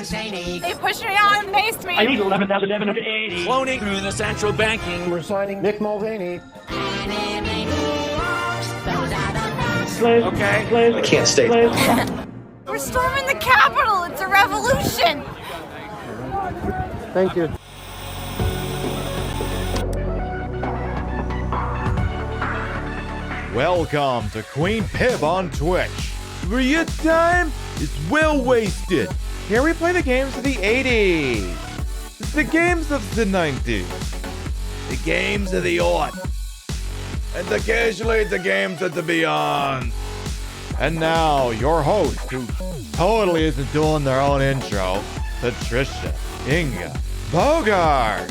zany. They pushed me out and maced me. I need 11,780. Cloning through the central banking. We're signing Nick Mulvaney. Okay. I can't stay. We're storming the Capitol. It's a revolution. Thank you. Welcome to Queen Pib on Twitch, where your time is well wasted. Here we play the games of the 80s, the games of the 90s, the games of the aughts, and occasionally the games of the beyond. And now, your host, who totally isn't doing their own intro, Patricia Inga Bogart.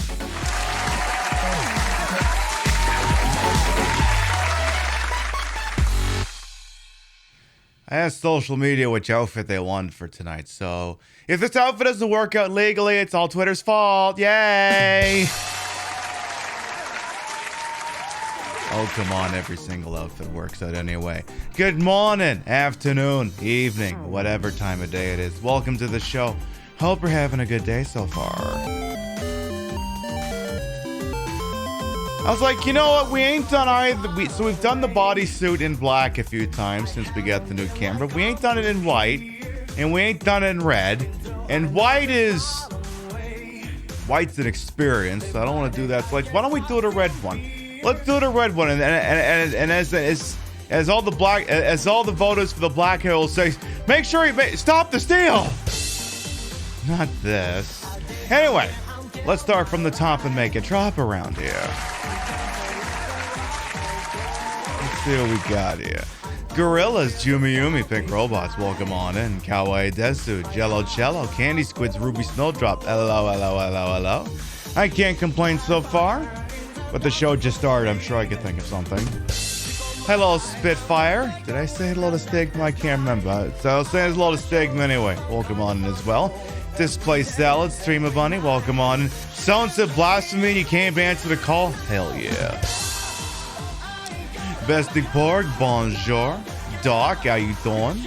I asked social media which outfit they wanted for tonight, so if this outfit doesn't work out legally, it's all Twitter's fault. Yay! Oh, come on, every single outfit works out anyway. Good morning, afternoon, evening, whatever time of day it is. Welcome to the show. Hope you're having a good day so far. I was like, you know what, we ain't done either. So we've done the bodysuit in black a few times since we got the new camera. We ain't done it in white, and we ain't done it in red. And white's an experience, so I don't want to do that. So like, why don't we do the red one? Let's do the red one, and as all the voters for the black hair will say, make sure you stop the steal. Not this. Anyway, let's start from the top and make it drop around here. Let's see what we got here. Gorillas, Jumi Yumi, Pink Robots, welcome on in. Kawaii Desu, Jello Cello, Candy Squids, Ruby Snowdrop, hello. I can't complain so far, but the show just started. I'm sure I could think of something. Hello, Spitfire. Did I say hello to Stigma? I can't remember. So I'll say hello to Stigma anyway. Welcome on in as well. Display Salad, Streamer Bunny, welcome on in. Someone said blasphemy, you can't answer the call? Hell yeah. Bestie Porg, bonjour. Doc, how you doing?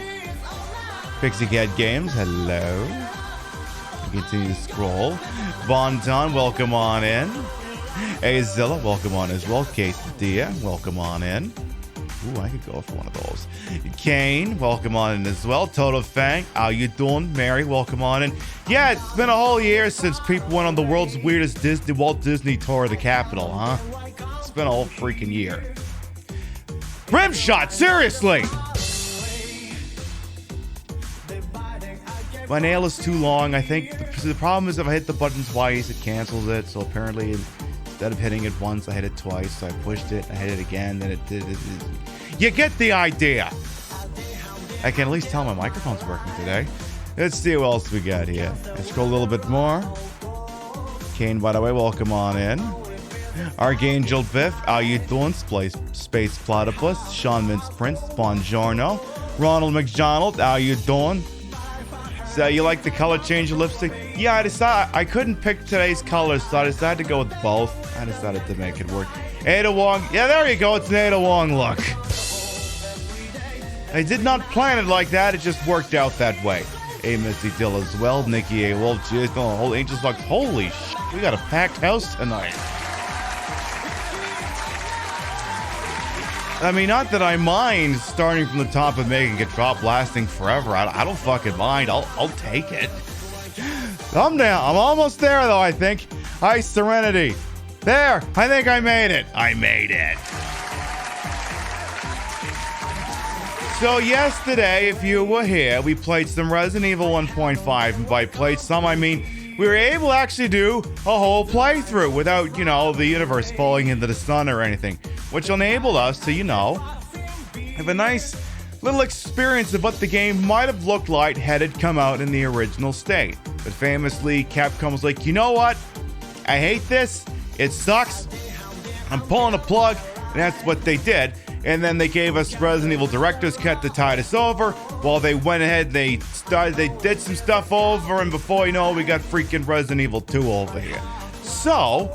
Pixie Cat Games, hello. Continue to scroll. Von Don, welcome on in. Azilla, welcome on as well. Quesadilla, welcome on in. Ooh, I could go for one of those. Kane, welcome on in as well. Toto Fang, how you doing? Mary, welcome on in. Yeah, it's been a whole year since people went on the world's weirdest Walt Disney tour of the Capitol, huh? It's been a whole freaking year. Rimshot, seriously! My nail is too long. I think the problem is if I hit the button twice, it cancels it. So apparently, instead of hitting it once, I hit it twice. So I pushed it, I hit it again, then it did it. You get the idea. I can at least tell my microphone's working today. Let's see what else we got here. Let's scroll a little bit more. Kane, by the way, welcome on in. Archangel Biff, how you doing? Space Platypus, Sean Mintz Prince, Buongiorno. Ronald McDonald, how you doing? So you like the color change of lipstick? Yeah, I couldn't pick today's colors, so I decided to go with both. I decided to make it work. Ada Wong, yeah, there you go, it's an Ada Wong look. I did not plan it like that, it just worked out that way. A Missy Dill as well, Nikki A. Wolf, geez, the whole Angels Lux. Holy shit, we got a packed house tonight. I mean, not that I mind starting from the top and making it drop lasting forever. I don't fucking mind. I'll take it. I'm down. I'm almost there, though, I think. Hi, Serenity. There. I think I made it. I made it. So yesterday, if you were here, we played some Resident Evil 1.5. And by played some, I mean we were able to actually do a whole playthrough without, the universe falling into the sun or anything, which enabled us to, have a nice little experience of what the game might have looked like had it come out in the original state. But famously, Capcom was like, you know what? I hate this. It sucks. I'm pulling a plug. And that's what they did. And then they gave us Resident Evil Director's Cut to tide us over. While they went ahead, they did some stuff over, and before you know it, we got freaking Resident Evil 2 over here. So,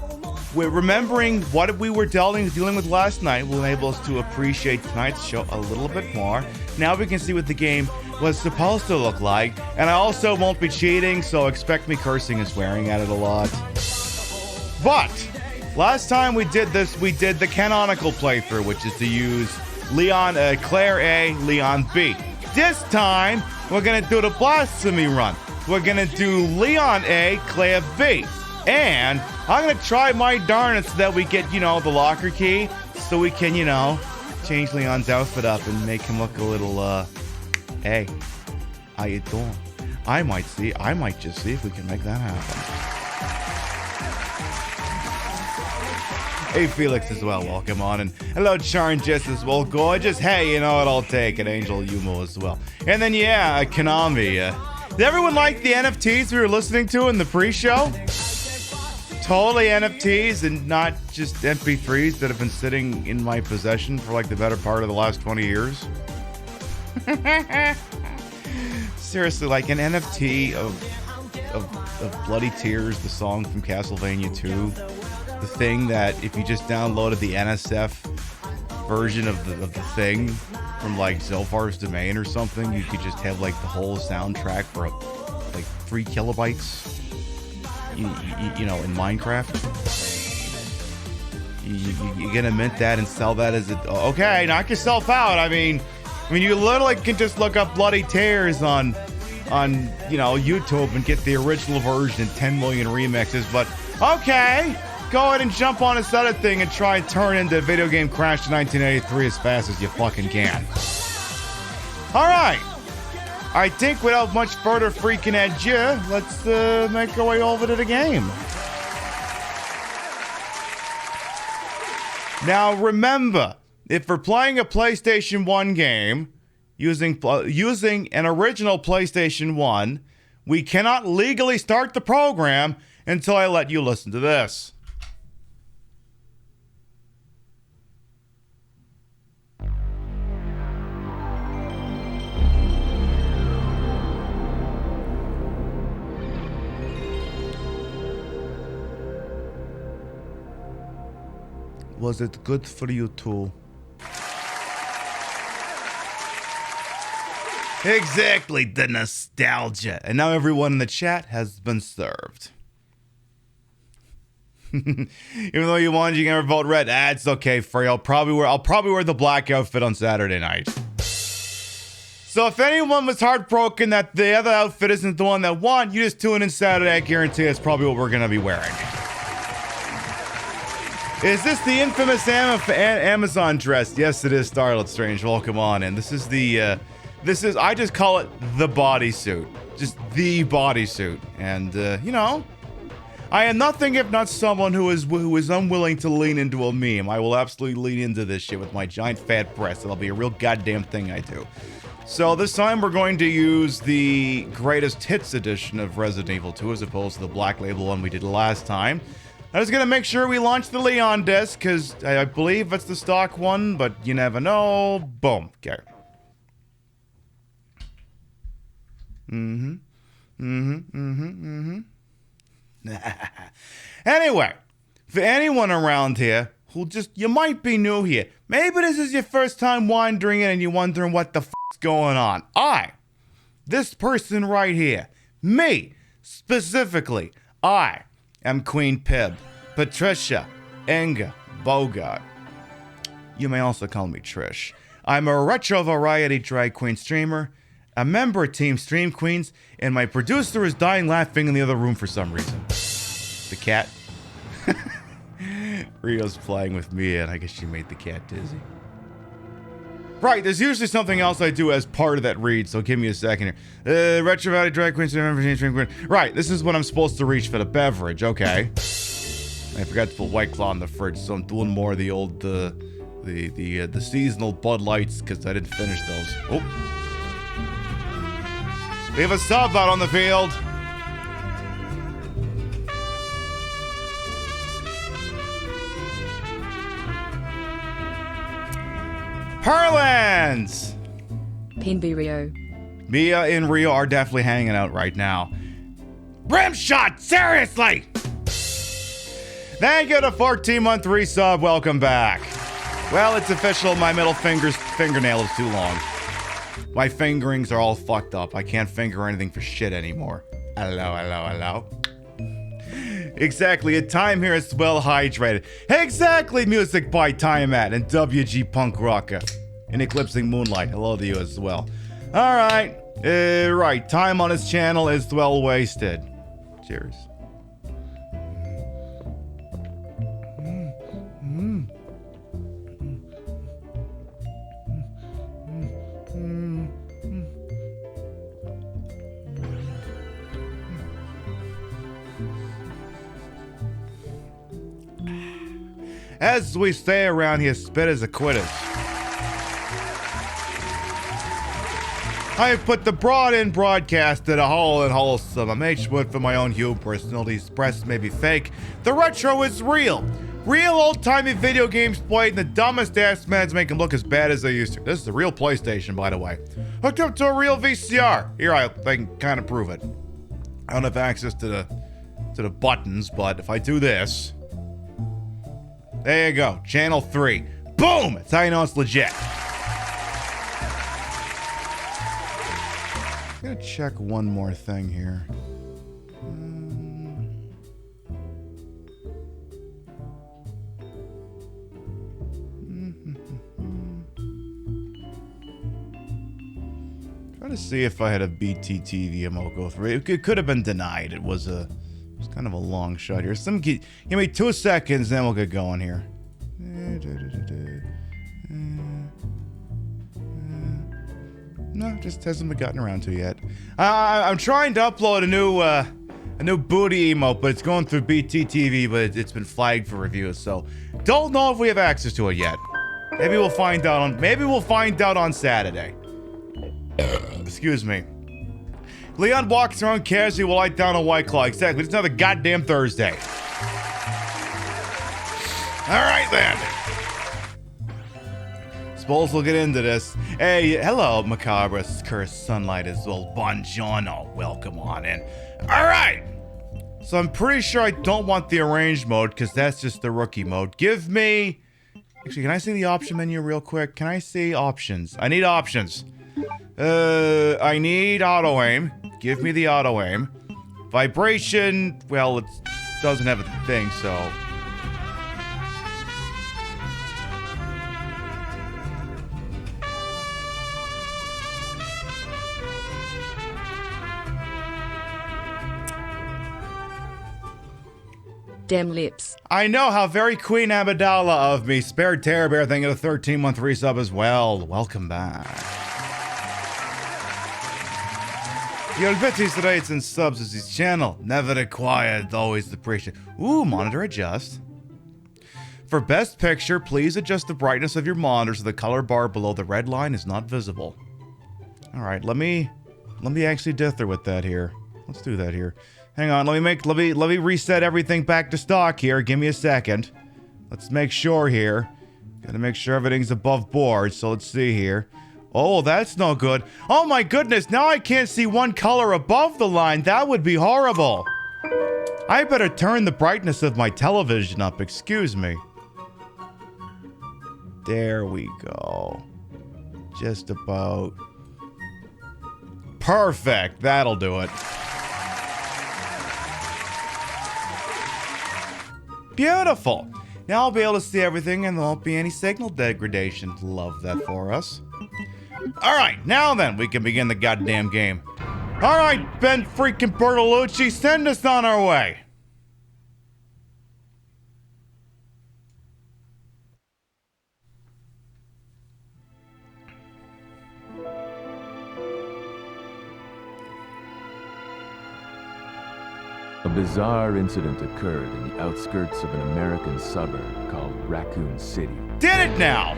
we're remembering what we were dealing with last night will enable us to appreciate tonight's show a little bit more. Now we can see what the game was supposed to look like. And I also won't be cheating, so expect me cursing and swearing at it a lot. But last time we did this, we did the canonical playthrough, which is to use Claire A, Leon B. This time, we're gonna do the blasphemy run. We're gonna do Leon A, Claire B. And I'm gonna try my darnest so that we get, the locker key, so we can, change Leon's outfit up and make him look a little, hey, how you doing? I might just see if we can make that happen. Hey, Felix as well, welcome on. And hello, Charn Jess as well, gorgeous. Hey, you know what, I'll take an Angel Yumo as well. And then, Konami. Did everyone like the NFTs we were listening to in the pre-show? Totally NFTs and not just MP3s that have been sitting in my possession for like the better part of the last 20 years. Seriously, like an NFT of Bloody Tears, the song from Castlevania 2. The thing that if you just downloaded the NSF version of the thing from like Zilfar's Domain or something, you could just have like the whole soundtrack for like 3 kilobytes. In Minecraft, you're gonna mint that and sell that as okay, knock yourself out. I mean, you literally can just look up Bloody Tears on YouTube and get the original version, 10 million remixes. But okay, go ahead and jump on this other thing and try and turn into Video Game Crash 1983 as fast as you fucking can. All right. I think without much further freaking ado, let's make our way over to the game. Now remember, if we're playing a PlayStation 1 game using an original PlayStation 1, we cannot legally start the program until I let you listen to this. Was it good for you too? Exactly, the nostalgia. And now everyone in the chat has been served. Even though you won, you can never vote red. It's okay, Frey. I'll probably wear the black outfit on Saturday night. So if anyone was heartbroken that the other outfit isn't the one that won, you just tune in Saturday. I guarantee it's probably what we're gonna be wearing. Is this the infamous Amazon dress? Yes, it is, Starlet Strange. Welcome on in. This is I just call it the bodysuit. Just the bodysuit. And, I am nothing if not someone who is unwilling to lean into a meme. I will absolutely lean into this shit with my giant fat breasts. It'll be a real goddamn thing I do. So this time we're going to use the greatest hits edition of Resident Evil 2 as opposed to the black label one we did last time. I was going to make sure we launch the Leon disc, because I believe it's the stock one, but you never know. Boom. Okay. Anyway, for anyone around here who you might be new here, maybe this is your first time wandering in and you're wondering what the f***'s going on. This person right here, me, specifically, I am Queen Pib, Patricia Inga Bogart. You may also call me Trish. I'm a retro variety drag queen streamer, a member of Team Stream Queens, and my producer is dying laughing in the other room for some reason. The cat. Rio's playing with me, and I guess she made the cat dizzy. Right, there's usually something else I do as part of that read, so give me a second here. Retro Valley Drag Queen, Stream Queen. Right, this is what I'm supposed to reach for the beverage, okay. I forgot to put White Claw in the fridge, so I'm doing more of the old, the seasonal Bud Lights, because I didn't finish those. Oh. We have a sub out on the field. Perlans! Pinby Rio. Mia and Rio are definitely hanging out right now. Rimshot! Seriously! Thank you to 14-month resub. Welcome back. Well, it's official. My middle fingernail is too long. My fingerings are all fucked up. I can't finger anything for shit anymore. Hello. Exactly, a time here is well hydrated. Exactly, music by Time At and WG Punk Rocker. And Eclipsing Moonlight, hello to you as well. Alright, right, time on his channel is well wasted. Cheers. As we say around here, spit as a quitters. I have put the broad-in broadcast at a whole and wholesome. I'm H-Wood for my own hubris. Personality's press may be fake. The retro is real. Real old-timey video games played, and the dumbest ass mans make them look as bad as they used to. This is the real PlayStation, by the way. Hooked up to a real VCR. Here, I can kind of prove it. I don't have access to the buttons, but if I do this... There you go, channel 3. Boom! That's how you know it's legit. I'm gonna check one more thing here. Trying to see if I had a BTTV emote go through. It could have been denied. It was kind of a long shot here. Give me 2 seconds, then we'll get going here. No, just hasn't been gotten around to yet. I'm trying to upload a new booty emote, but it's going through BTTV, but it's been flagged for reviews, so don't know if we have access to it yet. Maybe we'll find out on Saturday. Excuse me. Leon walks around casually while I down a White Claw. Exactly. It's another goddamn Thursday. Alright then. Suppose we'll get into this. Hey, hello, Macabre, Cursed Sunlight as well. Buongiorno. Welcome on in. Alright. So I'm pretty sure I don't want the arranged mode, because that's just the rookie mode. Give me... Actually, can I see the option menu real quick? Can I see options? I need options. I need auto aim. Give me the auto aim. Vibration, well, it doesn't have a thing, so... Damn lips. I know how very Queen Amidala of me. Spared Terror Bear, thank you a 13-month resub as well. Welcome back. Your bits, rates, and subs is his channel. Never required, always appreciated. Ooh, monitor adjust. For best picture, please adjust the brightness of your monitor so the color bar below the red line is not visible. Alright, let me actually dither with that here. Let's do that here. Hang on, let me reset everything back to stock here. Give me a second. Let's make sure here. Gotta make sure everything's above board, so let's see here. Oh, that's no good. Oh my goodness, now I can't see one color above the line. That would be horrible. I better turn the brightness of my television up, excuse me. There we go. Just about. Perfect, that'll do it. Beautiful. Now I'll be able to see everything and there won't be any signal degradation. Love that for us. Alright, now then, we can begin the goddamn game. Alright, Ben freaking Bertolucci, send us on our way. A bizarre incident occurred in the outskirts of an American suburb called Raccoon City. Did it now!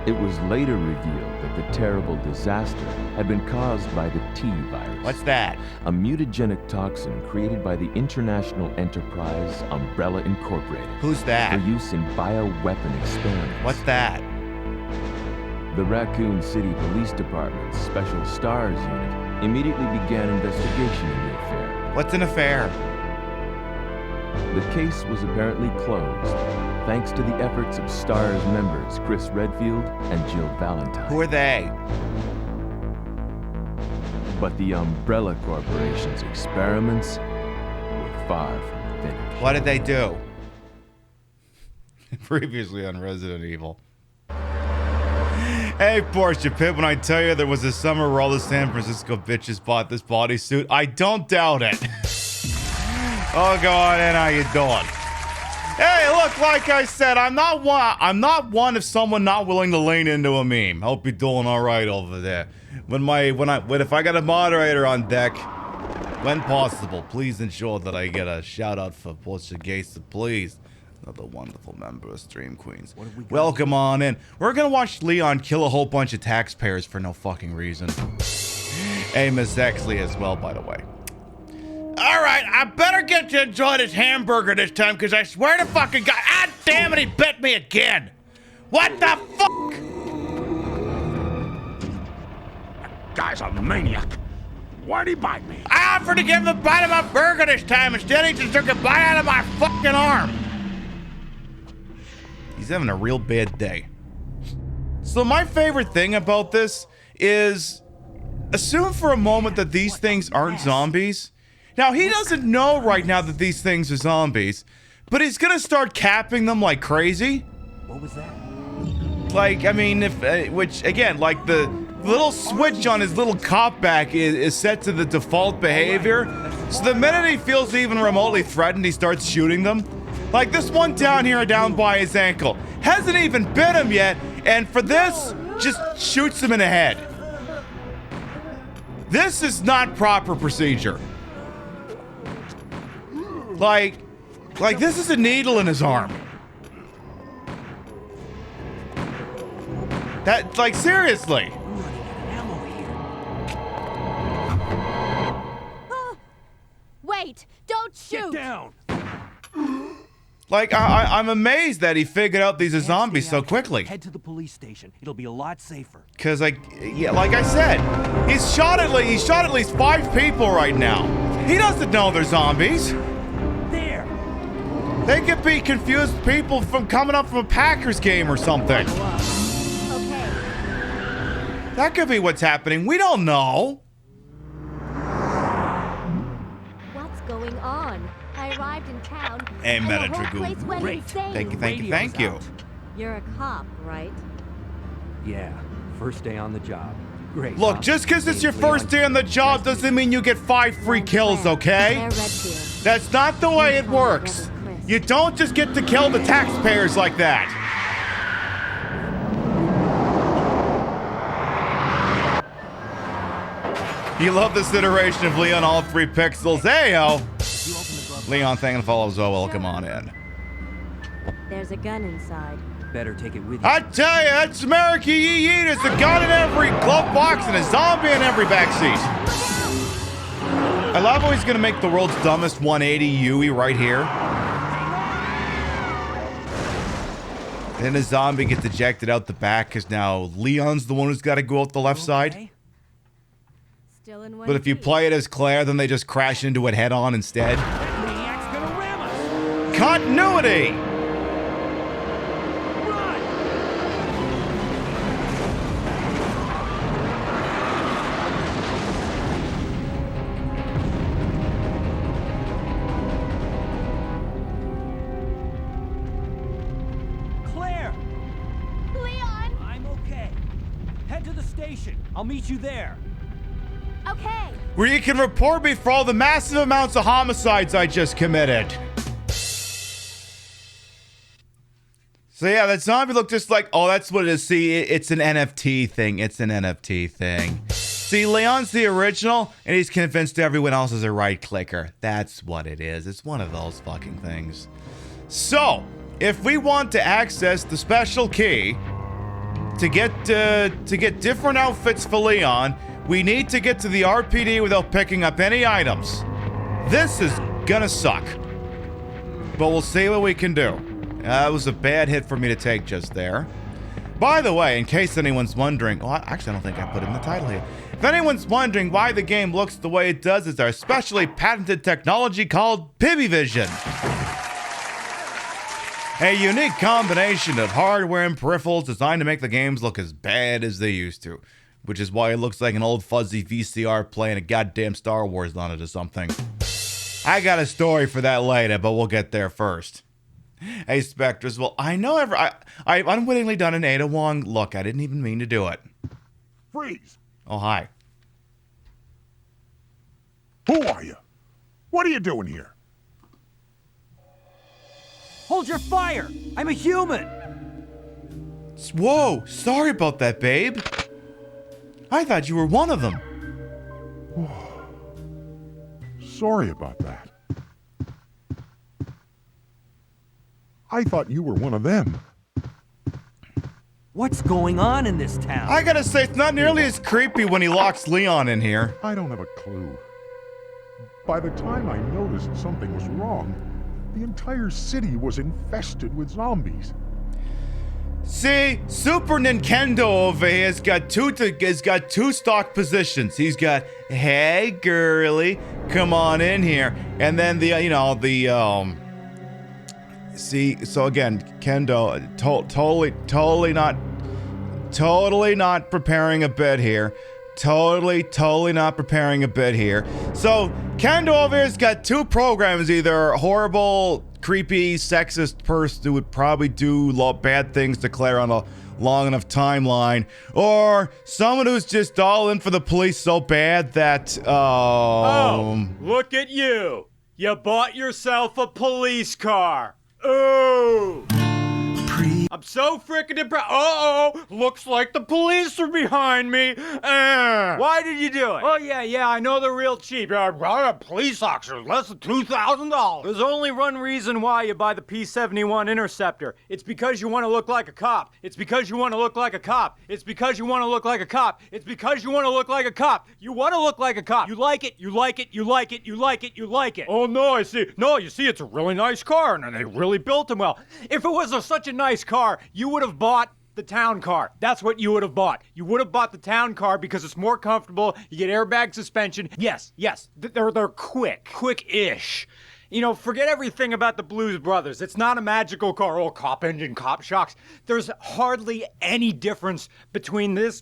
It was later revealed that the terrible disaster had been caused by the T virus. What's that? A mutagenic toxin created by the international enterprise Umbrella Incorporated. Who's that? For use in bioweapon experiments. What's that? The Raccoon City Police Department's Special Stars Unit immediately began investigation in the affair. What's an affair? The case was apparently closed, thanks to the efforts of STARS members Chris Redfield and Jill Valentine. Who are they? But the Umbrella Corporation's experiments were far from finished. What did they do? Previously on Resident Evil. Hey, Portia Pip, when I tell you there was a summer where all the San Francisco bitches bought this bodysuit, I don't doubt it. Oh, go on in, how you doing? Hey, look, like I said, I'm not one of someone not willing to lean into a meme. Hope you're doing all right over there. If I got a moderator on deck, when possible, please ensure that I get a shout out for Portia Gasa, please. Another wonderful member of Stream Queens. Welcome on in. We're gonna watch Leon kill a whole bunch of taxpayers for no fucking reason. Hey, Miss Exley as well, by the way. Alright, I better get to enjoy this hamburger this time, because I swear to fucking God, ah damn it, he bit me again! What the fuck? That guy's a maniac. Why'd he bite me? I offered to give him a bite of my burger this time, instead he just took a bite out of my fucking arm. He's having a real bad day. So my favorite thing about this is, assume for a moment that these things aren't zombies. Now, he doesn't know right now that these things are zombies, but he's gonna start capping them like crazy. What was that? Like, I mean, which, again, like the little switch on his little cop back is set to the default behavior. So the minute he feels even remotely threatened, he starts shooting them. Like this one down here, down by his ankle. Hasn't even bit him yet, and for this, just shoots him in the head. This is not proper procedure. Like this is a needle in his arm. That, like, seriously. Wait, don't shoot. Get down. Like, I'm amazed that he figured out these are zombies so quickly. Head to the police station. It'll be a lot safer. Cause like I said, he's shot at least 5 people right now. He doesn't know they're zombies. There. They could be confused people from coming up from a Packers game or something. Okay. That could be what's happening. We don't know. What's going on? I arrived in town. Hey, and the whole Metadragoon. place went Great. insane. Thank you. You're a cop, right? Yeah. First day on the job. Great. Look, huh? just because it's your Safely first day on the job doesn't mean you get 5 free kills, okay? Claire Redfield. That's not the way it works. You don't just get to kill the taxpayers like that. You love this iteration of Leon all 3 pixels. Hey, yo. Leon, thank and follow as well. Welcome on in. There's a gun inside. Better take it with you. I tell you, that's America Yee Yee. There's a gun in every glove box and a zombie in every backseat. I love how he's gonna make the world's dumbest 180 Yui right here. Then a zombie gets ejected out the back because now Leon's the one who's got to go out the left side. Still in one But if you piece. play it as Claire, then they just crash into it head on instead. Maniac's gonna ram us. Continuity! Run. Claire, Leon! I'm okay. Head to the station. I'll meet you there. Okay. Where you can report me for all the massive amounts of homicides I just committed. So yeah, that zombie looked just like, oh, that's what it is. See, it's an NFT thing. It's an NFT thing. See, Leon's the original, and he's convinced everyone else is a right clicker. That's what it is. It's one of those fucking things. So, if we want to access the special key to get different outfits for Leon, we need to get to the RPD without picking up any items. This is gonna suck. But we'll see what we can do. That was a bad hit for me to take just there. By the way, in case anyone's wondering, well, actually I don't think I put it in the title here. If anyone's wondering why the game looks the way it does, it's our specially patented technology called PiBvision. A unique combination of hardware and peripherals designed to make the games look as bad as they used to. Which is why it looks like an old fuzzy VCR playing a goddamn Star Wars on it or something. I got a story for that later, but we'll get there first. Hey, Spectres, well, I know I've unwittingly done an Ada Wong look. I didn't even mean to do it. Freeze! Oh, hi. Who are you? What are you doing here? Hold your fire! I'm a human! Whoa, sorry about that, babe. I thought you were one of them. Sorry about that. I thought you were one of them. What's going on in this town? I gotta say, it's not nearly as creepy when he locks Leon in here. I don't have a clue. By the time I noticed something was wrong, the entire city was infested with zombies. See, Super Nintendo over here has got two stock positions. He's got, hey girly, come on in here, and then see, so again, Kendo, totally not preparing a bit here. Totally not preparing a bit here. So, Kendo over here's got two programs, either horrible, creepy, sexist person who would probably do bad things to Claire on a long enough timeline, or someone who's just all in for the police so bad that, Oh, look at you. You bought yourself a police car. Ooh. I'm so frickin' impressed. Uh-oh, looks like the police are behind me. Why did you do it? Oh, yeah, I know they're real cheap. A police officer, less than $2,000. There's only one reason why you buy the P-71 Interceptor. It's because you want to look like a cop. It's because you want to look like a cop. It's because you want to look like a cop. It's because you want to look like a cop. You want to look like a cop. You like it, you like it, you like it, you like it, you like it. Oh, no, I see. No, you see, it's a really nice car, and they really built them well. If it was such a nice car, you would have bought the town car. That's what you would have bought. You would have bought the town car because it's more comfortable. You get airbag suspension. Yes, they're quick-ish. You know, forget everything about the Blues Brothers. It's not a magical car. Oh, cop engine, cop shocks. There's hardly any difference between this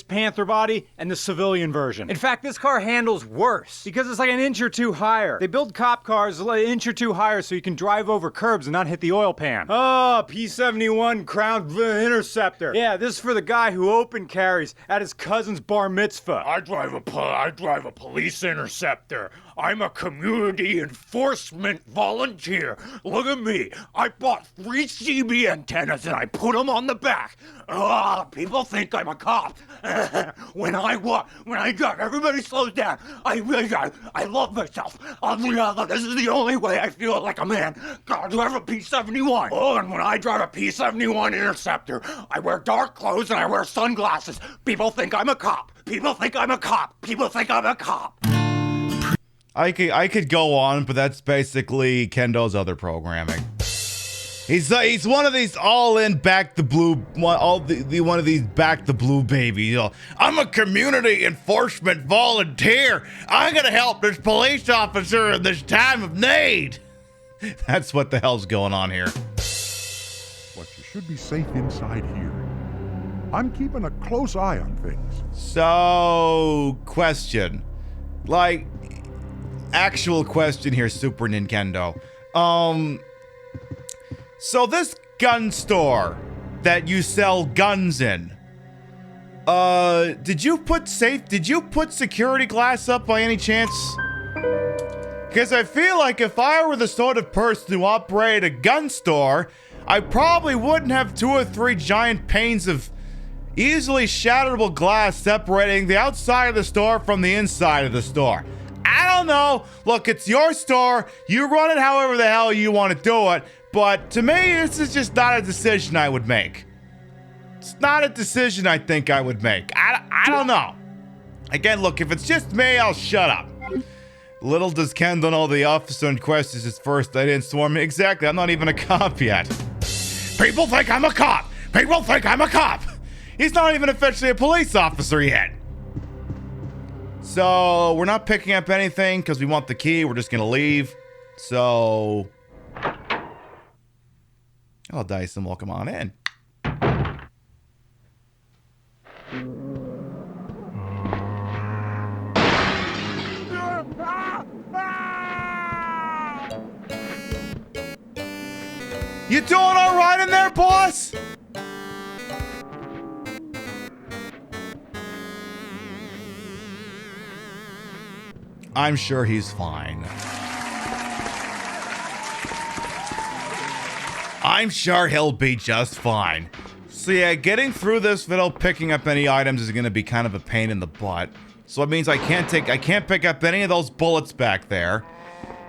Panther body and the civilian version. In fact, this car handles worse because it's like an inch or two higher. They build cop cars an inch or two higher so you can drive over curbs and not hit the oil pan. Oh, P-71 Crown Interceptor. Yeah, this is for the guy who open carries at his cousin's bar mitzvah. I drive a police interceptor. I'm a community enforcement volunteer. Look at me. I bought 3 CB antennas and I put them on the back. People think I'm a cop. When I drive, everybody slows down. I love myself. This is the only way I feel like a man. God, drive a P-71. Oh, and when I drive a P-71 Interceptor, I wear dark clothes and I wear sunglasses. People think I'm a cop. People think I'm a cop. People think I'm a cop. I could go on, but that's basically Kendo's other programming. He's one of these all-in back the blue, one of these back the blue babies. You know, I'm a community enforcement volunteer. I'm gonna help this police officer in this time of need. That's what the hell's going on here. But you should be safe inside here. I'm keeping a close eye on things. So, question. Like, actual question here, Super Nintendo. So this gun store that you sell guns in, did you put security glass up by any chance? Because I feel like if I were the sort of person who operated a gun store, I probably wouldn't have 2 or 3 giant panes of easily shatterable glass separating the outside of the store from the inside of the store. I don't know. Look, it's your store. You run it however the hell you want to do it. But to me, this is just not a decision I would make. It's not a decision I think I would make. I don't know. Again, look, if it's just me, I'll shut up. Little does Kendall know the officer in question is his first. They didn't swarm me. Exactly, I'm not even a cop yet. People think I'm a cop. People think I'm a cop. He's not even officially a police officer yet. So, we're not picking up anything because we want the key. We're just going to leave. So... Hello, Dyson. Welcome on in. You doing all right in there, boss? I'm sure he's fine. I'm sure he'll be just fine. So yeah, getting through this without picking up any items is gonna be kind of a pain in the butt. So it means I can't pick up any of those bullets back there.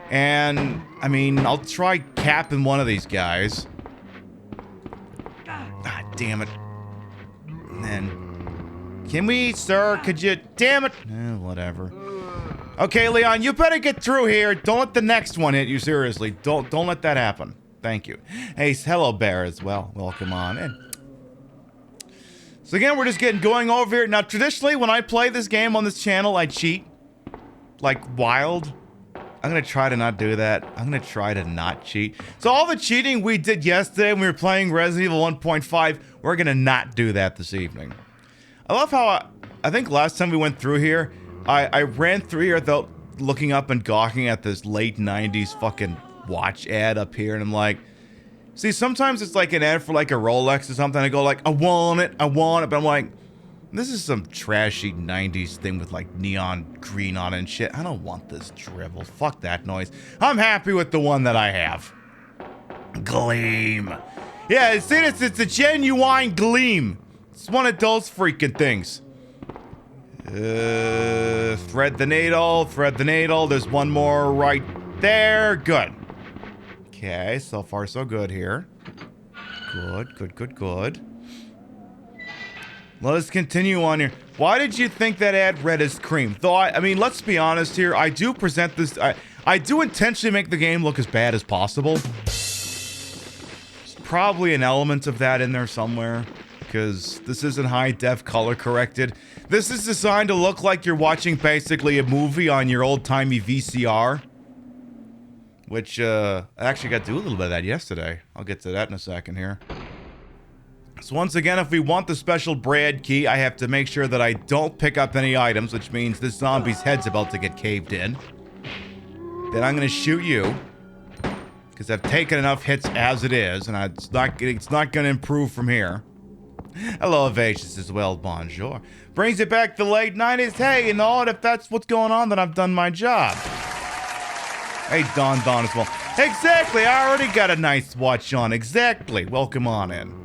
And I mean, I'll try capping one of these guys. Ah, damn it. And then, can we, sir? Could you? Damn it. Whatever. Okay, Leon, you better get through here. Don't let the next one hit you. Seriously, don't let that happen. Thank you. Hey, hello, Bear, as well. Welcome on in. So again, we're just going over here. Now, traditionally, when I play this game on this channel, I cheat. Like, wild. I'm going to try to not do that. I'm going to try to not cheat. So all the cheating we did yesterday when we were playing Resident Evil 1.5, we're going to not do that this evening. I love how I think last time we went through here, I ran through here without looking up and gawking at this late 90s fucking watch ad up here, and I'm like, see, sometimes it's like an ad for like a Rolex or something. I go like, I want it, but I'm like, this is some trashy 90s thing with like neon green on it and shit. I don't want this drivel. Fuck that noise. I'm happy with the one that I have. Gleam. Yeah, see, it's a genuine gleam. It's one of those freaking things. Thread the needle. There's one more right there. Good. Okay, so far so good here. Good. Let us continue on here. Why did you think that ad read as cream? Though, I mean, let's be honest here. I do present this... I do intentionally make the game look as bad as possible. There's probably an element of that in there somewhere. Because this isn't high-def color corrected. This is designed to look like you're watching basically a movie on your old-timey VCR. Which, I actually got to do a little bit of that yesterday. I'll get to that in a second here. So once again, if we want the special Brad key, I have to make sure that I don't pick up any items, which means this zombie's head's about to get caved in. Then I'm gonna shoot you. Because I've taken enough hits as it is, and it's not gonna improve from here. Hello, Evasions as well, bonjour. Brings it back to the late 90s. Hey, you know what? If that's what's going on, then I've done my job. Hey, Don as well. Exactly, I already got a nice watch on. Exactly. Welcome on in.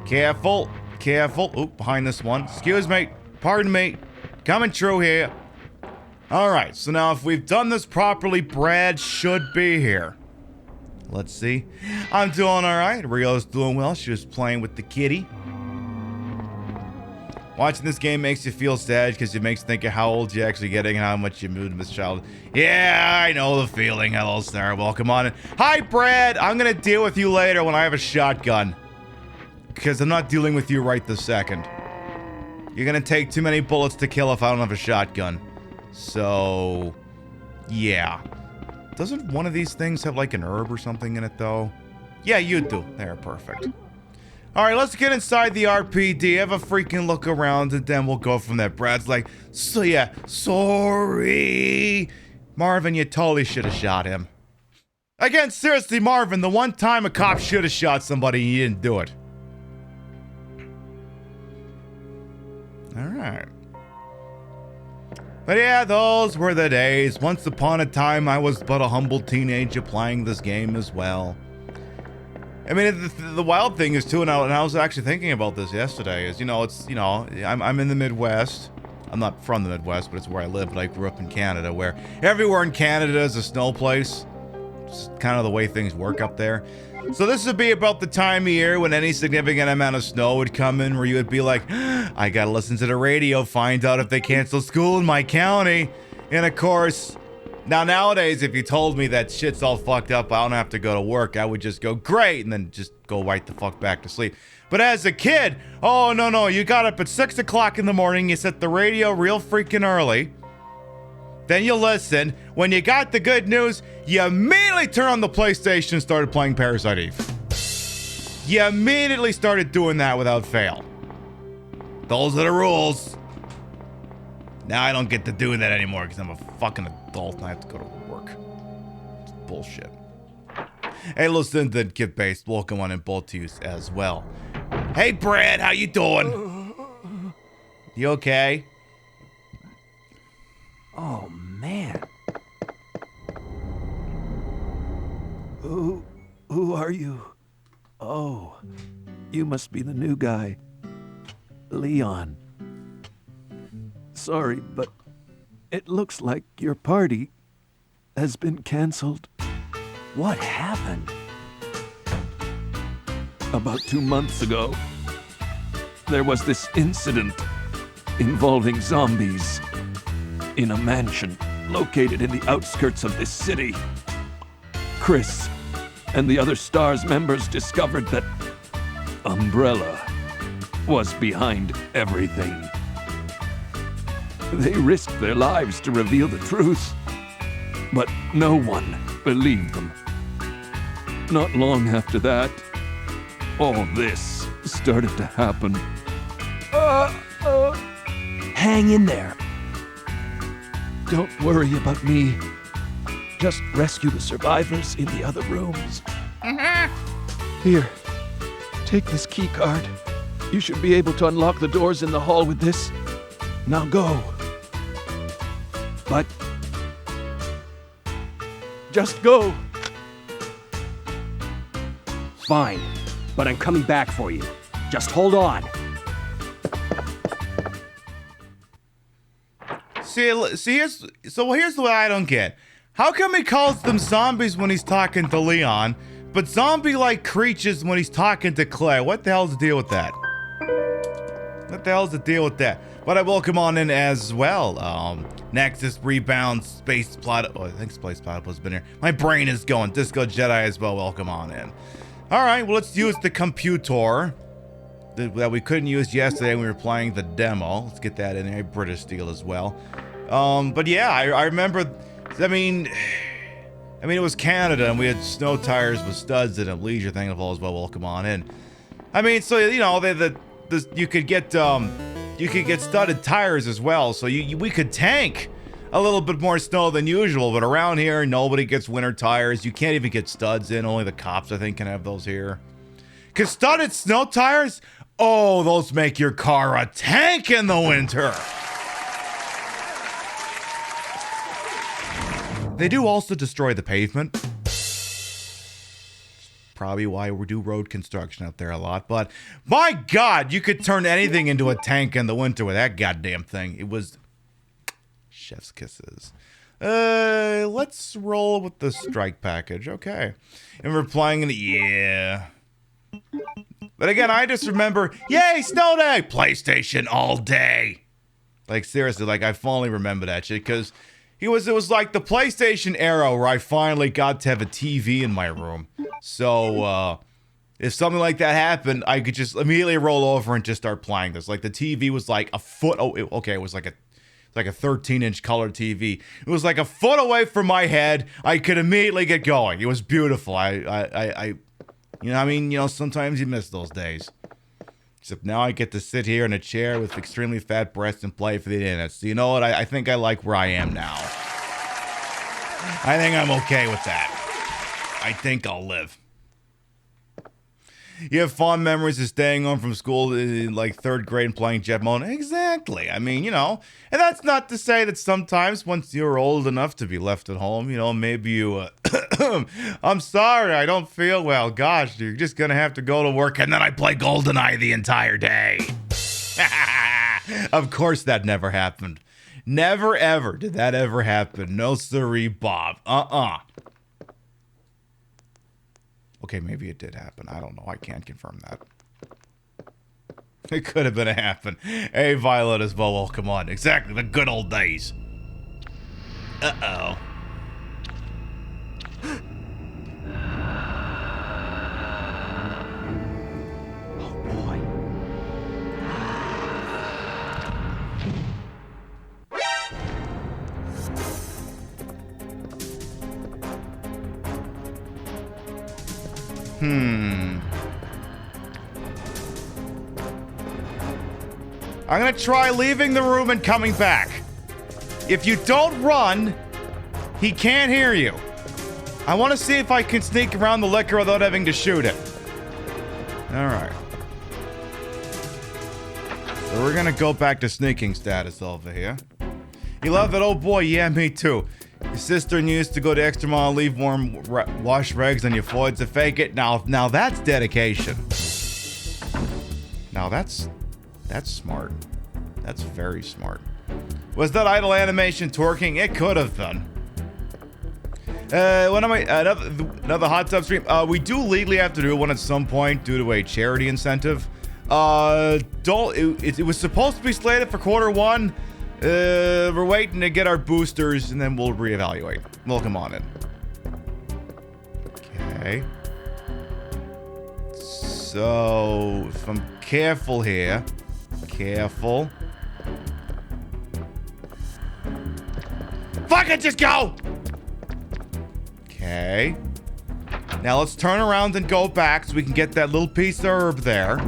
Careful. Oop, behind this one. Excuse me. Pardon me. Coming through here. Alright, so now if we've done this properly, Brad should be here. Let's see. I'm doing alright. Rio's doing well. She was playing with the kitty. Watching this game makes you feel sad because it makes you think of how old you're actually getting and how much you moved in this child. Yeah, I know the feeling. Hello, Sarah. Welcome on in. Hi, Brad. I'm going to deal with you later when I have a shotgun. Because I'm not dealing with you right this second. You're going to take too many bullets to kill if I don't have a shotgun. So, yeah. Doesn't one of these things have like an herb or something in it, though? Yeah, you do. There, perfect. Alright, let's get inside the RPD, have a freaking look around, and then we'll go from there. Brad's like, so yeah, sorry. Marvin, you totally should have shot him. Again, seriously, Marvin, the one time a cop should have shot somebody and you didn't do it. Alright. But yeah, those were the days. Once upon a time, I was but a humble teenager playing this game as well. I mean, the wild thing is, too, and I was actually thinking about this yesterday, is, I'm in the Midwest. I'm not from the Midwest, but it's where I live, but I grew up in Canada, where everywhere in Canada is a snow place. It's kind of the way things work up there. So this would be about the time of year when any significant amount of snow would come in, where you would be like, I gotta listen to the radio, find out if they cancel school in my county. And of course, nowadays, if you told me that shit's all fucked up, I don't have to go to work, I would just go, great, and then just go right the fuck back to sleep. But as a kid, oh, no, you got up at 6 o'clock in the morning, you set the radio real freaking early. Then you listen. When you got the good news, you immediately turn on the PlayStation and started playing Parasite Eve. you immediately started doing that without fail. Those are the rules. Now I don't get to do that anymore because I'm a fucking adult and I have to go to work. It's bullshit. Hey, listen to Kid Base. Welcome on in both to you as well. Hey, Brad, how you doing? You okay? Oh, man. Who are you? Oh, you must be the new guy. Leon. Sorry, but it looks like your party has been canceled. What happened? About 2 months ago, there was this incident involving zombies in a mansion located in the outskirts of this city. Chris and the other STARS members discovered that Umbrella was behind everything. They risked their lives to reveal the truth, but no one believed them. Not long after that, all this started to happen. Hang in there. Don't worry about me. Just rescue the survivors in the other rooms. Here, take this key card. You should be able to unlock the doors in the hall with this. Now go. But just go. Fine, but I'm coming back for you. Just hold on. Here's the way I don't get. How come he calls them zombies when he's talking to Leon, but zombie-like creatures when he's talking to Claire? What the hell's the deal with that? What the hell's the deal with that? But I welcome on in as well. Nexus, Rebound, Space Plot. Oh, I think Space Platypus has been here. My brain is going. Disco Jedi as well. Welcome on in. All right, well, let's use the computer that we couldn't use yesterday when we were playing the demo. Let's get that in there. British Steel as well. But yeah, I remember. I mean, it was Canada, and we had snow tires with studs and a leisure thing as well. Welcome on in. I mean, so you know, you could get studded tires as well. So we could tank a little bit more snow than usual. But around here, nobody gets winter tires. You can't even get studs in. Only the cops, I think, can have those here. 'Cause studded snow tires, oh, those make your car a tank in the winter. They do also destroy the pavement. Probably why we do road construction out there a lot. But my God, you could turn anything into a tank in the winter with that goddamn thing. It was chef's kisses. Let's roll with the strike package. Okay. And we're playing in the, yeah. But again, I just remember, yay, snow day, PlayStation all day. Like seriously, like I finally remember that shit because it was like the PlayStation era where I finally got to have a TV in my room. So, if something like that happened, I could just immediately roll over and just start playing this. Like the TV was like a foot. It was like a 13-inch color TV. It was like a foot away from my head. I could immediately get going. It was beautiful. Sometimes you miss those days. Except now I get to sit here in a chair with extremely fat breasts and play for the internet. So you know what? I think I like where I am now. I think I'm okay with that. I think I'll live. You have fond memories of staying home from school in like 3rd grade and playing Jet Mode? Exactly. I mean, and that's not to say that sometimes once you're old enough to be left at home, maybe you, I'm sorry, I don't feel well. Gosh, you're just going to have to go to work. And then I play GoldenEye the entire day. Of course that never happened. Never ever did that ever happen. No siree, Bob. Okay, maybe it did happen. I don't know. I can't confirm that. It could have been a happen. Hey, Violet as well. Welcome on. Exactly. The good old days. Uh-oh. Oh, boy. I'm gonna try leaving the room and coming back. If you don't run, he can't hear you. I want to see if I can sneak around the liquor without having to shoot it. Alright. So we're gonna go back to sneaking status over here. You love it? Oh boy, yeah, me too. Your sister used to go to extra mile, leave warm, wash regs on your Fords to fake it. Now that's dedication. Now that's smart. That's very smart. Was that idle animation twerking? It could have been. When am I? Another hot tub stream. We do legally have to do one at some point due to a charity incentive. It was supposed to be slated for Q1. We're waiting to get our boosters and then we'll reevaluate. Welcome on in. Okay. So, if I'm careful here. Careful. Fuck it, just go! Okay. Now let's turn around and go back so we can get that little piece of herb there.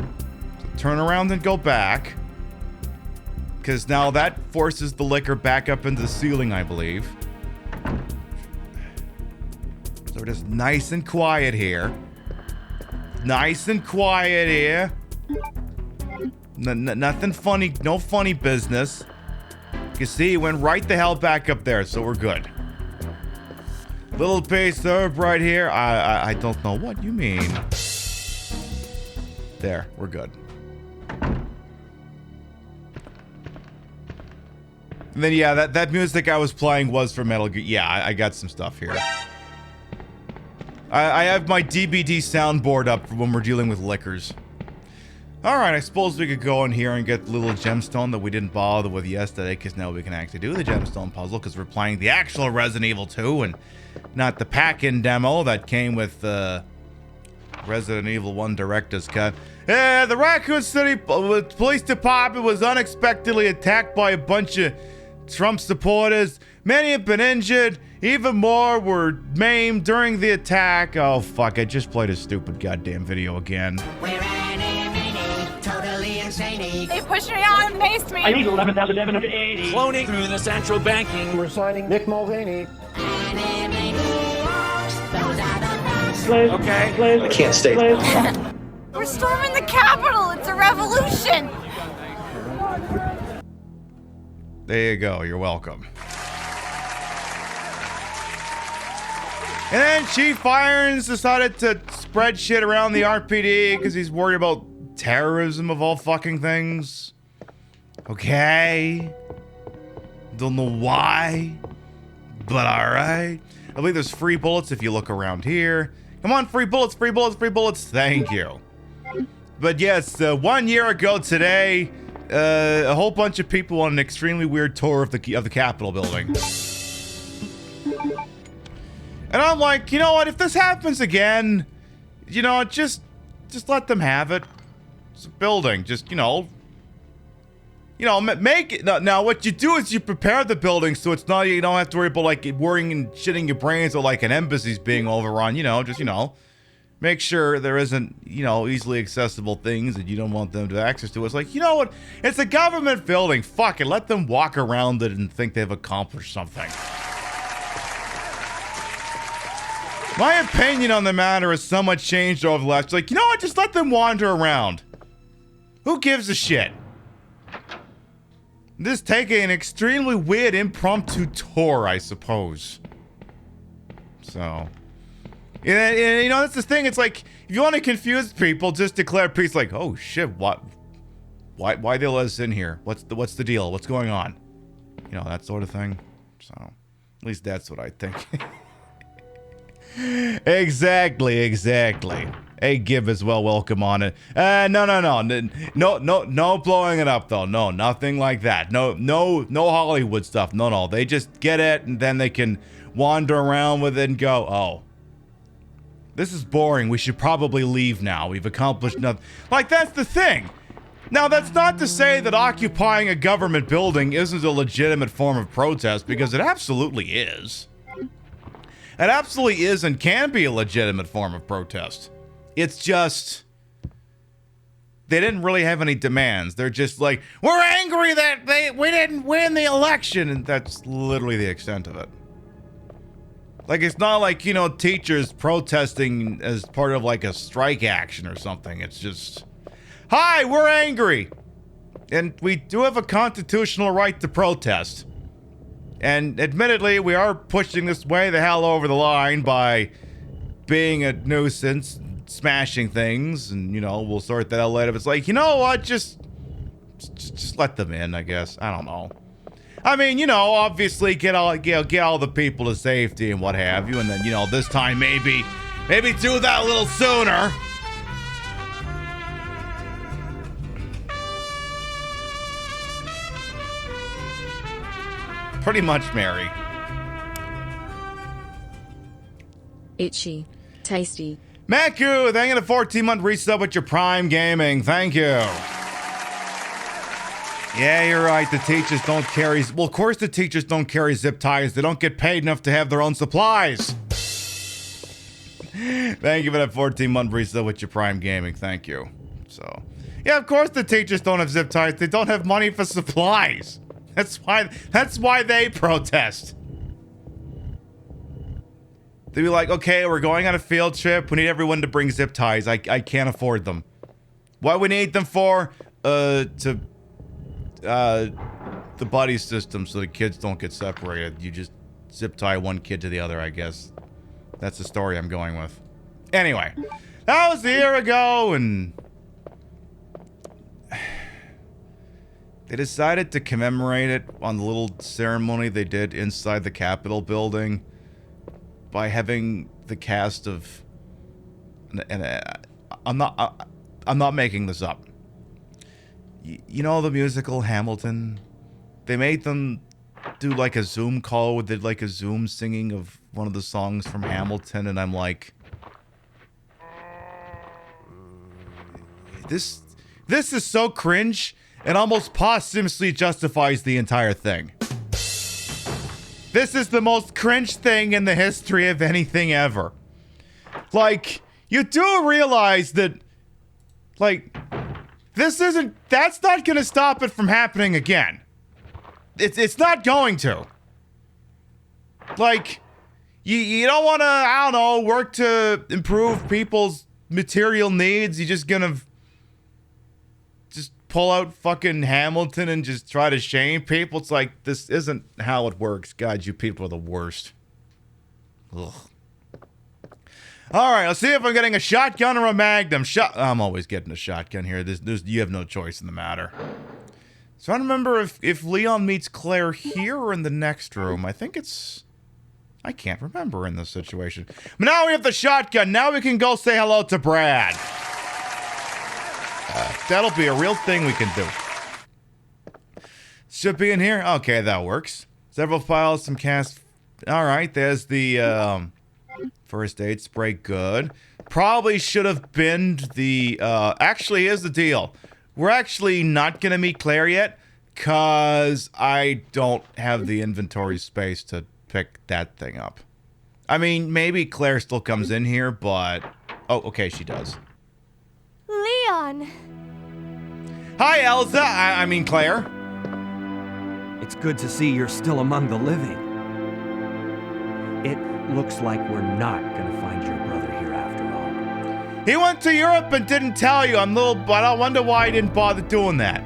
So turn around and go back. Because now that forces the liquor back up into the ceiling, I believe. So we're just nice and quiet here. Nice and quiet here. Nothing funny, no funny business. You see, it went right the hell back up there, so we're good. Little piece of herb right here. I don't know what you mean. There, we're good. And then, yeah, that music I was playing was for Metal Gear. Yeah, I got some stuff here. I have my DBD soundboard up for when we're dealing with liquors. Alright, I suppose we could go in here and get the little gemstone that we didn't bother with yesterday, because now we can actually do the gemstone puzzle, because we're playing the actual Resident Evil 2, and not the pack-in demo that came with Resident Evil 1 Director's Cut. The Raccoon City Police Department was unexpectedly attacked by a bunch of Trump supporters. Many have been injured. Even more were maimed during the attack. Oh, fuck. I just played a stupid goddamn video again. We're totally insane. They pushed me out and maced me. I need 11,780. Cloning through the central banking. We're signing Nick Mulvaney. Okay. I can't stay. We're storming the Capitol. It's a revolution. There you go. You're welcome. And then Chief Irons decided to spread shit around the RPD because he's worried about terrorism of all fucking things. Okay. Don't know why, but alright. I believe there's free bullets if you look around here. Come on, free bullets, free bullets, free bullets. Thank you. But yes, 1 year ago today, a whole bunch of people on an extremely weird tour of the Capitol building. And I'm like, you know what? If this happens again, you know, just let them have it. It's a building. Just, you know, make it. Now, what you do is you prepare the building so it's not, you don't have to worry about, like, worrying and shitting your brains or, like, an embassy's being overrun. You know, just, you know, make sure there isn't, you know, easily accessible things that you don't want them to have access to. It's like, you know what? It's a government building. Fuck it. Let them walk around it and think they've accomplished something. My opinion on the matter has somewhat changed over the last, like, you know what? Just let them wander around. Who gives a shit? This taking an extremely weird impromptu tour, I suppose. So, you know, that's the thing. It's like, if you want to confuse people, just declare peace. Like, oh shit, what? Why they let us in here? What's the deal? What's going on? You know, that sort of thing. So, at least that's what I think. Exactly. Hey, Gib as well, welcome on it. No blowing it up though. No, nothing like that. No Hollywood stuff. No. They just get it and then they can wander around with it and go, oh, this is boring. We should probably leave now. We've accomplished nothing. Like, that's the thing. Now, that's not to say that occupying a government building isn't a legitimate form of protest, because it absolutely is. It absolutely is and can be a legitimate form of protest. It's just, they didn't really have any demands. They're just like, we're angry that we didn't win the election, and that's literally the extent of it. Like, it's not like, you know, teachers protesting as part of like a strike action or something. It's just, hi, we're angry. And we do have a constitutional right to protest. And admittedly, we are pushing this way the hell over the line by being a nuisance, smashing things, and, you know, we'll sort that out later. But it's like, you know what, just let them in, I guess. I don't know. I mean, you know, obviously get all the people to safety and what have you, and then, you know, this time maybe do that a little sooner. Pretty much, Mary. Itchy. Tasty. Maku, thank you for a 14-month resub with your Prime Gaming. Thank you. Yeah, you're right. The teachers don't carry... Well, of course the teachers don't carry zip ties. They don't get paid enough to have their own supplies. Thank you for that 14-month resub with your Prime Gaming. Thank you. So, yeah, of course the teachers don't have zip ties. They don't have money for supplies. That's why they protest. They'd be like, okay, we're going on a field trip. We need everyone to bring zip ties. I can't afford them. What we need them for? The buddy system so the kids don't get separated. You just zip tie one kid to the other, I guess. That's the story I'm going with. Anyway, that was a year ago, and they decided to commemorate it on the little ceremony they did inside the Capitol building by having the cast of, and I'm not making this up. You know the musical Hamilton? They made them do like a Zoom call with like a Zoom singing of one of the songs from Hamilton, and I'm like, this is so cringe and almost posthumously justifies the entire thing. This is the most cringe thing in the history of anything ever. Like, you do realize that, like, that's not gonna stop it from happening again. It's not going to. Like, you don't wanna, I don't know, work to improve people's material needs. You're just gonna just pull out fucking Hamilton and just try to shame people. It's like, this isn't how it works. God, you people are the worst. Ugh. All right, let's see if I'm getting a shotgun or a magnum. I'm always getting a shotgun here. You have no choice in the matter. So I don't remember if Leon meets Claire here or in the next room. I think it's... I can't remember in this situation. But now we have the shotgun. Now we can go say hello to Brad. That'll be a real thing we can do. Should be in here. Okay, that works. Several files, some cast. All right, there's the first aid spray. Good. Probably should have binned the. Actually, here's the deal. We're actually not gonna meet Claire yet, cause I don't have the inventory space to pick that thing up. I mean, maybe Claire still comes in here, but oh, okay, she does. Leon. Hi, Elsa. I mean, Claire. It's good to see you're still among the living. It looks like we're not gonna find your brother here after all. He went to Europe and didn't tell you. But I wonder why he didn't bother doing that.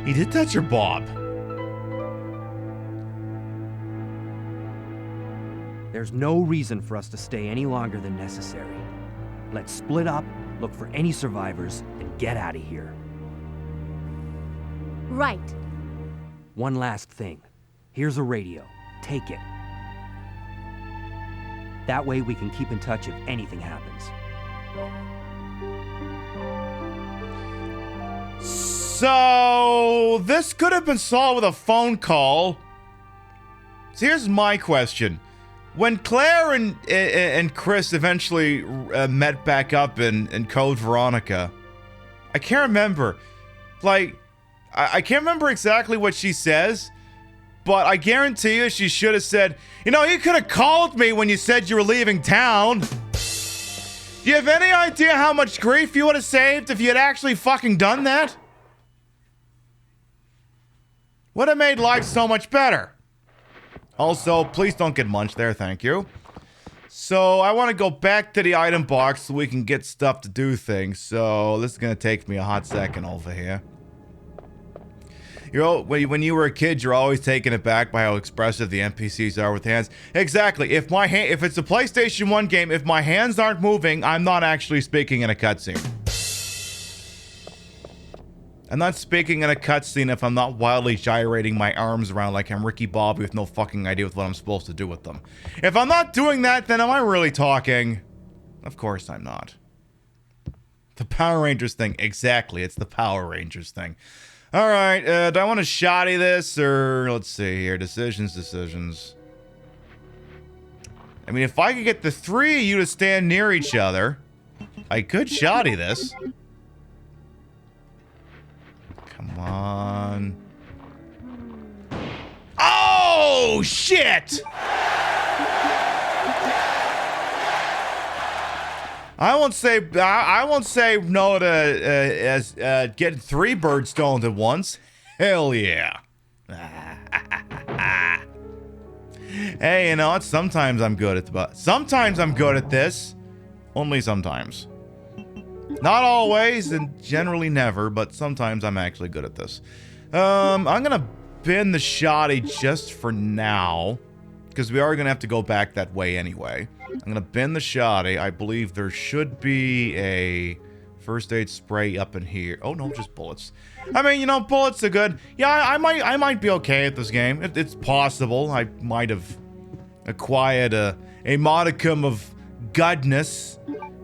He did touch your Bob. There's no reason for us to stay any longer than necessary. Let's split up, look for any survivors, and get out of here. Right. One last thing. Here's a radio. Take it. That way we can keep in touch if anything happens. So, this could have been solved with a phone call. So here's my question. When Claire and Chris eventually met back up in Code Veronica, I can't remember. Like, I can't remember exactly what she says, but I guarantee you she should have said, you know, you could have called me when you said you were leaving town. Do you have any idea how much grief you would have saved if you had actually fucking done that? Would have made life so much better. Also, please don't get munched there, thank you. So, I want to go back to the item box so we can get stuff to do things. So, this is going to take me a hot second over here. You know, when you were a kid, you're always taken aback by how expressive the NPCs are with hands. Exactly. If it's a PlayStation 1 game, if my hands aren't moving, I'm not actually speaking in a cutscene. I'm not speaking in a cutscene if I'm not wildly gyrating my arms around like I'm Ricky Bobby with no fucking idea with what I'm supposed to do with them. If I'm not doing that, then am I really talking? Of course I'm not. The Power Rangers thing. Exactly. It's the Power Rangers thing. Alright, do I want to shoddy this, or let's see here, decisions. I mean, if I could get the three of you to stand near each other, I could shoddy this. Come on. Oh, shit! I won't say no to getting 3 birds stoned at once. Hell yeah. Hey, you know what? Sometimes I'm good at this. Only sometimes. Not always and generally never, but sometimes I'm actually good at this. I'm gonna bin the shoddy just for now, because we are gonna have to go back that way anyway. I'm gonna bin the shoddy. I believe there should be a first aid spray up in here. Oh no, just bullets. I mean, you know, bullets are good. Yeah, I might be okay at this game. It's possible. I might have acquired a modicum of goodness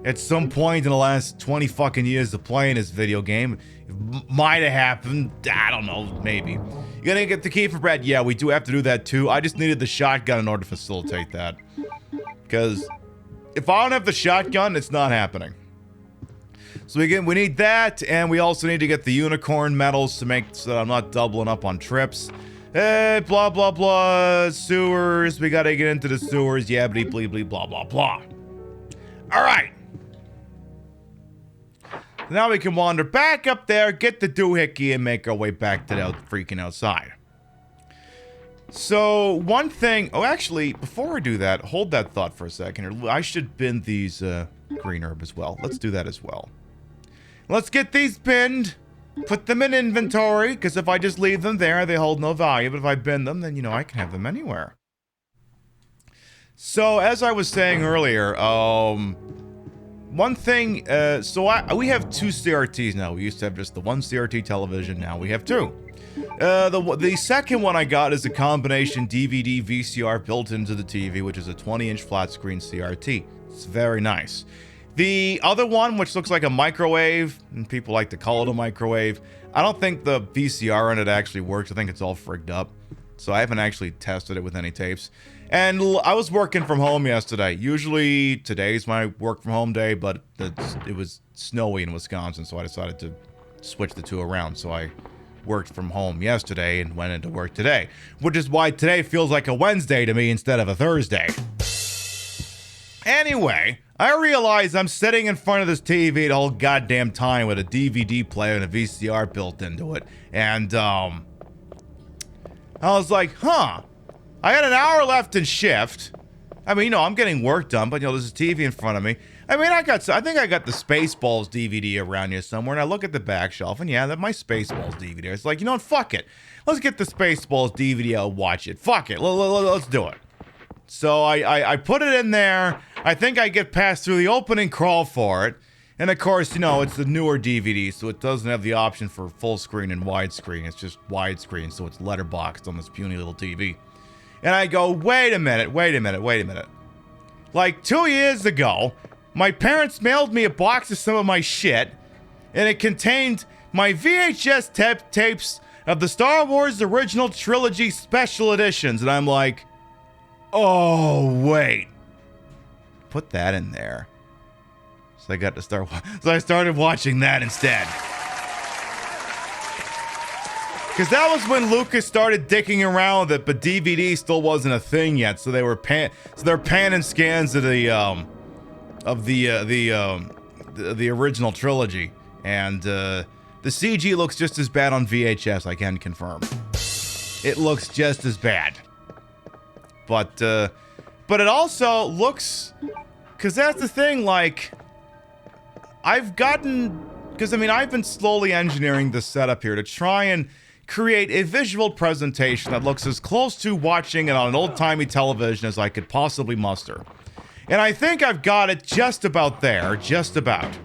at some point in the last 20 fucking years of playing this video game. It might have happened. I don't know, maybe. You gonna get the key for Brad? Yeah, we do have to do that too. I just needed the shotgun in order to facilitate that. Because if I don't have the shotgun, it's not happening. So we need that, and we also need to get the unicorn medals to make so that I'm not doubling up on trips. Blah, blah, blah. Sewers. We gotta get into the sewers. Yabbity, blee, blee, blah, blah, blah. Alright. Now we can wander back up there, get the doohickey, and make our way back to the freaking outside. So, one thing... Oh, actually, before I do that, hold that thought for a second. I should bin these green herb as well. Let's do that as well. Let's get these binned. Put them in inventory, because if I just leave them there, they hold no value. But if I bin them, then, you know, I can have them anywhere. So, as I was saying earlier, one thing... we have 2 CRTs now. We used to have just the one CRT television. Now we have 2. The second one I got is a combination DVD VCR built into the TV, which is a 20-inch flat screen CRT. It's very nice. The other one, which looks like a microwave, and people like to call it a microwave, I don't think the VCR in it actually works. I think it's all frigged up. So I haven't actually tested it with any tapes. And I was working from home yesterday. Usually today's my work from home day, but it was snowy in Wisconsin, so I decided to switch the two around. So I worked from home yesterday and went into work today, which is why today feels like a Wednesday to me instead of a Thursday. Anyway, I realize I'm sitting in front of this TV the whole goddamn time with a DVD player and a VCR built into it, and I was like, huh, I had an hour left in shift. I mean, you know, I'm getting work done, but you know, there's a TV in front of me. I mean, I think I got the Spaceballs DVD around here somewhere, and I look at the back shelf, and yeah, that's my Spaceballs DVD. It's like, you know what, fuck it. Let's get the Spaceballs DVD out and watch it. Fuck it, let's do it. So I put it in there. I think I get passed through the opening crawl for it. And of course, you know, it's the newer DVD, so it doesn't have the option for full screen and widescreen. It's just widescreen, so it's letterboxed on this puny little TV. And I go, wait a minute. Like 2 years ago, my parents mailed me a box of some of my shit, and it contained my VHS tapes of the Star Wars Original Trilogy Special Editions. And I'm like, oh, wait. Put that in there. So I started watching that instead. Because that was when Lucas started dicking around with it, but DVD still wasn't a thing yet. So they're panning scans of the of the original trilogy, and the CG looks just as bad on VHS. I can confirm. It looks just as bad. But it also looks, because that's the thing. Like, I've been slowly engineering this setup here to try and create a visual presentation that looks as close to watching it on an old-timey television as I could possibly muster. And I think I've got it just about there, just about.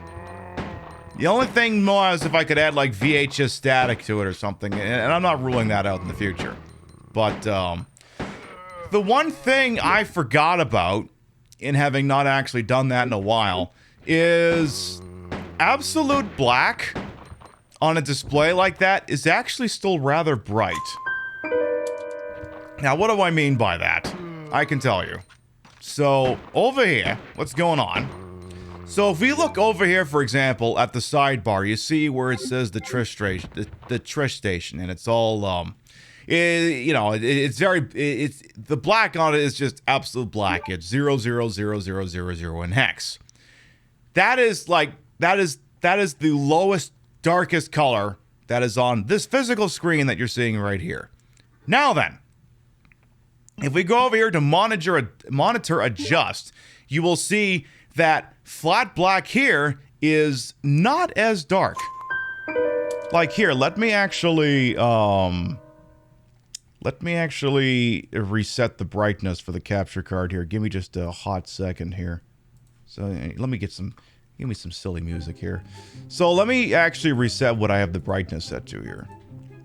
The only thing more is if I could add like VHS static to it or something, and I'm not ruling that out in the future. But the one thing I forgot about, in having not actually done that in a while, is absolute black on a display like that is actually still rather bright. Now, what do I mean by that? I can tell you. So, over here, what's going on? So, if we look over here, for example, at the sidebar, you see where it says the Trish station, the Trish station, and it's all, it's the black on it is just absolute black. It's 0000000 in hex. That is the lowest, darkest color that is on this physical screen that you're seeing right here. Now then, if we go over here to monitor adjust, you will see that flat black here is not as dark. Like here, let me actually reset the brightness for the capture card here. Give me just a hot second here. So let me give me some silly music here. So let me actually reset what I have the brightness set to here.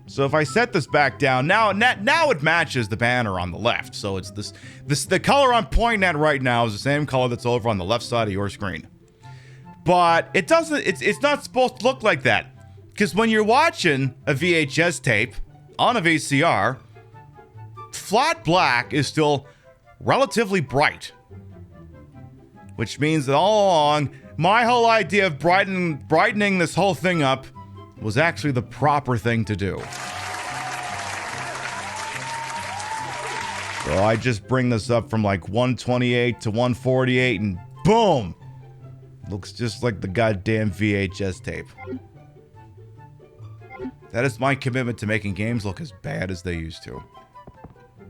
So if I set this back down, now it matches the banner on the left. So it's the color I'm pointing at right now is the same color that's over on the left side of your screen. But it doesn't, it's not supposed to look like that. Because when you're watching a VHS tape on a VCR, flat black is still relatively bright. Which means that all along, my whole idea of brightening this whole thing up was actually the proper thing to do. So I just bring this up from like 128 to 148 and boom! Looks just like the goddamn VHS tape. That is my commitment to making games look as bad as they used to.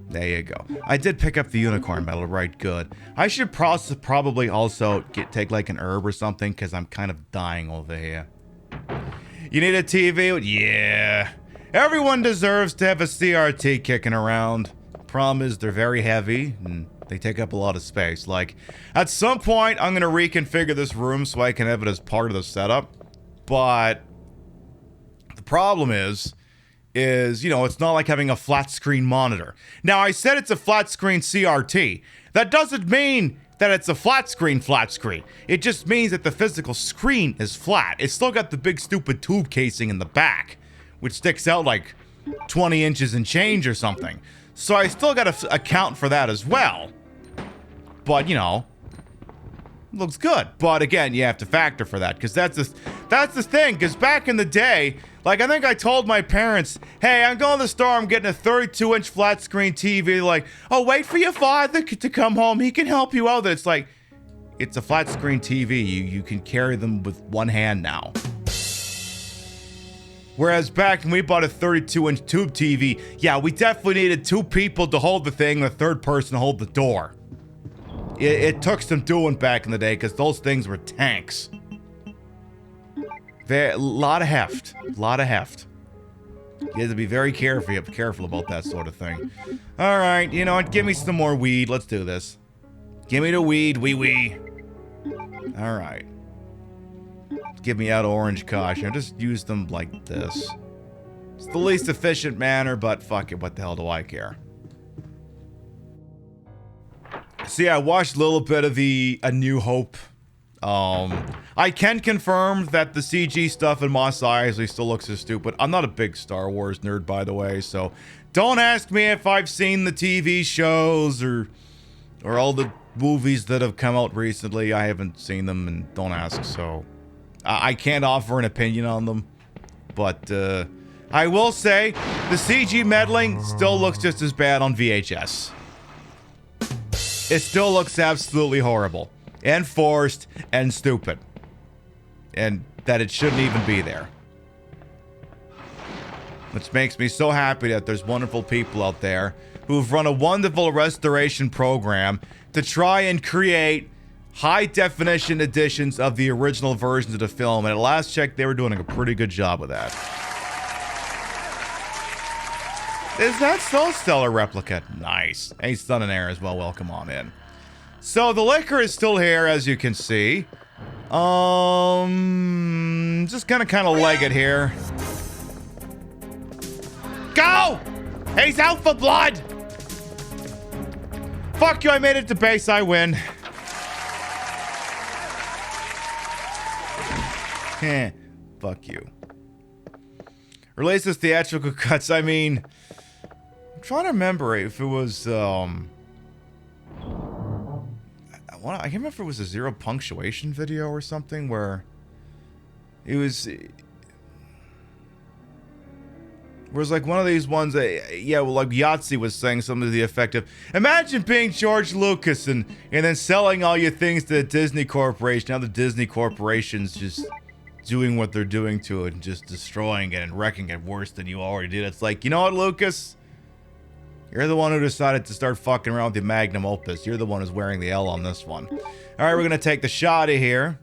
There you go. I did pick up the unicorn medal, right? Good. I should probably also take like an herb or something, because I'm kind of dying over here. You need a TV? Yeah. Everyone deserves to have a CRT kicking around. Problem is, they're very heavy, and they take up a lot of space. Like, at some point, I'm going to reconfigure this room so I can have it as part of the setup. But the problem is, it's not like having a flat screen monitor. Now, I said it's a flat screen CRT. That doesn't mean that it's a flat screen. It just means that the physical screen is flat. It's still got the big stupid tube casing in the back, which sticks out like 20 inches and change or something. So I still got to account for that as well. But, looks good. But again, you have to factor for that, because that's the thing. Because back in the day, like, I think I told my parents, hey, I'm going to the store, I'm getting a 32-inch flat screen TV. Like, oh, wait for your father to come home, he can help you out. It's like, it's a flat screen TV. You can carry them with one hand now. Whereas back when we bought a 32-inch tube TV, yeah, we definitely needed two people to hold the thing and a third person to hold the door. It took some doing back in the day, because those things were tanks. A lot of heft. You have to be very careful about that sort of thing. Alright, you know what? Give me some more weed. Let's do this. Give me the weed, wee. Alright. Give me out orange caution. Just use them like this. It's the least efficient manner, but fuck it. What the hell do I care? See, I watched a little bit of A New Hope. I can confirm that the CG stuff in Mos Eisley still looks as stupid. I'm not a big Star Wars nerd, by the way, so don't ask me if I've seen the TV shows or all the movies that have come out recently. I haven't seen them, and don't ask, so I can't offer an opinion on them. But I will say the CG meddling still looks just as bad on VHS. It still looks absolutely horrible. and forced and stupid. And that it shouldn't even be there. Which makes me so happy that there's wonderful people out there who've run a wonderful restoration program to try and create high-definition editions of the original versions of the film. And at last check, they were doing a pretty good job with that. Is that so stellar replica? Nice. Hey, Son and Air as well. Welcome on in. So the liquor is still here, as you can see. Just gonna kind of leg it here. Go! He's out for blood! Fuck you, I made it to base, I win. Fuck you. Releases theatrical cuts, I mean... I'm trying to remember if it was, I can't remember if it was a zero punctuation video or something where... It was like one of these ones that, yeah, well, like Yahtzee was saying something to the effect of, imagine being George Lucas and then selling all your things to the Disney Corporation. Now the Disney Corporation's just doing what they're doing to it and just destroying it and wrecking it worse than you already did. It's like, you know what, Lucas? You're the one who decided to start fucking around with the magnum opus. You're the one who's wearing the L on this one. All right, we're going to take the shotty here.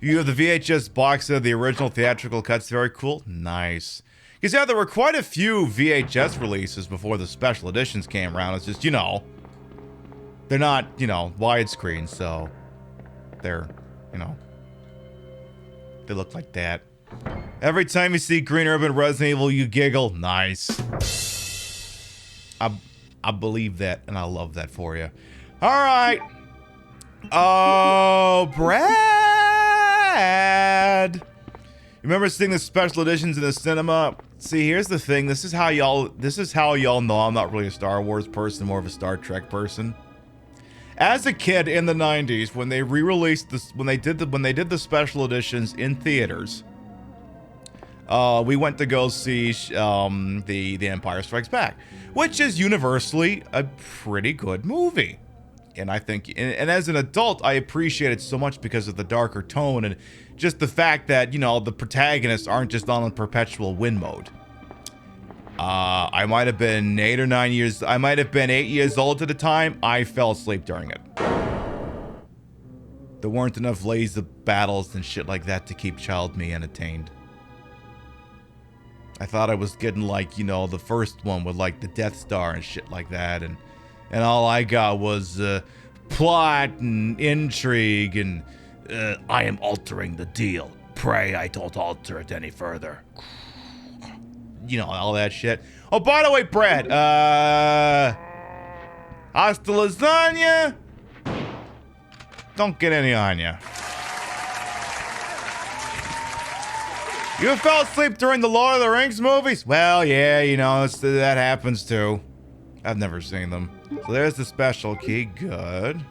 You have the VHS box of the original theatrical cuts. Very cool. Nice. Because, yeah, there were quite a few VHS releases before the special editions came around. It's just, you know, they're not, you know, widescreen, so they're, you know, they look like that. Every time you see Green Urban Resident Evil, you giggle. Nice. I believe that, and I love that for you. All right. Oh, Brad. You remember seeing the special editions in the cinema? See, here's the thing. This is how y'all know I'm not really a Star Wars person, more of a Star Trek person. As a kid in the 90s, when they re-released this, when they did the special editions in theaters, we went to go see the Empire Strikes Back, which is universally a pretty good movie. And I think, and as an adult, I appreciate it so much because of the darker tone and just the fact that, you know, the protagonists aren't just on a perpetual win mode. I might have been 8 years old at the time. I fell asleep during it. There weren't enough laser battles and shit like that to keep child me entertained. I thought I was getting, like, you know, the first one with, like, the Death Star and shit like that, and all I got was plot and intrigue and I am altering the deal. Pray I don't alter it any further. You know, all that shit. Oh, by the way, Brad, hasta lasagna? Don't get any on ya. You fell asleep during the Lord of the Rings movies? Well, yeah, you know, that happens too. I've never seen them. So there's the special key. Good.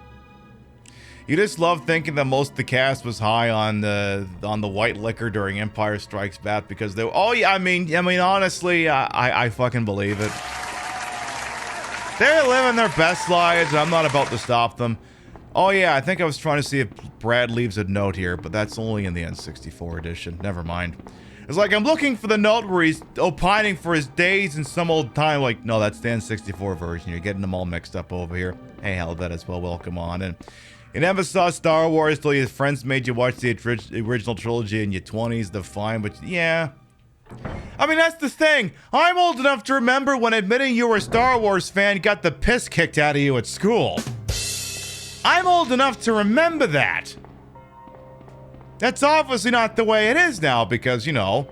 You just love thinking that most of the cast was high on the white liquor during Empire Strikes Back because they. Oh yeah, I mean, honestly, I fucking believe it. They're living their best lives, and I'm not about to stop them. Oh yeah, I think I was trying to see if Brad leaves a note here, but that's only in the N64 edition. Never mind. It's like I'm looking for the note where he's opining for his days in some old time. Like, no, that's the N64 version. You're getting them all mixed up over here. Hey, Helvet as well. Welcome on. And you never saw Star Wars till your friends made you watch the original trilogy in your 20s. They're fine, but yeah. I mean, that's the thing. I'm old enough to remember when admitting you were a Star Wars fan got the piss kicked out of you at school. I'm old enough to remember that. That's obviously not the way it is now because, you know,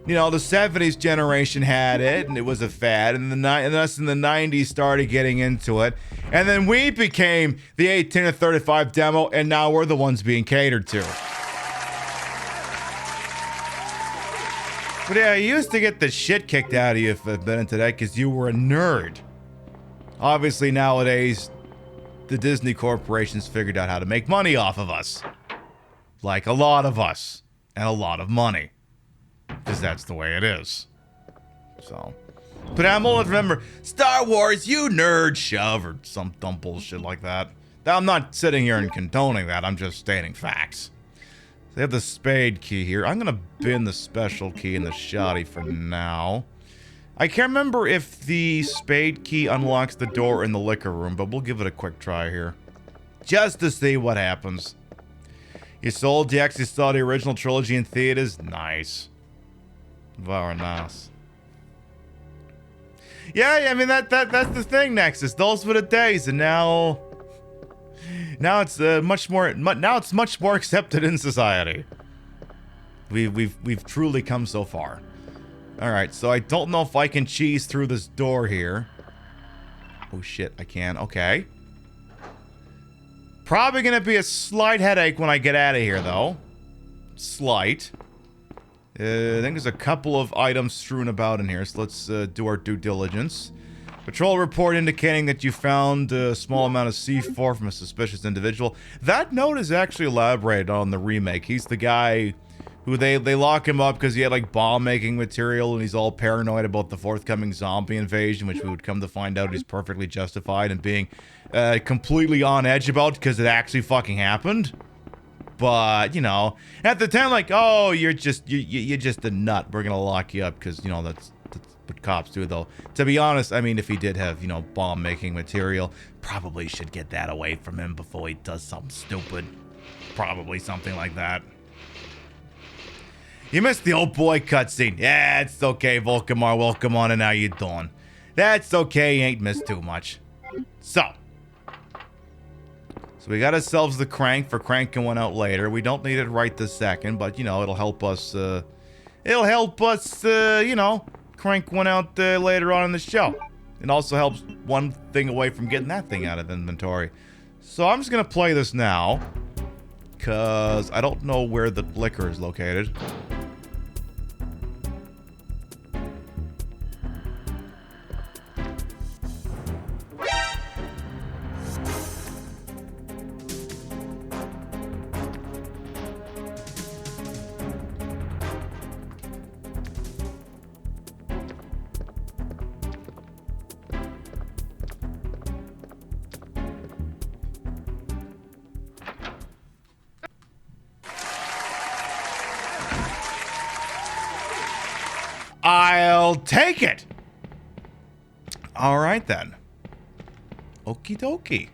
the 70s generation had it and it was a fad, and us in the 90s started getting into it, and then we became the 18 to 35 demo, and now we're the ones being catered to. But yeah, you used to get the shit kicked out of you if I've been into that because you were a nerd. Obviously nowadays, the Disney corporations figured out how to make money off of us. Like a lot of us. And a lot of money. Because that's the way it is. So. But I'm old enough to remember Star Wars, you nerd, shove, or some dumb bullshit like that. Now, I'm not sitting here and condoning that. I'm just stating facts. So they have the spade key here. I'm going to bin the special key and the shoddy for now. I can't remember if the spade key unlocks the door in the liquor room, but we'll give it a quick try here. Just to see what happens. You sold, you actually saw the original trilogy in theaters? Nice. Very nice. Yeah, I mean, that's the thing, Nexus. Those were the days, and now it's much more accepted in society. We've truly come so far. All right, so I don't know if I can cheese through this door here. Oh shit, I can. Okay. Probably gonna be a slight headache when I get out of here, though. Slight. I think there's a couple of items strewn about in here, so let's do our due diligence. Patrol report indicating that you found a small amount of C4 from a suspicious individual. That note is actually elaborated on the remake. He's the guy who they lock him up because he had like bomb-making material and he's all paranoid about the forthcoming zombie invasion, which we would come to find out is perfectly justified and being completely on edge about because it actually fucking happened. But, you know, at the time, like, oh, you're just a nut. We're gonna lock you up because, you know, that's what cops do, though. To be honest, I mean, if he did have, you know, bomb-making material, probably should get that away from him before he does something stupid. Probably something like that. You missed the old boy cutscene. Yeah, it's okay, Volkamar. Welcome on, and how you doing? That's okay, you ain't missed too much. So we got ourselves the crank for cranking one out later. We don't need it right this second, but, you know, it'll help us, you know, crank one out later on in the show. It also helps one thing away from getting that thing out of inventory. So I'm just going to play this now, because I don't know where the liquor is located. I'll take it. All right, then. Okie dokie.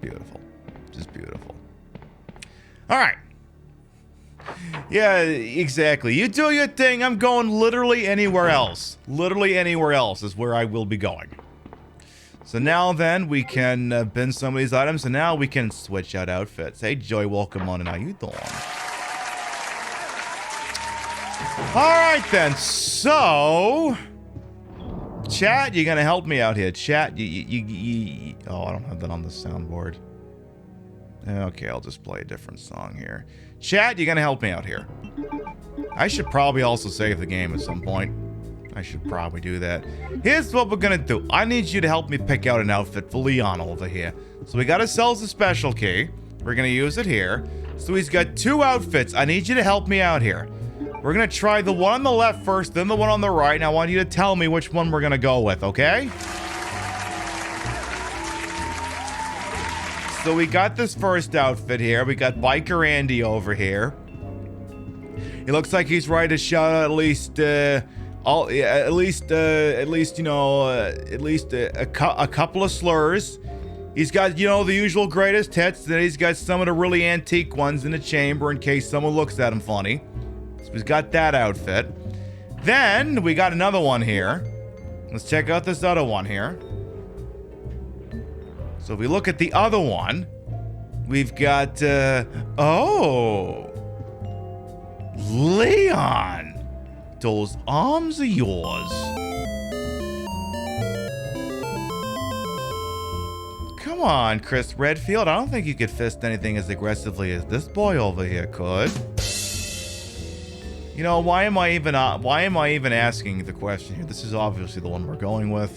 Beautiful. Just beautiful. All right. Yeah, exactly. You do your thing. I'm going literally anywhere else. Literally anywhere else is where I will be going. So now then, we can bin some of these items, and now we can switch out outfits. Hey, Joy, welcome on, and how you doing? Alright then, so chat, you're gonna help me out here. Chat, oh, I don't have that on the soundboard. Okay, I'll just play a different song here. Chat, you're gonna help me out here. I should probably also save the game at some point. I should probably do that. Here's what we're gonna do. I need you to help me pick out an outfit for Leon over here. So we got ourselves a special key. We're gonna use it here. So he's got two outfits. I need you to help me out here. We're gonna try the one on the left first, then the one on the right, and I want you to tell me which one we're gonna go with, okay? So we got this first outfit here. We got Biker Andy over here. He looks like he's ready to shout out at least a couple of slurs. He's got, you know, the usual greatest hits, then he's got some of the really antique ones in the chamber in case someone looks at him funny. He's got that outfit. Then we got another one here. Let's check out this other one here. So if we look at the other one, we've got, oh, Leon, those arms are yours. Come on, Chris Redfield. I don't think you could fist anything as aggressively as this boy over here could. You know, why am I even asking the question here? This is obviously the one we're going with.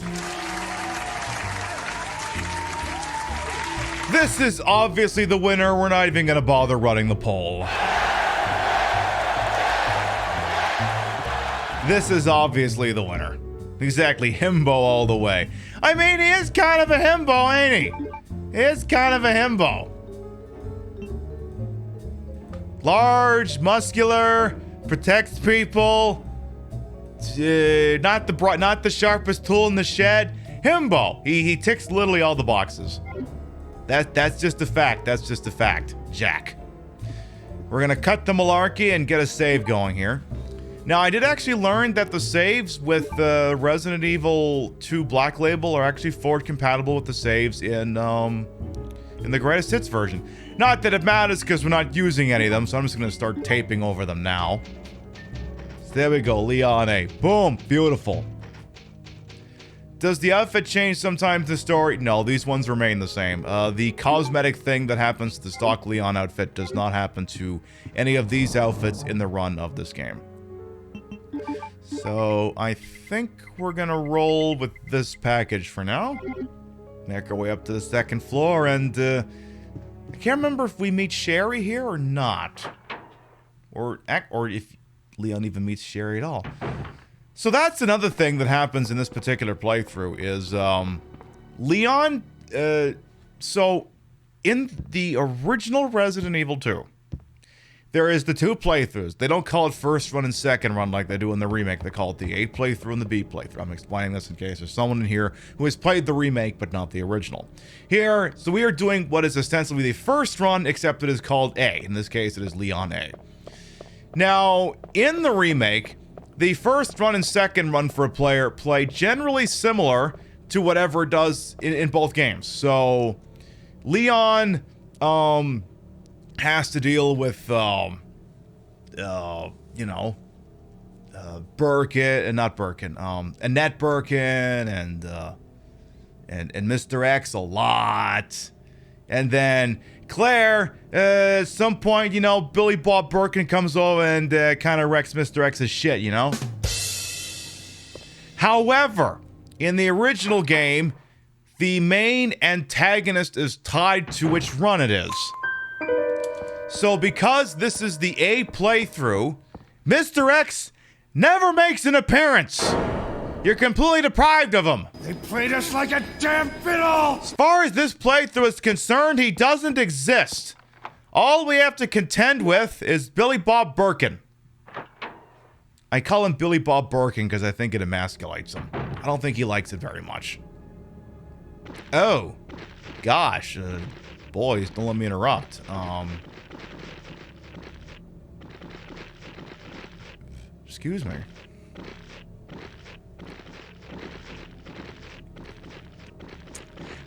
This is obviously the winner. We're not even gonna bother running the poll. this is obviously the winner. Exactly, himbo all the way. I mean, he is kind of a himbo, ain't he? He is kind of a himbo. Large, muscular, protects people. Not the sharpest tool in the shed. Himbo. He ticks literally all the boxes. That's just a fact. That's just a fact. Jack. We're gonna cut the malarkey and get a save going here. Now, I did actually learn that the saves with Resident Evil 2 Black Label are actually forward compatible with the saves in the Greatest Hits version. Not that it matters because we're not using any of them, so I'm just gonna start taping over them now. So there we go, Leon A. Boom, beautiful. Does the outfit change sometimes in the story? No, these ones remain the same. The cosmetic thing that happens to the stock Leon outfit does not happen to any of these outfits in the run of this game. So, I think we're gonna roll with this package for now. Make our way up to the second floor, and I can't remember if we meet Sherry here or not. Or if Leon even meets Sherry at all. So that's another thing that happens in this particular playthrough is, Leon, so in the original Resident Evil 2, there is the two playthroughs. They don't call it first run and second run like they do in the remake. They call it the A playthrough and the B playthrough. I'm explaining this in case there's someone in here who has played the remake but not the original. Here, so we are doing what is ostensibly the first run, except it is called A. In this case, it is Leon A. Now, in the remake, the first run and second run for a player play generally similar to whatever it does in both games. So, Leon, has to deal with, Annette Birkin and Mr. X a lot. And then Claire, at some point, Billy Bob Birkin comes over and kind of wrecks Mr. X's shit, However, in the original game, the main antagonist is tied to which run it is. So because this is the A playthrough, Mr. X never makes an appearance. You're completely deprived of him. They played us like a damn fiddle! As far as this playthrough is concerned, he doesn't exist. All we have to contend with is Billy Bob Birkin. I call him Billy Bob Birkin because I think it emasculates him. I don't think he likes it very much. Oh, gosh. Boys, don't let me interrupt. Excuse me.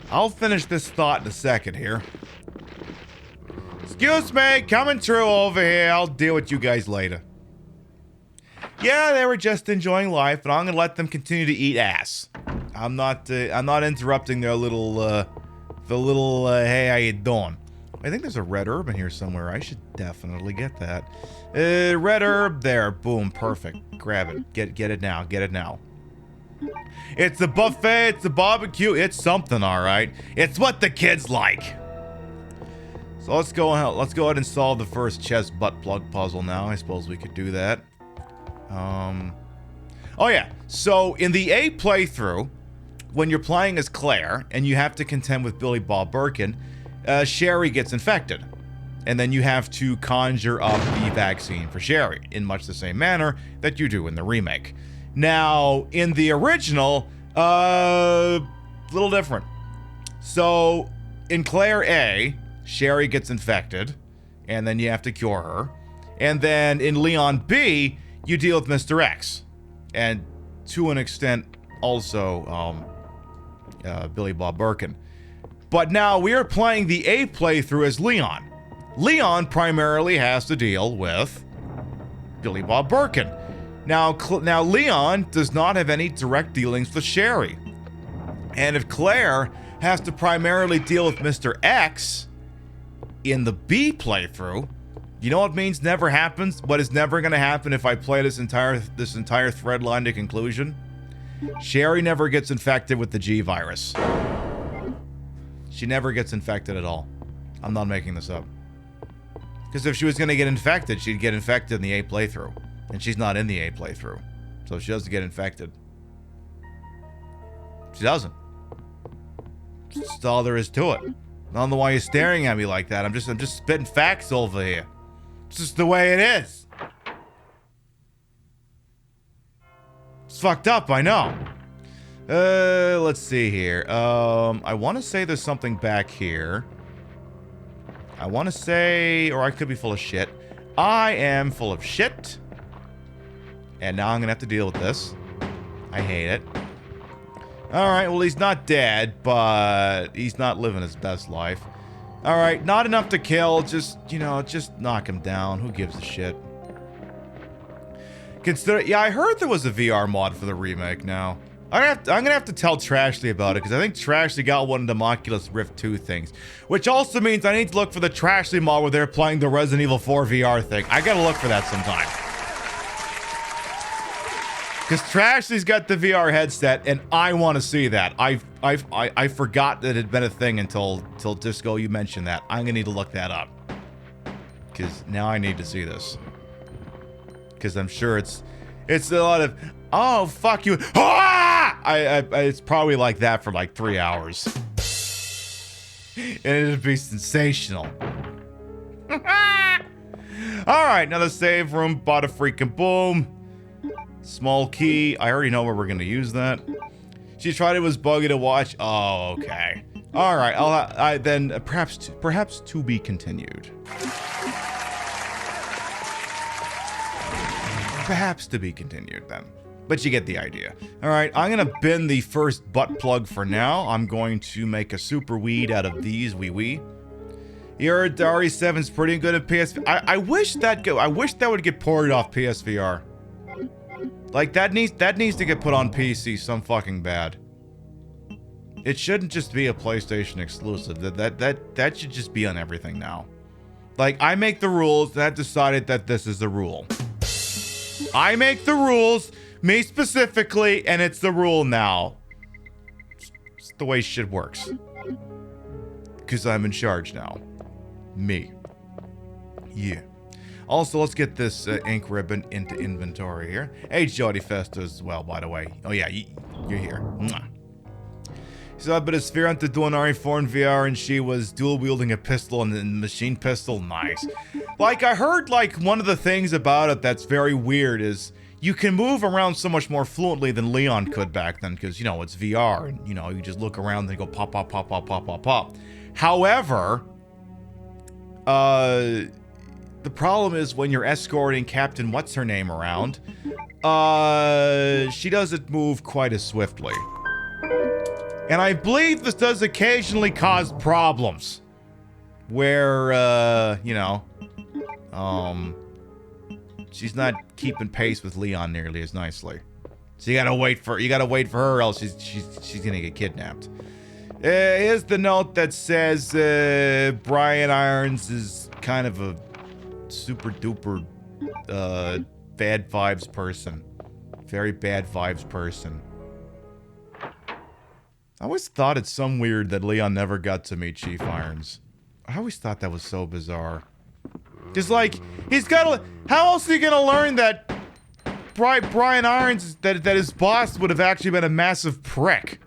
I'll finish this thought in a second here. Excuse me, coming through over here. I'll deal with you guys later. Yeah, they were just enjoying life, and I'm gonna let them continue to eat ass. I'm not interrupting their little, hey, how you doing? I think there's a red herb in here somewhere. I should definitely get that. Red herb there. Boom. Perfect. Grab it. Get it now. Get it now. It's a buffet. It's a barbecue. It's something, all right. It's what the kids like. So let's go ahead and solve the first chest butt plug puzzle now. I suppose we could do that. Oh yeah. So in the A playthrough, when you're playing as Claire and you have to contend with Billy Bob Birkin, Sherry gets infected. And then you have to conjure up the vaccine for Sherry in much the same manner that you do in the remake. Now, in the original, little different. So, in Claire A, Sherry gets infected, and then you have to cure her. And then in Leon B, you deal with Mr. X. And to an extent, also, Billy Bob Birkin. But now we are playing the A playthrough as Leon. Leon primarily has to deal with Billy Bob Birkin. Now Leon does not have any direct dealings with Sherry. And if Claire has to primarily deal with Mr. X in the B playthrough, you know what means never happens? What is never going to happen if I play this entire thread line to conclusion? Sherry never gets infected with the G virus. She never gets infected at all. I'm not making this up. Because if she was going to get infected, she'd get infected in the A playthrough. And she's not in the A playthrough. So she doesn't get infected. She doesn't. That's all there is to it. I don't know why you're staring at me like that. I'm just spitting facts over here. It's just the way it is. It's fucked up, I know. Let's see here. I want to say there's something back here. I want to say, or I could be full of shit. I am full of shit. And now I'm gonna have to deal with this. I hate it. Alright, well, he's not dead, but he's not living his best life. Alright, not enough to kill. Just, you know, just knock him down. Who gives a shit? Yeah, I heard there was a VR mod for the remake now. I'm gonna have to tell Trashley about it, because I think Trashley got one of the Oculus Rift 2 things. Which also means I need to look for the Trashley mod where they're playing the Resident Evil 4 VR thing. I gotta look for that sometime. Because Trashley's got the VR headset, and I want to see that. I forgot that it had been a thing until Disco, you mentioned that. I'm gonna need to look that up. Because now I need to see this. Because I'm sure it's a lot of, oh, fuck you. Ah! It's probably like that for like 3 hours. And it'd be sensational. Alright, another save room. Bought a freaking boom. Small key. I already know where we're going to use that. She tried it was buggy to watch. Oh, okay. Alright, then perhaps to be continued. Perhaps to be continued then. But you get the idea. Alright, I'm going to bin the first butt plug for now. I'm going to make a super weed out of these wee. Your RE7's pretty good at PSVR. I wish that would get ported off PSVR. Like, that needs to get put on PC some fucking bad. It shouldn't just be a PlayStation exclusive. That should just be on everything now. Like, I make the rules, and I've decided that this is the rule. I make the rules, me specifically, and it's the rule now. It's the way shit works. Because I'm in charge now. Me. Yeah. Also, let's get this ink ribbon into inventory here. Hey, Jody Festa as well, by the way. Oh, yeah, you're here. Mwah. So I put a sphere onto doing RE4 in VR, and she was dual-wielding a pistol and a machine pistol. Nice. Like, I heard, like, one of the things about it that's very weird is you can move around so much more fluently than Leon could back then, because, you know, it's VR, and, you know, you just look around and go pop, pop, pop, pop, pop, pop, pop. However, the problem is when you're escorting Captain What's-Her-Name around, she doesn't move quite as swiftly. And I believe this does occasionally cause problems. Where, you know, she's not keeping pace with Leon nearly as nicely. So you gotta wait for her, or else she's gonna get kidnapped. Here's the note that says, Brian Irons is kind of a super duper bad vibes person. Very bad vibes person. I always thought it's some weird that Leon never got to meet Chief Irons. I always thought that was so bizarre. Just like, he's gotta, how else are you gonna learn that Brian Irons, that his boss would have actually been a massive prick?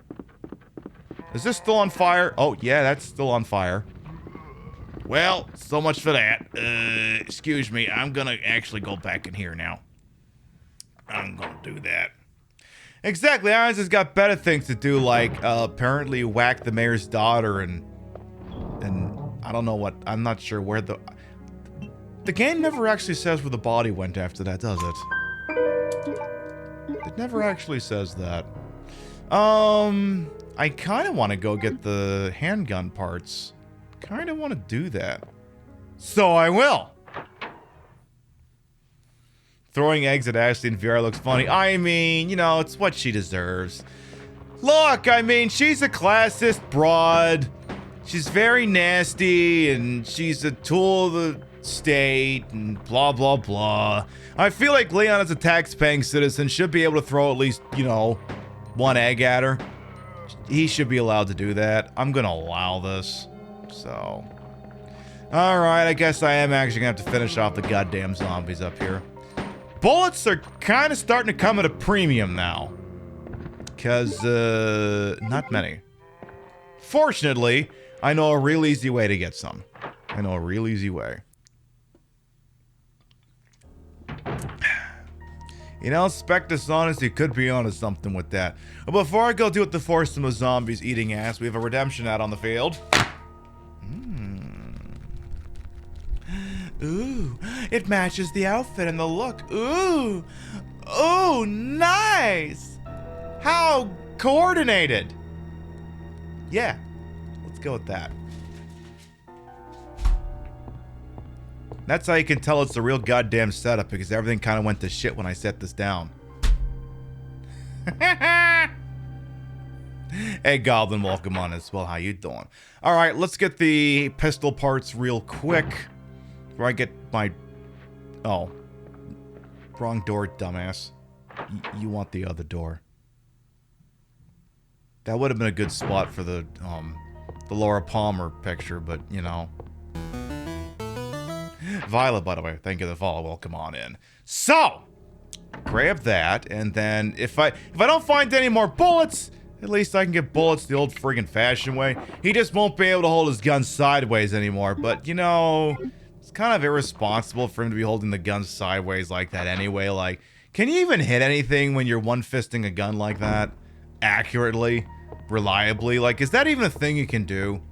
Is this still on fire? Oh, yeah, that's still on fire. Well, so much for that. Excuse me, I'm gonna actually go back in here now. I'm gonna do that. Exactly, Irons has got better things to do, like, apparently whack the mayor's daughter and I don't know what, I'm not sure where the game never actually says where the body went after that, does it? It never actually says that. I kind of want to go get the handgun parts. Kind of want to do that. So I will. Throwing eggs at Ashley in VR looks funny. I mean, you know, it's what she deserves. Look, I mean, she's a classist broad. She's very nasty, and she's a tool of the state, and blah, blah, blah. I feel like Leon, as a tax-paying citizen, should be able to throw at least, you know, one egg at her. He should be allowed to do that. I'm gonna allow this. So. Alright, I guess I am actually gonna have to finish off the goddamn zombies up here. bullets are kind of starting to come at a premium now. Because, not many. Fortunately, I know a real easy way to get some. I know a real easy way. You know, Spec Dishonesty could be onto something with that. But before I go deal with the foursome of zombies eating ass, we have a redemption ad on the field. Ooh, it matches the outfit and the look. Ooh, ooh, nice. How coordinated. Yeah, let's go with that. That's how you can tell it's a real goddamn setup, because everything kind of went to shit when I set this down. Hey, Goblin, welcome on as well. How you doing? All right, let's get the pistol parts real quick. Before I get my... Oh. Wrong door, dumbass. You want the other door. That would have been a good spot for the Laura Palmer picture, but, you know... Violet, by the way, thank you for the follow. Welcome on in. So, grab that, and then if I don't find any more bullets, at least I can get bullets the old friggin' fashioned way. He just won't be able to hold his gun sideways anymore, but you know, it's kind of irresponsible for him to be holding the gun sideways like that anyway. Like, can you even hit anything when you're one-fisting a gun like that? Accurately? Reliably? Like, is that even a thing you can do?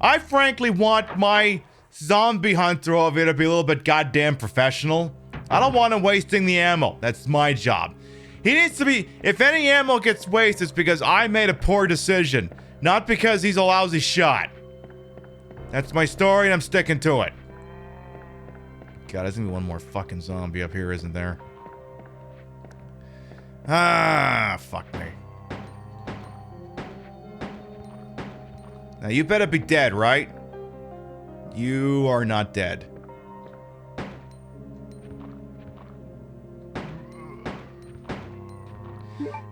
I frankly want my zombie hunter over here to be a little bit goddamn professional. I don't want him wasting the ammo. That's my job. He needs to be... If any ammo gets wasted, it's because I made a poor decision. Not because he's a lousy shot. That's my story, and I'm sticking to it. God, there's gonna be one more fucking zombie up here, isn't there? Ah, fuck me. Now, you better be dead, right? You are not dead.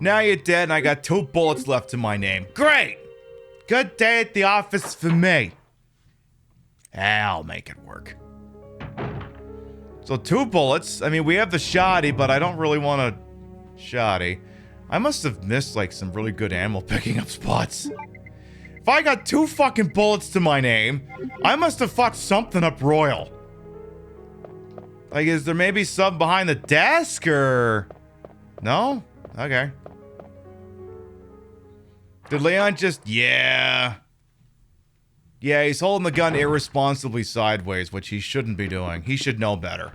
Now you're dead, and I got 2 bullets left to my name. Great! Good day at the office for me. I'll make it work. So 2 bullets. I mean, we have the shoddy, but I don't really want a shoddy. I must have missed, like, some really good ammo picking up spots. If I got 2 fucking bullets to my name, I must have fucked something up royal. Like, is there maybe some behind the desk, or... No? Okay. Did Leon just... Yeah. Yeah, he's holding the gun irresponsibly sideways, which he shouldn't be doing. He should know better.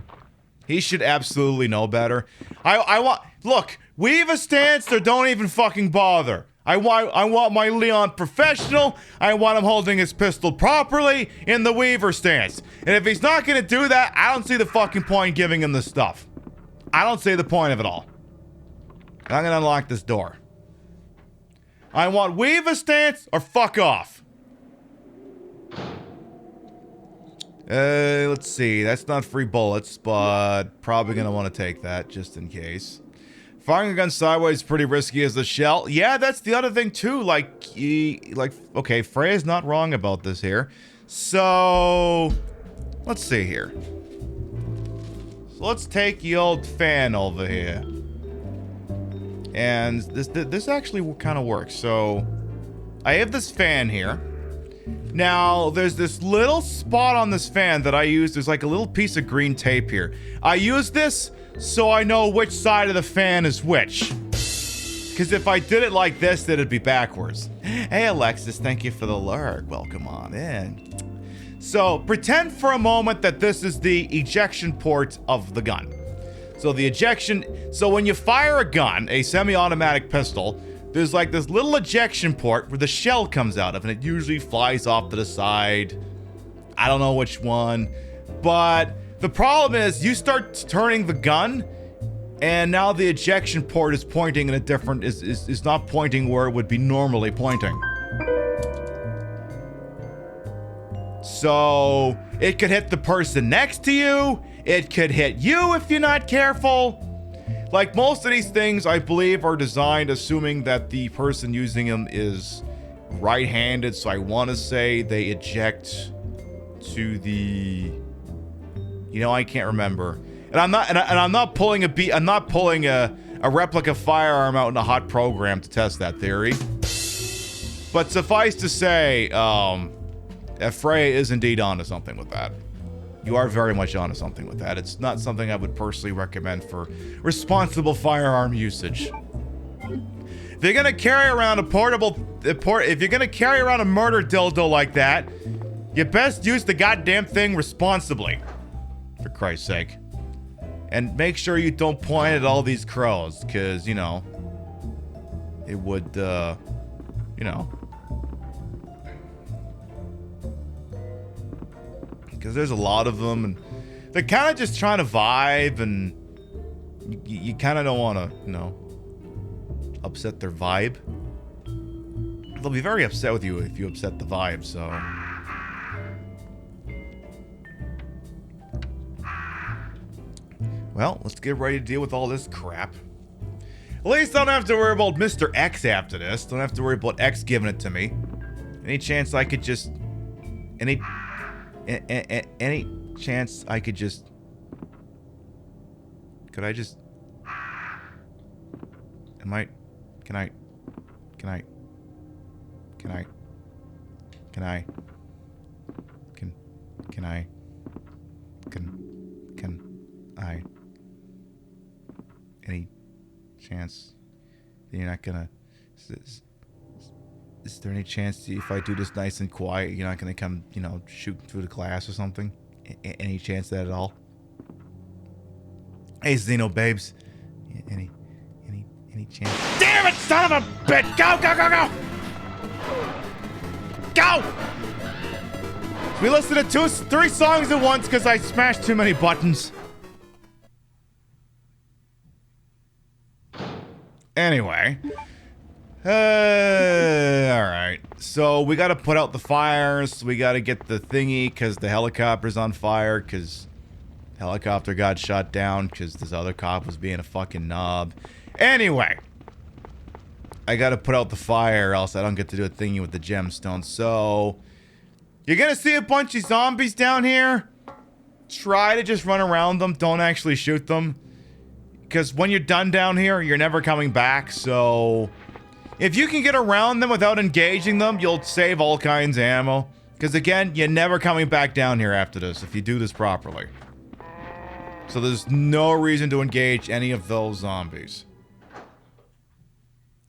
He should absolutely know better. I want... Look, weave a stance or don't even fucking bother. I want my Leon professional. I want him holding his pistol properly in the weaver stance. And if he's not gonna do that, I don't see the fucking point giving him the stuff. I don't see the point of it all. I'm gonna unlock this door. I want weaver stance or fuck off. Let's see. That's not free bullets, but probably gonna want to take that just in case. Firing a gun sideways is pretty risky as a shell. Yeah, that's the other thing too. Okay, Freya's not wrong about this here. So, let's see here. So let's take the old fan over here. And this actually kind of works. So, I have this fan here. Now, there's this little spot on this fan that I use. There's like a little piece of green tape here. I use this so I know which side of the fan is which. Because if I did it like this, then it'd be backwards. Hey, Alexis, thank you for the lurk. Welcome on in. So, pretend for a moment that this is the ejection port of the gun. So when you fire a gun, a semi-automatic pistol, there's like this little ejection port where the shell comes out of, and it usually flies off to the side. I don't know which one, but the problem is you start turning the gun, and now the ejection port is pointing in a different, is not pointing where it would be normally pointing. So it could hit the person next to you. It could hit you if you're not careful. Like, most of these things, I believe, are designed assuming that the person using them is right-handed, so I want to say they eject to the... You know, I can't remember. And I'm not pulling a replica firearm out in a hot program to test that theory. But suffice to say, Freya is indeed onto something with that. You are very much onto something with that. It's not something I would personally recommend for responsible firearm usage. If you're gonna carry around if you're gonna carry around a murder dildo like that, you best use the goddamn thing responsibly. For Christ's sake. And make sure you don't point at all these crows, because, you know, it would, you know. Because there's a lot of them, and they're kind of just trying to vibe, and you kind of don't want to, you know, upset their vibe. They'll be very upset with you if you upset the vibe, so. Well, let's get ready to deal with all this crap. At least I don't have to worry about Mr. X after this. Don't have to worry about X giving it to me. Any chance I could just... Any chance I could just... Could I just... Can I... Any chance that you're not gonna... Is there any chance if I do this nice and quiet, you're not gonna come, you know, shoot through the glass or something? Any chance of that at all? Hey, Xeno babes. Any chance? Damn it, son of a bitch! Go! Go! We listened to 3 songs at once because I smashed too many buttons. Anyway. Alright. So we gotta put out the fires. We gotta get the thingy because the helicopter's on fire because helicopter got shot down because this other cop was being a fucking knob. Anyway. I gotta put out the fire or else I don't get to do a thingy with the gemstones. So you're gonna see a bunch of zombies down here. Try to just run around them. Don't actually shoot them. Because when you're done down here, you're never coming back, so... If you can get around them without engaging them, you'll save all kinds of ammo. Because again, you're never coming back down here after this, if you do this properly. So there's no reason to engage any of those zombies.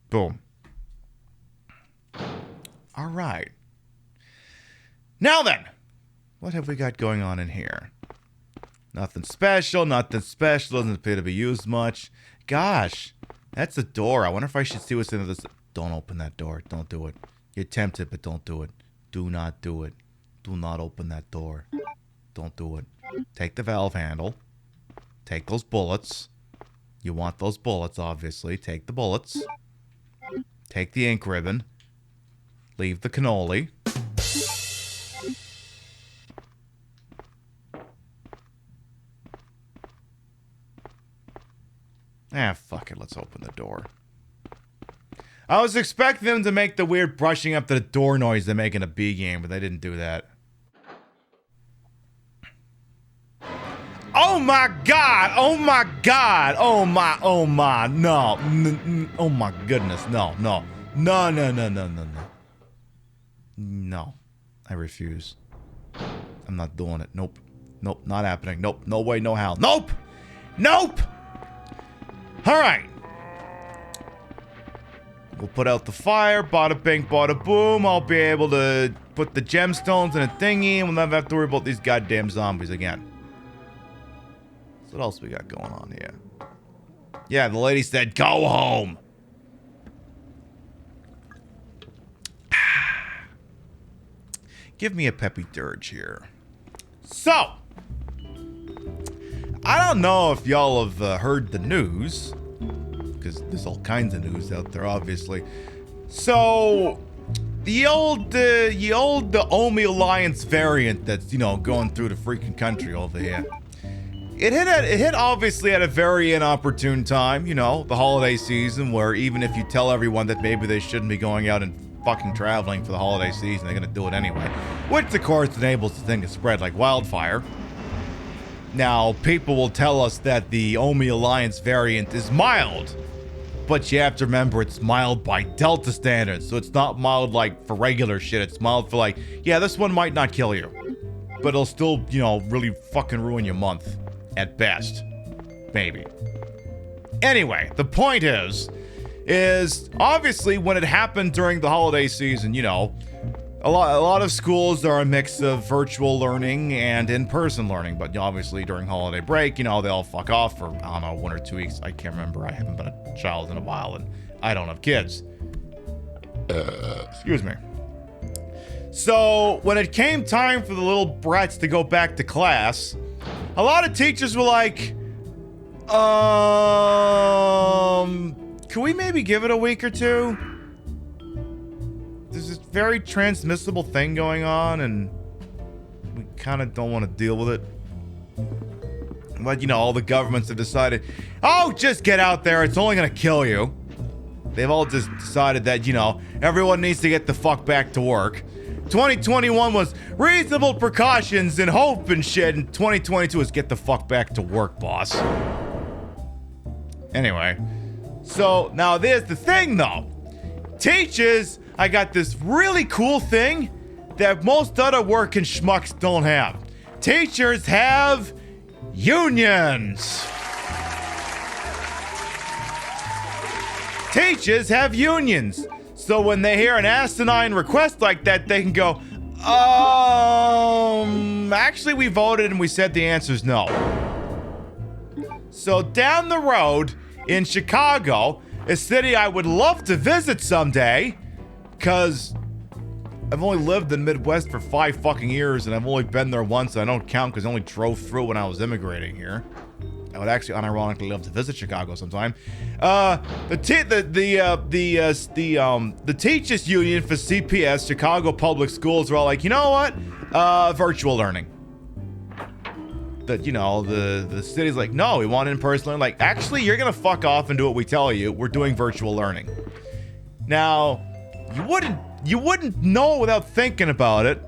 Boom. Alright. Now then! What have we got going on in here? Nothing special, doesn't appear to be used much. Gosh, that's the door. I wonder if I should see what's in this. Don't open that door. Don't do it. You're tempted, but don't do it. Do not do it. Do not open that door. Don't do it. Take the valve handle. Take those bullets. You want those bullets, obviously. Take the bullets. Take the ink ribbon. Leave the cannoli. Ah, fuck it. Let's open the door. I was expecting them to make the weird brushing up to the door noise they make in a B game, but they didn't do that. Oh my god! Oh my god! Oh my, no. Oh my goodness, no. No, I refuse. I'm not doing it. Nope. Nope, not happening. Nope, no way, no how. Nope! Nope! Alright. We'll put out the fire. Bada bing, bada boom. I'll be able to put the gemstones in a thingy, and we'll never have to worry about these goddamn zombies again. So what else we got going on here? Yeah, the lady said, go home. Give me a peppy dirge here. So, I don't know if y'all have heard the news, because there's all kinds of news out there, obviously. So, the old Omi Alliance variant that's, you know, going through the freaking country over here. It hit obviously at a very inopportune time, you know, the holiday season, where even if you tell everyone that maybe they shouldn't be going out and fucking traveling for the holiday season, they're gonna do it anyway. Which, of course, enables the thing to spread like wildfire. Now, people will tell us that the Omi Alliance variant is mild, but you have to remember it's mild by Delta standards, so it's not mild like for regular shit. It's mild for like, yeah, this one might not kill you, but it'll still, you know, really fucking ruin your month at best, maybe. Anyway, the point is obviously when it happened during the holiday season, you know, a lot of schools are a mix of virtual learning and in-person learning, but obviously during holiday break, you know, they all fuck off for, I don't know, 1 or 2 weeks. I can't remember. I haven't been a child in a while, and I don't have kids. Excuse me. So when it came time for the little brats to go back to class, a lot of teachers were like, can we maybe give it a week or two? There's this very transmissible thing going on, and we kind of don't want to deal with it. But, you know, all the governments have decided, oh, just get out there. It's only going to kill you. They've all just decided that, you know, everyone needs to get the fuck back to work. 2021 was reasonable precautions and hope and shit, and 2022 is get the fuck back to work, boss. Anyway, so now there's the thing, though. Teachers, I got this really cool thing that most other working schmucks don't have. Teachers have unions. Teachers have unions. So when they hear an asinine request like that, they can go, actually we voted and we said the answer's no. So down the road in Chicago, a city I would love to visit someday, because I've only lived in the Midwest for 5 fucking years, and I've only been there once. I don't count because I only drove through when I was immigrating here. I would actually unironically love to visit Chicago sometime. The teachers union for CPS, Chicago Public Schools, are all like, you know what? Virtual learning. That, you know, the city's like, no, we want in-person learning. Like, actually, you're gonna fuck off and do what we tell you. We're doing virtual learning. Now, you wouldn't know without thinking about it,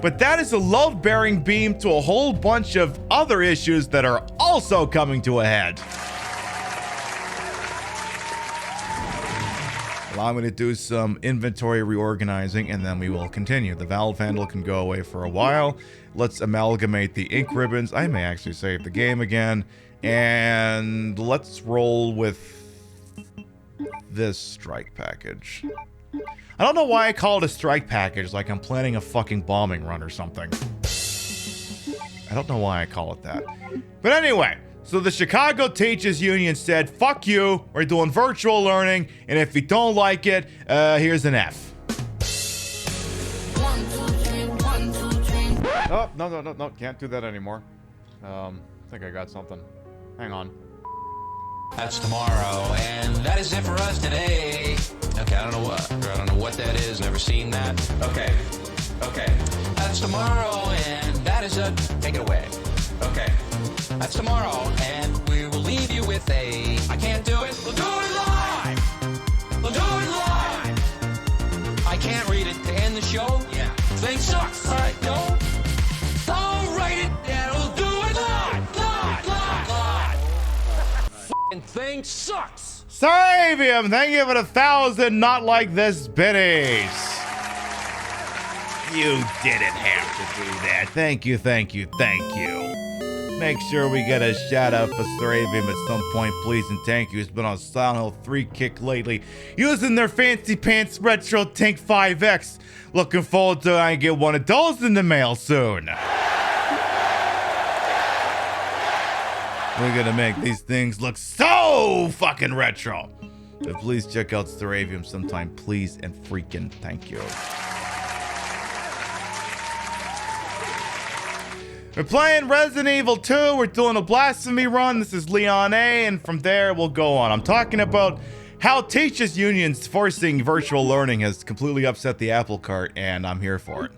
but that is a load-bearing beam to a whole bunch of other issues that are also coming to a head. Allow me to do some inventory reorganizing, and then we will continue. The valve handle can go away for a while. Let's amalgamate the ink ribbons. I may actually save the game again. And let's roll with this strike package. I don't know why I call it a strike package, like I'm planning a fucking bombing run or something. I don't know why I call it that. But anyway, so the Chicago Teachers Union said, fuck you, we're doing virtual learning, and if you don't like it, here's an F. Oh, no, can't do that anymore. I think I got something. Hang on. That's tomorrow, and that is it for us today. Okay, I don't know what that is. Never seen that. Okay. That's tomorrow, and that is it. Take it away. Okay. That's tomorrow, and we will leave you with a. I can't do it. We'll do it live. We'll do it live. I can't read it to end the show. Yeah. Thing sucks. All right, go. I'll write it, and we'll do it live. Thing sucks. Sarabium, thank you for the 1,000 not like this biddies. You didn't have to do that. Thank you. Make sure we get a shout out for Sarabium at some point, please, and thank you. It's been on Silent Hill 3 kick lately, using their fancy pants retro Tank 5X. Looking forward to I get one of those in the mail soon. We're gonna make these things look so fucking retro. But please check out Staravium sometime, please, and freaking thank you. We're playing Resident Evil 2. We're doing a blasphemy run. This is Leon A, and from there we'll go on. I'm talking about how teachers unions forcing virtual learning has completely upset the apple cart, and I'm here for it.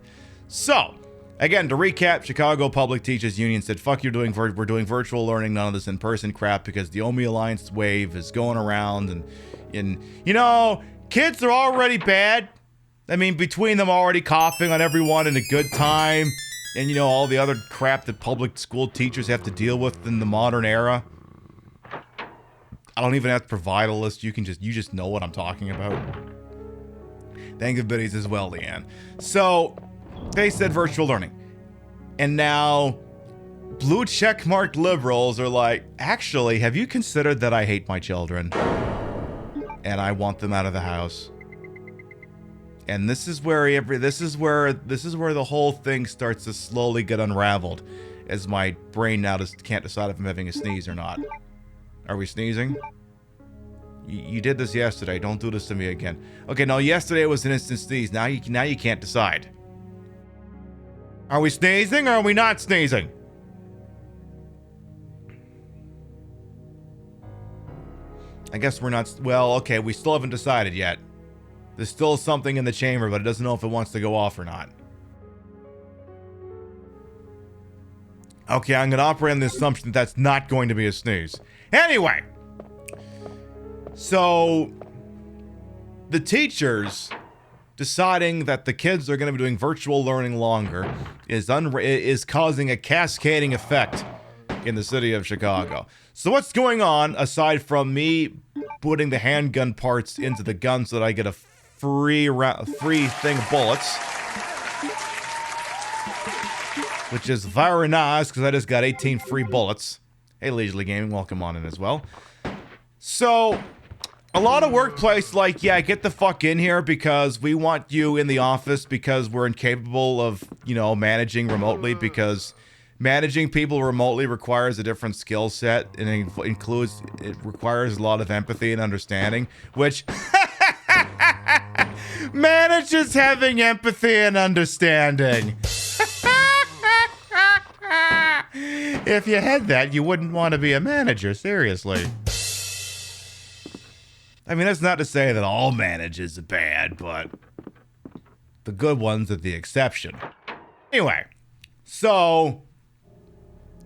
So, again, to recap, Chicago Public Teachers Union said, fuck you, we're doing virtual learning, none of this in-person crap, because the Omi Alliance wave is going around, and you know, kids are already bad. I mean, between them already coughing on everyone in a good time, And you know, all the other crap that public school teachers have to deal with in the modern era. I don't even have to provide a list. You just know what I'm talking about. Thank you, biddies, as well, Leanne. So, they said virtual learning. And now, blue checkmarked liberals are like, actually, have you considered that I hate my children? And I want them out of the house. And this is where the whole thing starts to slowly get unraveled, as my brain now just can't decide if I'm having a sneeze or not. Are we sneezing? You did this yesterday. Don't do this to me again. Okay, no, yesterday was an instant sneeze. Now you can't decide. Are we sneezing or are we not sneezing? I guess we're not. Well, okay, we still haven't decided yet. There's still something in the chamber, but it doesn't know if it wants to go off or not. Okay, I'm going to operate on the assumption that that's not going to be a sneeze. Anyway. So, the teachers deciding that the kids are going to be doing virtual learning longer is causing a cascading effect in the city of Chicago. So what's going on, aside from me putting the handgun parts into the gun so that I get a free thing of bullets, which is very nice because I just got 18 free bullets. Hey, Leisurely Gaming, welcome on in as well. So, a lot of workplace like, yeah, get the fuck in here because we want you in the office because we're incapable of, managing remotely, because managing people remotely requires a different skill set, and it requires a lot of empathy and understanding, which manages having empathy and understanding. If you had that, you wouldn't want to be a manager, seriously. I mean, that's not to say that all managers are bad, but the good ones are the exception. Anyway, so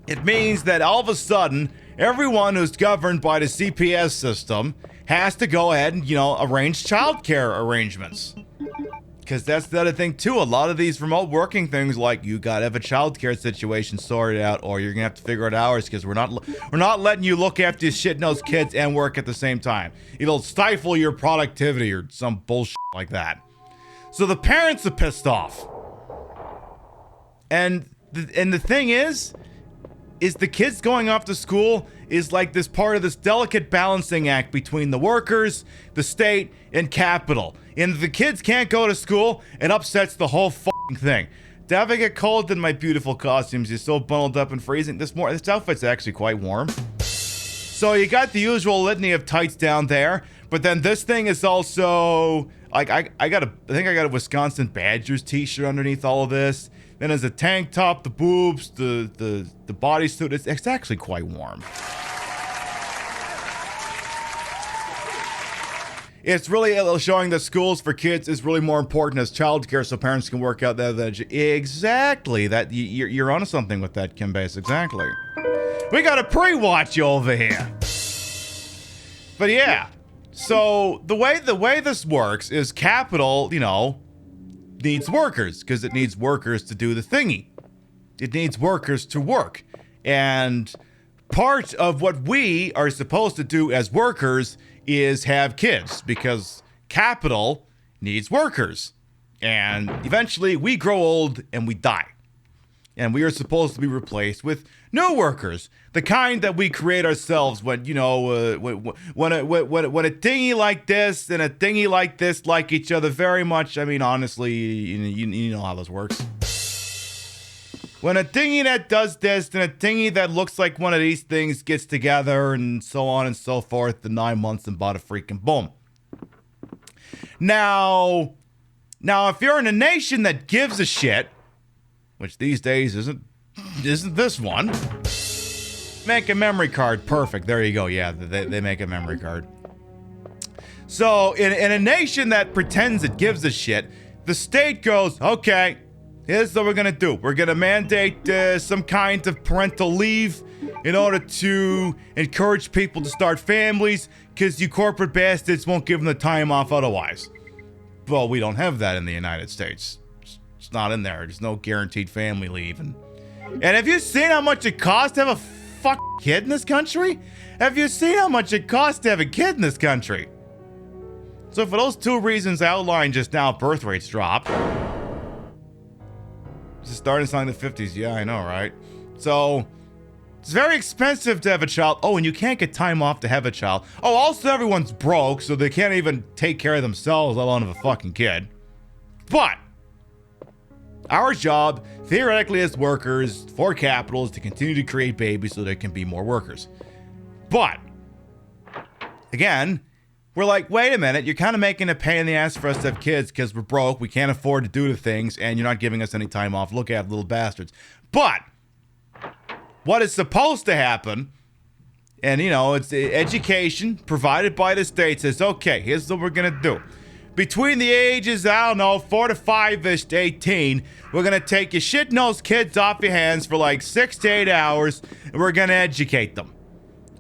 it means that all of a sudden, everyone who's governed by the CPS system has to go ahead and, arrange childcare arrangements. Because that's the other thing, too. A lot of these remote working things, like, you gotta have a childcare situation sorted out, or you're gonna have to figure out hours, because we're not letting you look after your shit-nosed kids and work at the same time. It'll stifle your productivity or some bullshit like that. So the parents are pissed off. And the thing is the kids going off to school is like this part of this delicate balancing act between the workers, the state, and capital. And if the kids can't go to school, it upsets the whole fucking thing. Did I ever get cold in my beautiful costumes? You're so bundled up and freezing. This outfit's actually quite warm. So you got the usual litany of tights down there, but then this thing is also like I think I got a Wisconsin Badgers t-shirt underneath all of this. Then there's a tank top, the boobs, the bodysuit. It's actually quite warm. It's really showing that schools for kids is really more important as childcare, so parents can work out that. Exactly. That you're onto something with that, Kim Bass. Exactly. We got a pre-watch over here. But yeah, so the way this works is capital, needs workers, because it needs workers to do the thingy. It needs workers to work. And part of what we are supposed to do as workers is have kids, because capital needs workers. And eventually we grow old and we die. And we are supposed to be replaced with new workers, the kind that we create ourselves when, when a thingy like this and a thingy like this like each other very much. I mean, honestly, you know how this works. When a thingy that does this and a thingy that looks like one of these things gets together and so on and so forth, the 9 months and bada freaking boom. Now, if you're in a nation that gives a shit, which these days isn't this one, make a memory card. Perfect. There you go. Yeah, they make a memory card. So in a nation that pretends it gives a shit, the state goes, okay, here's what we're going to do. We're going to mandate some kind of parental leave in order to encourage people to start families, because you corporate bastards won't give them the time off otherwise. Well, we don't have that in the United States. It's not in there. There's no guaranteed family leave. And have you seen how much it costs to have a kid in this country? Have you seen how much it costs to have a kid in this country? So for those two reasons outlined just now, birth rates drop. This is starting in the 50s. Yeah, I know, right? So it's very expensive to have a child. Oh, and you can't get time off to have a child. Oh, also everyone's broke, so they can't even take care of themselves, let alone have a fucking kid. But our job, theoretically as workers for capital, is to continue to create babies so there can be more workers. But, again, we're like, wait a minute, you're kind of making a pain in the ass for us to have kids because we're broke, we can't afford to do the things, and you're not giving us any time off. Look at little bastards. But what is supposed to happen, and it's education provided by the state, says, okay, here's what we're going to do. Between the ages, 4 to 5-ish to 18, we're going to take your shit-nosed kids off your hands for like 6 to 8 hours, and we're going to educate them,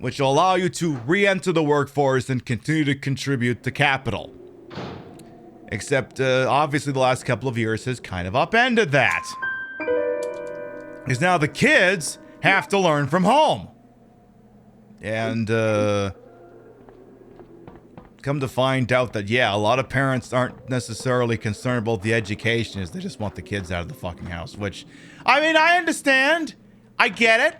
which will allow you to re-enter the workforce and continue to contribute to capital. Except, obviously, the last couple of years has kind of upended that. Because now the kids have to learn from home. And, come to find out that, yeah, a lot of parents aren't necessarily concerned about the education, as they just want the kids out of the fucking house, which, I mean, I understand. I get it.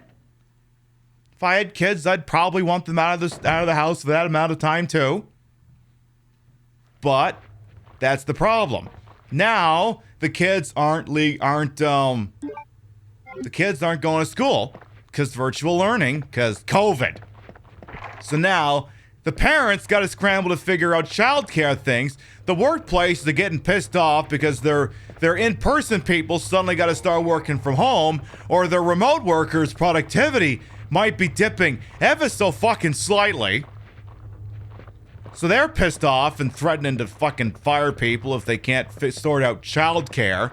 If I had kids, I'd probably want them out of the house for that amount of time too. But that's the problem. Now the kids aren't going to school because virtual learning, because COVID. So now the parents got to scramble to figure out childcare things. The workplaces are getting pissed off because their in-person people suddenly got to start working from home, or their remote workers' productivity might be dipping ever so fucking slightly. So they're pissed off and threatening to fucking fire people if they can't sort out childcare,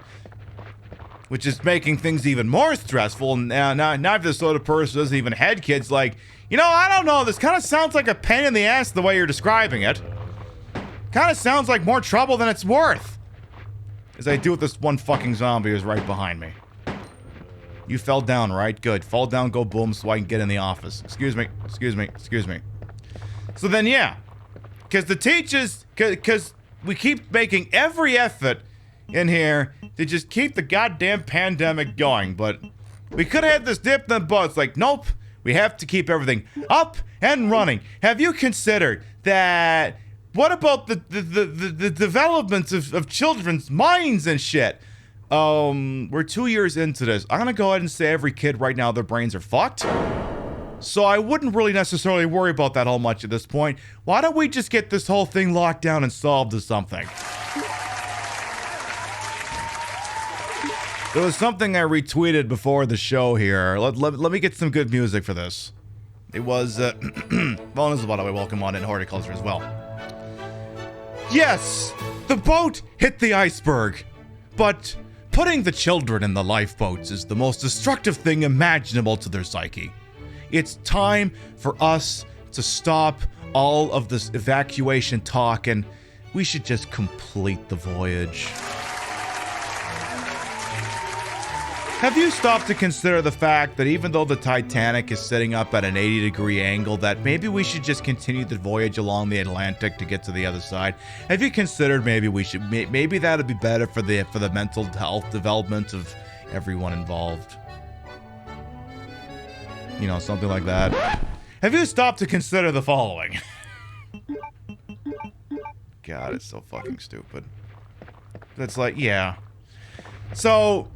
which is making things even more stressful. And now if the sort of person who doesn't even have kids, like, I don't know, this kind of sounds like a pain in the ass the way you're describing it. Kind of sounds like more trouble than it's worth. As I do with this one fucking zombie who's right behind me. You fell down, right? Good. Fall down, go boom, so I can get in the office. Excuse me. So then, yeah. Because the teachers, because we keep making every effort in here to just keep the goddamn pandemic going. But we could have had this dip in the butt. It's like, nope. We have to keep everything up and running. Have you considered that? What about the development of children's minds and shit? We're 2 years into this. I'm gonna go ahead and say every kid right now, their brains are fucked. So I wouldn't really necessarily worry about that whole much at this point. Why don't we just get this whole thing locked down and solved or something? There was something I retweeted before the show here. Let me get some good music for this. It was, well, this is, by the way, welcome on in horticulture as well. Yes, the boat hit the iceberg, but putting the children in the lifeboats is the most destructive thing imaginable to their psyche. It's time for us to stop all of this evacuation talk, and we should just complete the voyage. Have you stopped to consider the fact that even though the Titanic is sitting up at an 80-degree angle, that maybe we should just continue the voyage along the Atlantic to get to the other side? Have you considered maybe that'd be better for the mental health development of everyone involved? Something like that. Have you stopped to consider the following? God, it's so fucking stupid. It's like, yeah. So,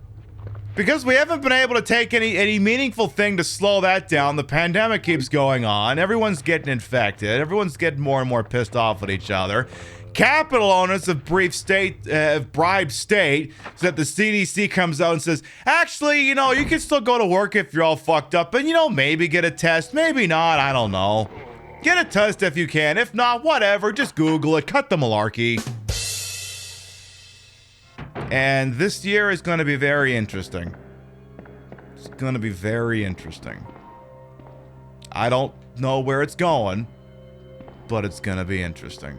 because we haven't been able to take any meaningful thing to slow that down, the pandemic keeps going on, everyone's getting infected, everyone's getting more and more pissed off with each other. Capital owners have bribed state so that the CDC comes out and says, actually, you can still go to work if you're all fucked up, and, maybe get a test, maybe not, I don't know. Get a test if you can, if not, whatever, just Google it, cut the malarkey. And this year is going to be very interesting. It's going to be very interesting. I don't know where it's going, but it's going to be interesting.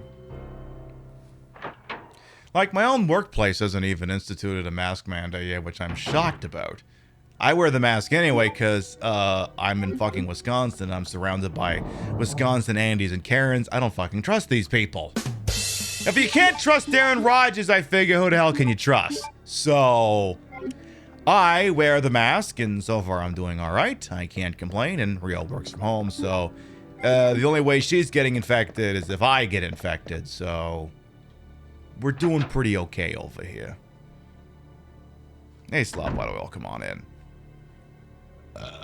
Like, my own workplace hasn't even instituted a mask mandate yet, which I'm shocked about. I wear the mask anyway because I'm in fucking Wisconsin. I'm surrounded by Wisconsin Andys and Karens. I don't fucking trust these people. If you can't trust Darren Rogers, I figure who the hell can you trust? So, I wear the mask, and so far I'm doing all right. I can't complain, and Rio works from home, so the only way she's getting infected is if I get infected, so we're doing pretty okay over here. Hey, Slop, why don't we all come on in?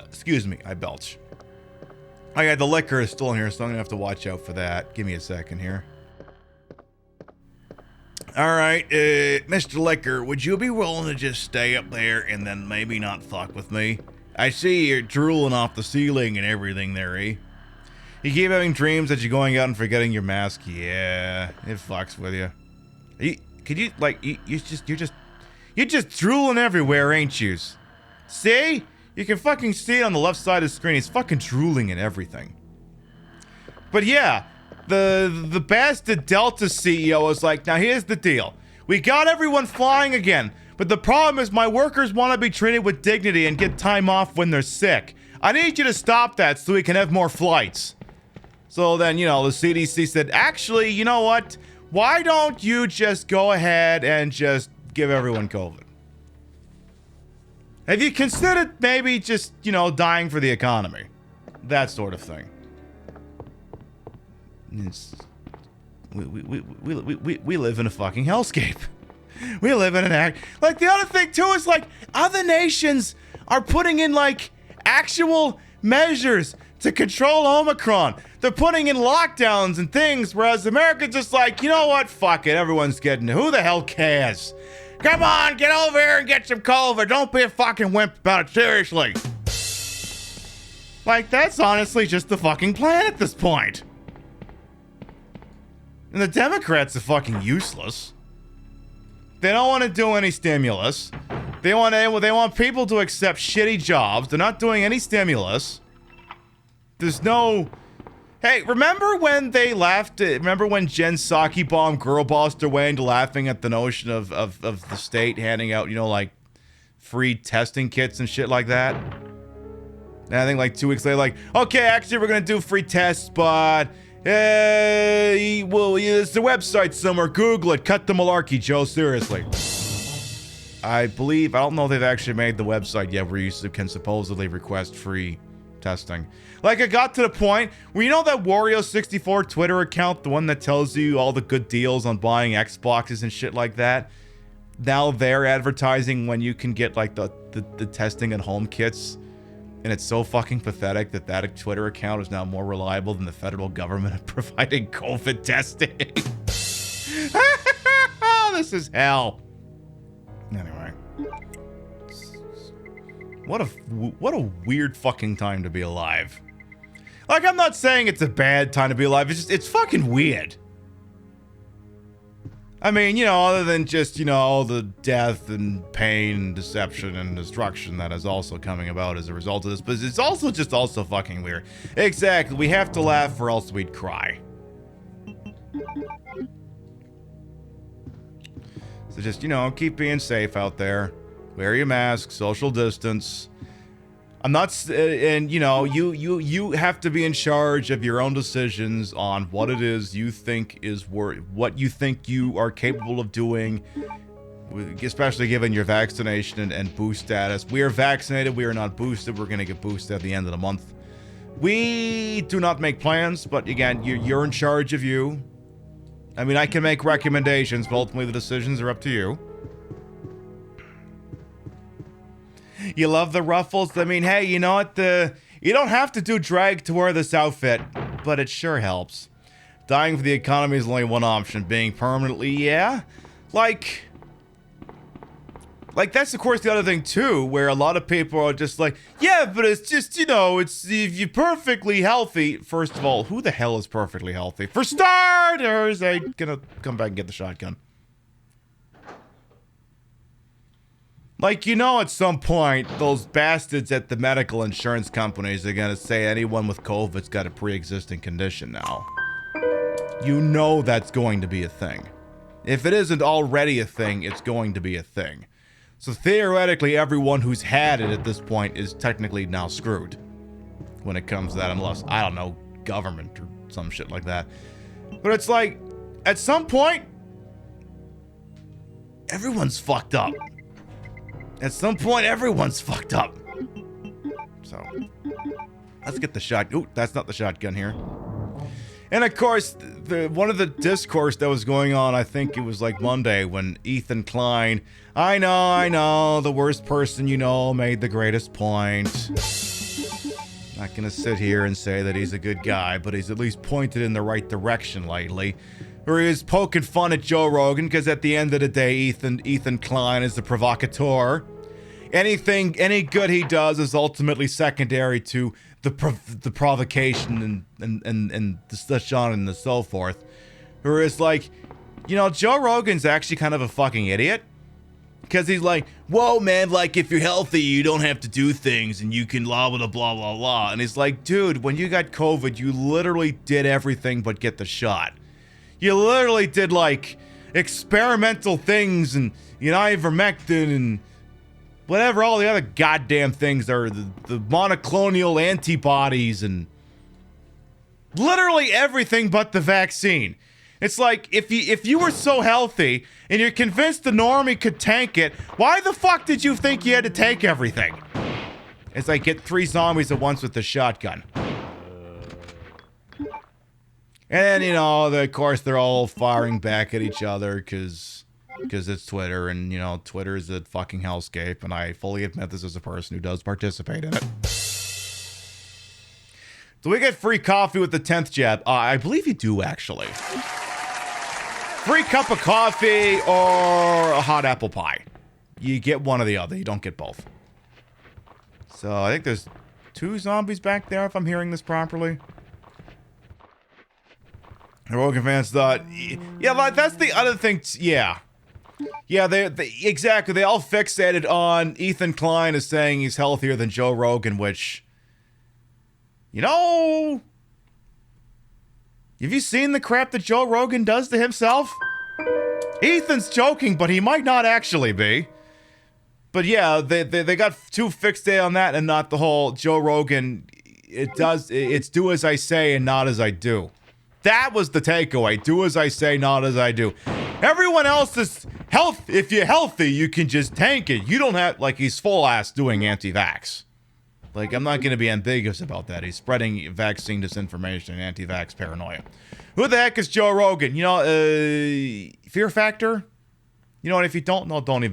Excuse me, I belch. Oh yeah, the liquor is still in here, so I'm gonna have to watch out for that. Give me a second here. Alright, Mr. Liquor, would you be willing to just stay up there and then maybe not fuck with me? I see you're drooling off the ceiling and everything there, eh? You keep having dreams that you're going out and forgetting your mask? Yeah, it fucks with you. You're just drooling everywhere, ain't you? See? You can fucking see it on the left side of the screen. He's fucking drooling and everything. But yeah, the bastard Delta CEO was like, now here's the deal. We got everyone flying again, but the problem is my workers want to be treated with dignity and get time off when they're sick. I need you to stop that so we can have more flights. So then, you know, the CDC said, actually, you know what? Why don't you just go ahead and just give everyone COVID? Have you considered maybe just, you know, dying for the economy? That sort of thing. We live in a fucking hellscape. We live in an act. Like, the other thing, too, is, like, other nations are putting in, like, actual measures to control Omicron. They're putting in lockdowns and things, whereas America's just like, you know what? Fuck it. Everyone's getting it. Who the hell cares? Come on, get over here and get some COVID. Don't be a fucking wimp about it. Seriously. Like, that's honestly just the fucking plan at this point. And the Democrats are fucking useless. They don't want to do any stimulus. They want people to accept shitty jobs. They're not doing any stimulus. There's no... Hey, remember when they laughed? Remember when Jen Psaki Bomb girl bossed her way into laughing at the notion of the state handing out, you know, like, free testing kits and shit like that? And I think like 2 weeks later, like, okay, actually we're gonna do free tests, but well, it's the website somewhere. Google it. Cut the malarkey, Joe. Seriously. I don't know if they've actually made the website yet where you can supposedly request free testing. Like, it got to the point where, you know that Wario64 Twitter account, the one that tells you all the good deals on buying Xboxes and shit like that? Now they're advertising when you can get, like, the testing at home kits. And it's so fucking pathetic that Twitter account is now more reliable than the federal government at providing COVID testing. This is hell. Anyway. What a weird fucking time to be alive. Like, I'm not saying it's a bad time to be alive. It's fucking weird. I mean, you know, other than just, you know, all the death and pain and deception and destruction that is also coming about as a result of this, but it's also fucking weird. Exactly. We have to laugh or else we'd cry. So just, you know, keep being safe out there. Wear your mask, social distance. I'm not, and you know, you have to be in charge of your own decisions on what it is you think is what you think you are capable of doing, especially given your vaccination and boost status. We are vaccinated, we are not boosted. We're gonna get boosted at the end of the month. We do not make plans, but again, you're in charge of you. I mean, I can make recommendations, but ultimately the decisions are up to you. You love the ruffles? I mean, hey, you know what? You don't have to do drag to wear this outfit, but it sure helps. Dying for the economy is only one option. Being permanently, yeah. Like that's of course the other thing too, where a lot of people are just like, yeah, but it's just, you know, it's if you're perfectly healthy. First of all, who the hell is perfectly healthy? For starters, I'm gonna come back and get the shotgun. Like, you know, at some point, those bastards at the medical insurance companies are gonna say anyone with COVID's got a pre-existing condition now. You know that's going to be a thing. If it isn't already a thing, it's going to be a thing. So theoretically, everyone who's had it at this point is technically now screwed when it comes to that, unless, I don't know, government or some shit like that. But it's like, at some point, everyone's fucked up. At some point, everyone's fucked up. So, let's get the shot. Ooh, that's not the shotgun here. And of course, one of the discourse that was going on, I think it was like Monday, when Ethan Klein, I know, the worst person you know made the greatest point. Not gonna sit here and say that he's a good guy, but he's at least pointed in the right direction lately. Or he was poking fun at Joe Rogan, because at the end of the day, Ethan Klein is the provocateur. Any good he does is ultimately secondary to the provocation and the such on and so forth. Whereas, like, you know, Joe Rogan's actually kind of a fucking idiot. Because he's like, whoa, man, like, if you're healthy, you don't have to do things, and you can blah, blah, blah, blah, blah. And he's like, dude, when you got COVID, you literally did everything but get the shot. You literally did, like, experimental things, and, you know, ivermectin, and whatever all the other goddamn things are, the monoclonal antibodies, and literally everything but the vaccine. It's like, if you were so healthy and you're convinced the normie could tank it, why the fuck did you think you had to take everything? It's like, get 3 zombies at once with the shotgun. And, you know, of course, they're all firing back at each other because it's Twitter, and, you know, Twitter is a fucking hellscape, and I fully admit this as a person who does participate in it. Do we get free coffee with the 10th jab? I believe you do, actually. Free cup of coffee or a hot apple pie. You get one or the other. You don't get both. So I think there's 2 zombies back there, if I'm hearing this properly. The Rogan fans thought, yeah, like, that's the other thing. Yeah, they exactly. They all fixated on Ethan Klein as saying he's healthier than Joe Rogan, which, you know, have you seen the crap that Joe Rogan does to himself? Ethan's joking, but he might not actually be. But yeah, they got too fixated on that and not the whole Joe Rogan, it's do as I say and not as I do. That was the takeaway. Do as I say, not as I do. Everyone else is if you're healthy, you can just tank it. You don't have, like, he's full ass doing anti-vax. Like, I'm not going to be ambiguous about that. He's spreading vaccine disinformation and anti-vax paranoia. Who the heck is Joe Rogan? You know, Fear Factor? You know what? If you don't know, don't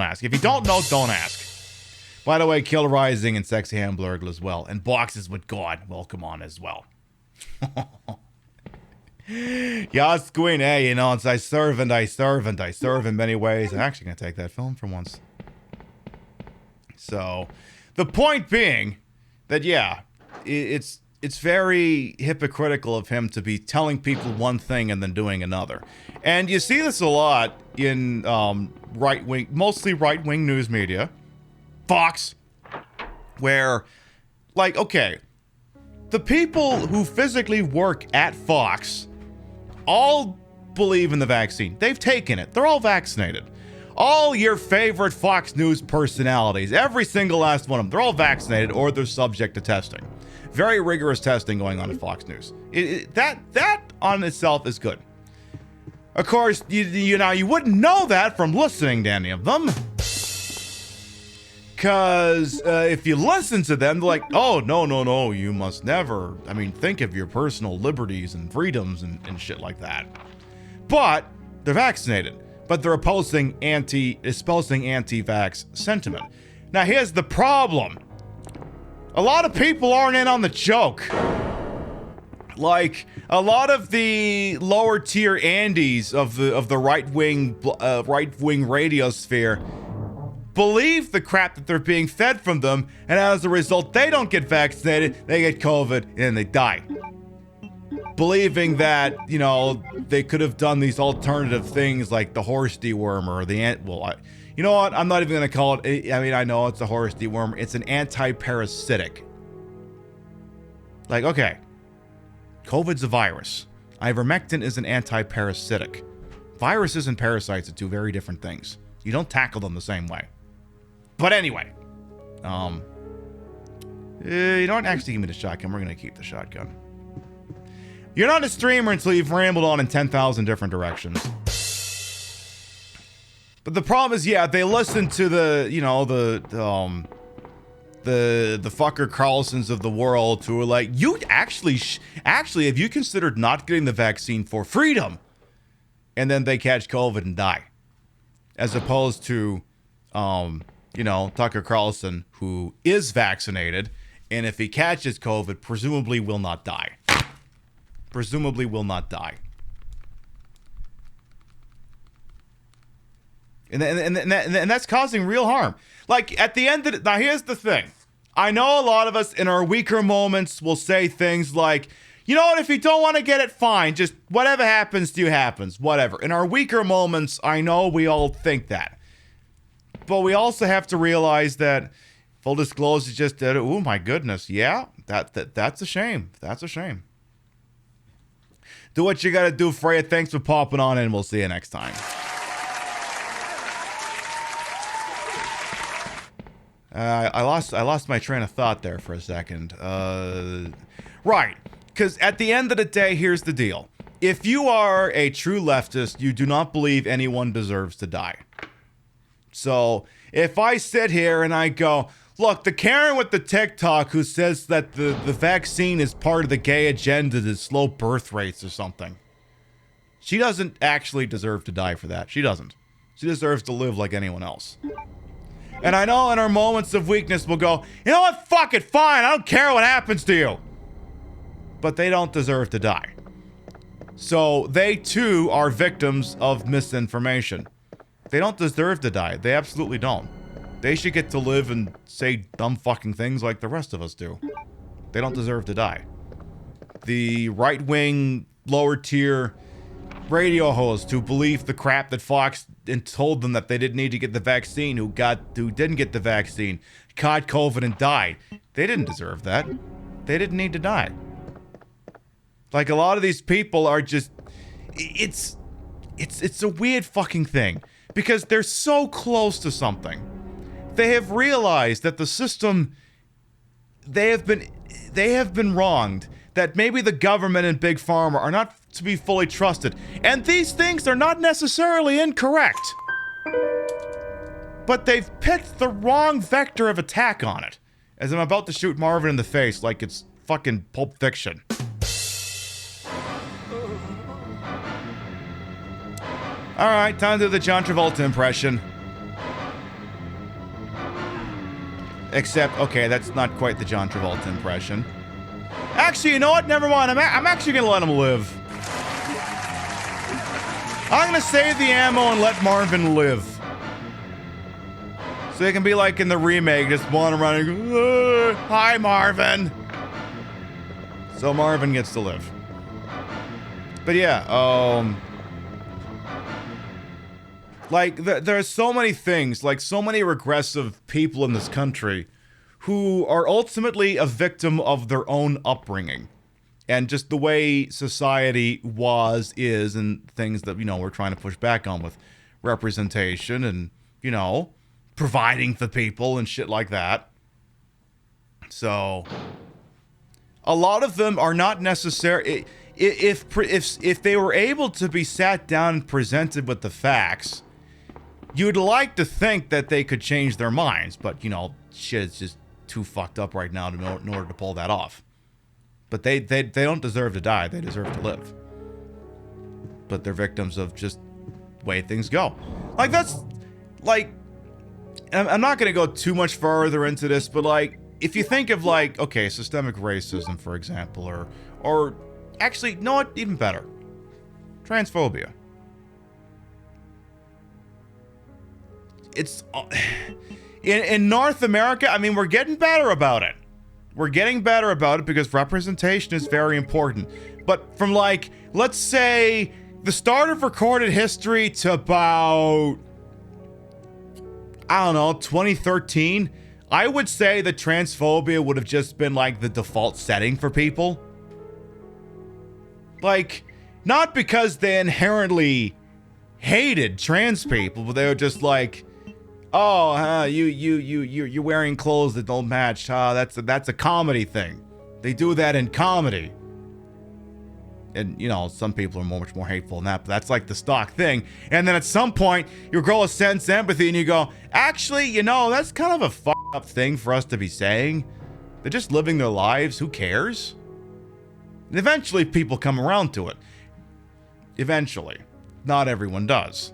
ask. If you don't know, don't ask. By the way, Kill Rising and Sexy Hamburger as well. And Boxes with God, welcome on as well. Yes, Queen, hey, you know, it's I serve in many ways. I'm actually going to take that film for once. So, the point being that, yeah, it's very hypocritical of him to be telling people one thing and then doing another. And you see this a lot in mostly right-wing news media. Fox, where, like, okay, the people who physically work at Fox all believe in the vaccine. They've taken it. They're all vaccinated. All your favorite Fox News personalities, every single last one of them, they're all vaccinated or they're subject to testing. Very rigorous testing going on at Fox News. That on itself is good. Of course, you wouldn't know that from listening to any of them. Because if you listen to them, they're like, oh, no, you must never. I mean, think of your personal liberties and freedoms and shit like that. But they're vaccinated. But they're espousing anti-vax sentiment. Now, here's the problem. A lot of people aren't in on the joke. Like, a lot of the lower tier Andes of the right-wing radiosphere believe the crap that they're being fed from them, and as a result, they don't get vaccinated, they get COVID, and they die. Believing that, you know, they could have done these alternative things like the horse dewormer or the ant. Well, you know what? I'm not even going to call it. I mean, I know it's a horse dewormer. It's an anti-parasitic. Like, okay, COVID's a virus. Ivermectin is an anti-parasitic. Viruses and parasites are two very different things. You don't tackle them the same way. But anyway, you don't actually give me the shotgun. We're gonna keep the shotgun. You're not a streamer until you've rambled on in 10,000 different directions. But the problem is, yeah, they listen to the, you know, the fucker Carlsons of the world who are like, you actually, have you considered not getting the vaccine for freedom? And then they catch COVID and die. As opposed to, you know, Tucker Carlson, who is vaccinated, and if he catches COVID, presumably will not die. Presumably will not die. And that's causing real harm. Like, at the end of it, now here's the thing. I know a lot of us in our weaker moments will say things like, you know what, if you don't want to get it, fine. Just whatever happens to you happens. Whatever. In our weaker moments, I know we all think that. But we also have to realize that full disclosure just did it. Oh my goodness. Yeah, that's a shame. That's a shame. Do what you gotta do, Freya. Thanks for popping on in. We'll see you next time. I lost my train of thought there for a second. Right. Because at the end of the day, here's the deal. If you are a true leftist, you do not believe anyone deserves to die. So if I sit here and I go, look, the Karen with the TikTok who says that the vaccine is part of the gay agenda to slow birth rates or something. She doesn't actually deserve to die for that. She doesn't. She deserves to live like anyone else. And I know in our moments of weakness we'll go, you know what, fuck it, fine, I don't care what happens to you. But they don't deserve to die. So they too are victims of misinformation. They don't deserve to die. They absolutely don't. They should get to live and say dumb fucking things like the rest of us do. They don't deserve to die. The right-wing, lower-tier radio hosts who believed the crap that Fox and told them that they didn't need to get the vaccine, who didn't get the vaccine, caught COVID and died. They didn't deserve that. They didn't need to die. Like, a lot of these people are just... It's a weird fucking thing. Because they're so close to something. They have realized that the system... They have been wronged. That maybe the government and Big Pharma are not to be fully trusted. And these things are not necessarily incorrect. But they've picked the wrong vector of attack on it. As I'm about to shoot Marvin in the face like it's fucking Pulp Fiction. Alright, time to do the John Travolta impression. Except, okay, that's not quite the John Travolta impression. Actually, you know what? Never mind. I'm actually gonna let him live. I'm gonna save the ammo and let Marvin live. So he can be like in the remake, just wandering around and go, hi, Marvin. So Marvin gets to live. But yeah, like, there are so many things, like so many regressive people in this country who are ultimately a victim of their own upbringing. And just the way society is, and things that, you know, we're trying to push back on with representation and, you know, providing for people and shit like that. So, a lot of them are not necessary. If they were able to be sat down and presented with the facts, you'd like to think that they could change their minds, but, you know, shit is just too fucked up right now in order to pull that off. But they don't deserve to die. They deserve to live. But they're victims of just the way things go. Like, that's, like, I'm not going to go too much further into this, but, like, if you think of, like, okay, systemic racism, for example, or actually, you know what, even better, transphobia. It's in North America, I mean, we're getting better about it. We're getting better about it because representation is very important. But from, like, let's say the start of recorded history to about, I don't know, 2013, I would say that transphobia would have just been like the default setting for people. Like, not because they inherently hated trans people, but they were just like, oh, you're wearing clothes that don't match. That's a comedy thing. They do that in comedy. And, you know, some people are much more hateful than that, but that's like the stock thing. And then at some point, your girl will sense empathy and you go, actually, you know, that's kind of a fucked up thing for us to be saying. They're just living their lives. Who cares? And eventually, people come around to it. Eventually. Not everyone does.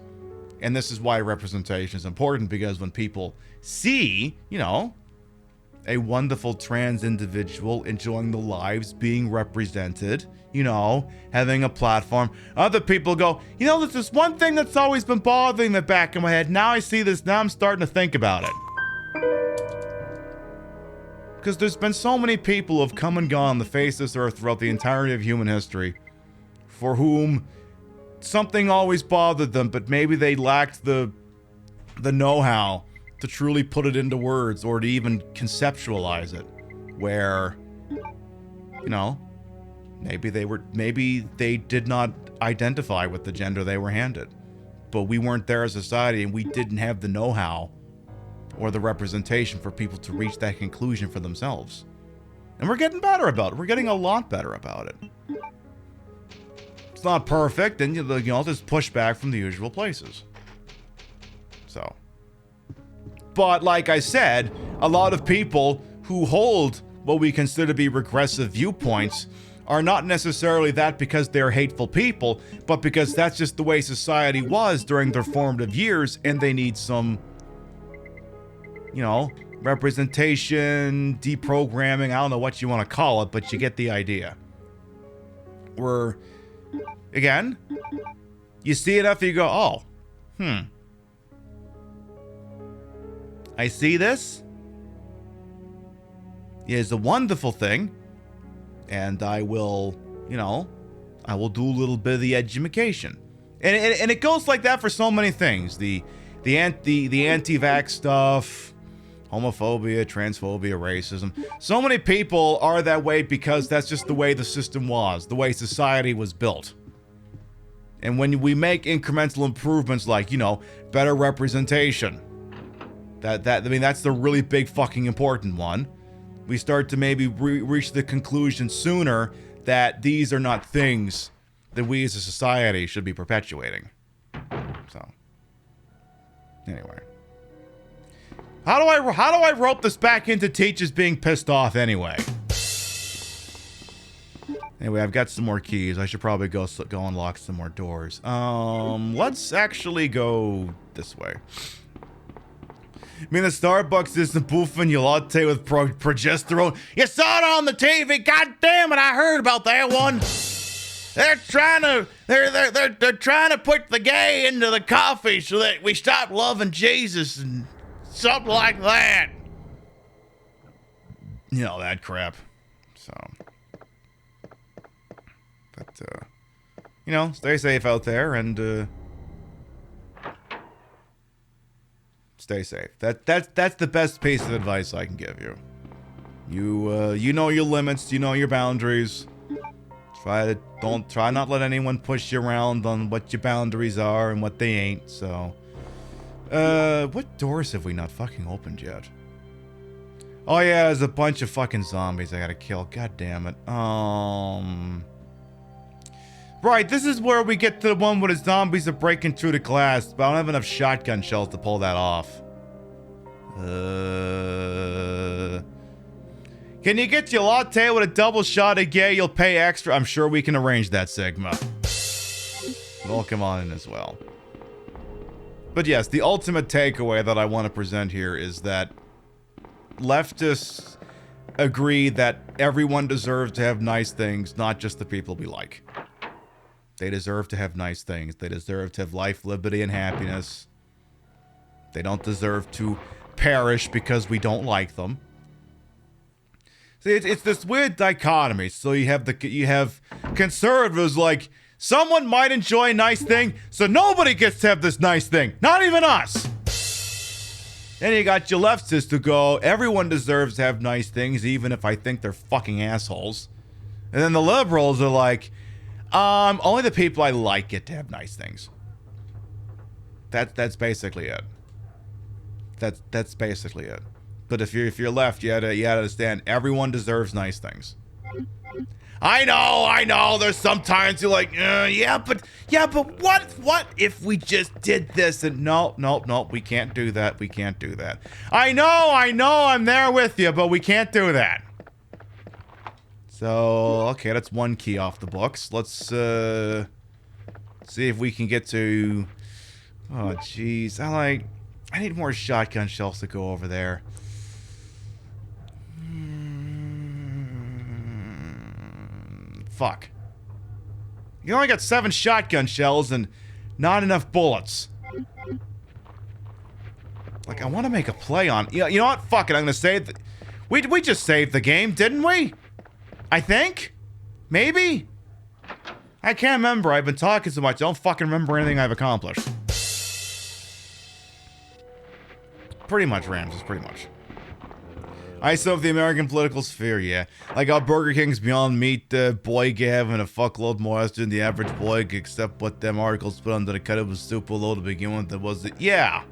And this is why representation is important, because when people see, you know, a wonderful trans individual enjoying the lives being represented, you know, having a platform, other people go, you know, there's this one thing that's always been bothering the back of my head. Now I see this, now I'm starting to think about it. Because there's been so many people who have come and gone on the face of this earth throughout the entirety of human history for whom something always bothered them, but maybe they lacked the know-how to truly put it into words or to even conceptualize it, where, you know, maybe they did not identify with the gender they were handed, but we weren't there as a society and we didn't have the know-how or the representation for people to reach that conclusion for themselves. And we're getting better about it. We're getting a lot better about it. It's not perfect, and, you know, there's pushback from the usual places. So. But like I said, a lot of people who hold what we consider to be regressive viewpoints are not necessarily that because they're hateful people, but because that's just the way society was during their formative years, and they need some, you know, representation, deprogramming, I don't know what you want to call it, but you get the idea. Where, again, you see enough and you go, oh, I see this. It is a wonderful thing. And I will, you know, I will do a little bit of the education. And it goes like that for so many things. The anti-vax stuff, homophobia, transphobia, racism. So many people are that way because that's just the way the system was, the way society was built. And when we make incremental improvements like, you know, better representation, I mean, that's the really big fucking important one. We start to maybe reach the conclusion sooner that these are not things that we as a society should be perpetuating. So, anyway. How do I rope this back into teachers being pissed off anyway? Anyway, I've got some more keys. I should probably go unlock some more doors. Let's actually go this way. I mean, the Starbucks isn't boofing your latte with progesterone. You saw it on the TV. God damn it, I heard about that one. They're trying to put the gay into the coffee so that we stop loving Jesus and something like that. You know, that crap. So, but you know, stay safe out there and stay safe. That's the best piece of advice I can give you. You know your limits, you know your boundaries. Try not let anyone push you around on what your boundaries are and what they ain't. So, what doors have we not fucking opened yet? Oh yeah, there's a bunch of fucking zombies I gotta kill. God damn it. Right, this is where we get to the one where the zombies are breaking through the glass, but I don't have enough shotgun shells to pull that off. Can you get your latte with a double shot of gay? You'll pay extra. I'm sure we can arrange that, Sigma. They'll come on in as well. But yes, the ultimate takeaway that I want to present here is that leftists agree that everyone deserves to have nice things, not just the people we like. They deserve to have nice things. They deserve to have life, liberty, and happiness. They don't deserve to perish because we don't like them. See, it's this weird dichotomy. So you have conservatives like, someone might enjoy a nice thing, so nobody gets to have this nice thing. Not even us. Then you got your leftists who go, everyone deserves to have nice things, even if I think they're fucking assholes. And then the liberals are like, only the people I like get to have nice things. That's basically it. That's basically it. But if you're left, you gotta understand everyone deserves nice things. I know. There's sometimes you're like, yeah, but what if we just did this? And no, we can't do that. We can't do that. I know, I'm there with you, but we can't do that. So, okay, that's one key off the books. Let's see if we can get to. Oh, jeez, I need more shotgun shells to go over there. Fuck. You only got 7 shotgun shells and not enough bullets. Like, I want to make a play on... You know what? Fuck it. I'm going to save... We just saved the game, didn't we? I think? Maybe? I can't remember. I've been talking so much. I don't fucking remember anything I've accomplished. Pretty much, Ramses. Pretty much. I still have the American political sphere, yeah. Like how Burger King's Beyond Meat boy having a fuckload more than the average boy, except what them articles put under the cut. It was super low to begin with. That was it. Yeah.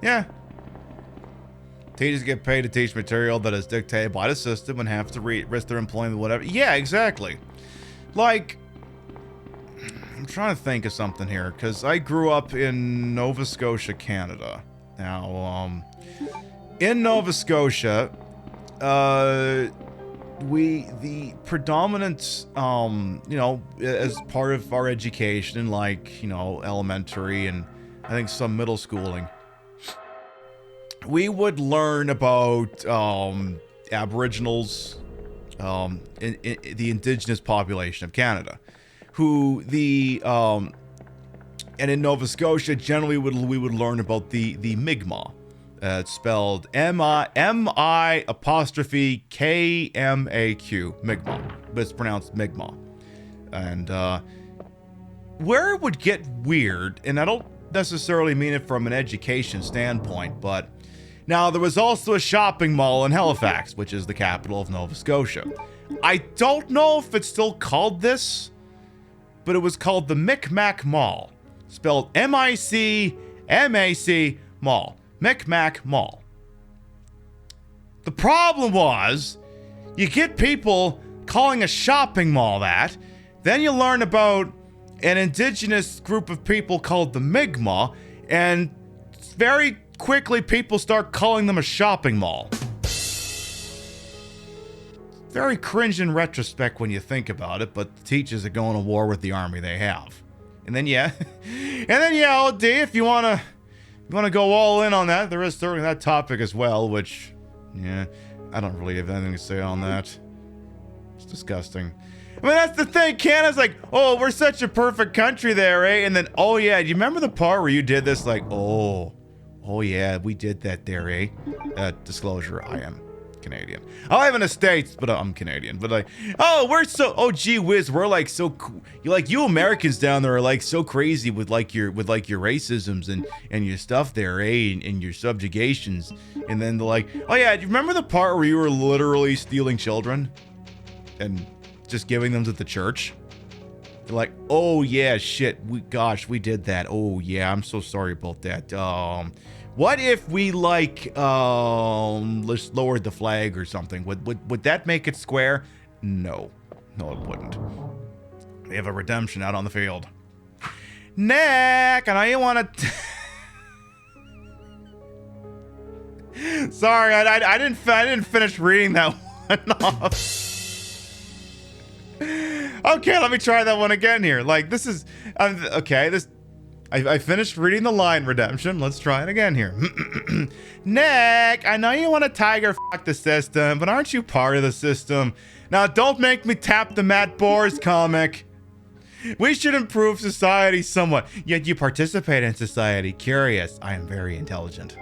Yeah. Teachers get paid to teach material that is dictated by the system and have to risk their employment, whatever. Yeah, exactly. Like, I'm trying to think of something here, because I grew up in Nova Scotia, Canada. Now, in Nova Scotia, the predominant, you know, as part of our education, like, you know, elementary and I think some middle schooling, we would learn about Aboriginals, in the indigenous population of Canada, who and in Nova Scotia, generally we would learn about the Mi'kmaq. It's spelled M-I-apostrophe-K-M-A-Q, Mi'kmaq, but it's pronounced Mi'kmaq. And where it would get weird, and I don't necessarily mean it from an education standpoint, but now there was also a shopping mall in Halifax, which is the capital of Nova Scotia. I don't know if it's still called this, but it was called the Micmac Mall, spelled M-I-C-M-A-C Mall. Micmac Mall. The problem was, you get people calling a shopping mall that, then you learn about an indigenous group of people called the Mi'kmaq, and very quickly people start calling them a shopping mall. Very cringe in retrospect when you think about it, but the teachers are going to war with the army they have. And then yeah, OD, if you want to go all in on that, there is certainly that topic as well, which, yeah, I don't really have anything to say on that. It's disgusting. I mean, that's the thing. Canada's like, oh, we're such a perfect country there, eh? And then, oh yeah, do you remember the part where you did this? Like, oh yeah, we did that there, eh? Disclosure, I am Canadian. I live in the States, but I'm Canadian. But like, oh gee whiz, we're like so cool. You Americans down there are like so crazy with like your racisms and your stuff there, eh? And your subjugations. And then they're like, oh yeah, do you remember the part where you were literally stealing children and just giving them to the church? They're like, oh yeah, shit, we did that. Oh yeah, I'm so sorry about that. What if we let's lowered the flag or something? Would that make it square? No, it wouldn't. They have a redemption out on the field. Nick, I know you want to. Sorry, I didn't finish reading that one off. Okay, let me try that one again here. Like, this is okay. I finished reading the line, Redemption. Let's try it again here. Nick, I know you want to tiger fuck the system, but aren't you part of the system? Now, don't make me tap the Matt Boers comic. We should improve society somewhat. Yet you participate in society. Curious. I am very intelligent.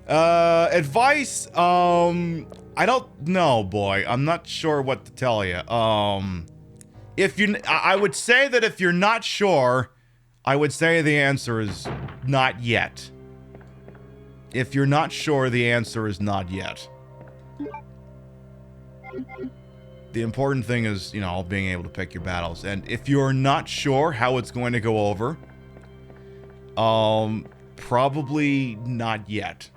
Advice, I don't know, boy. I'm not sure what to tell you. I would say that if you're not sure, I would say the answer is not yet. If you're not sure, the answer is not yet. The important thing is, you know, being able to pick your battles. And if you're not sure how it's going to go over, probably not yet.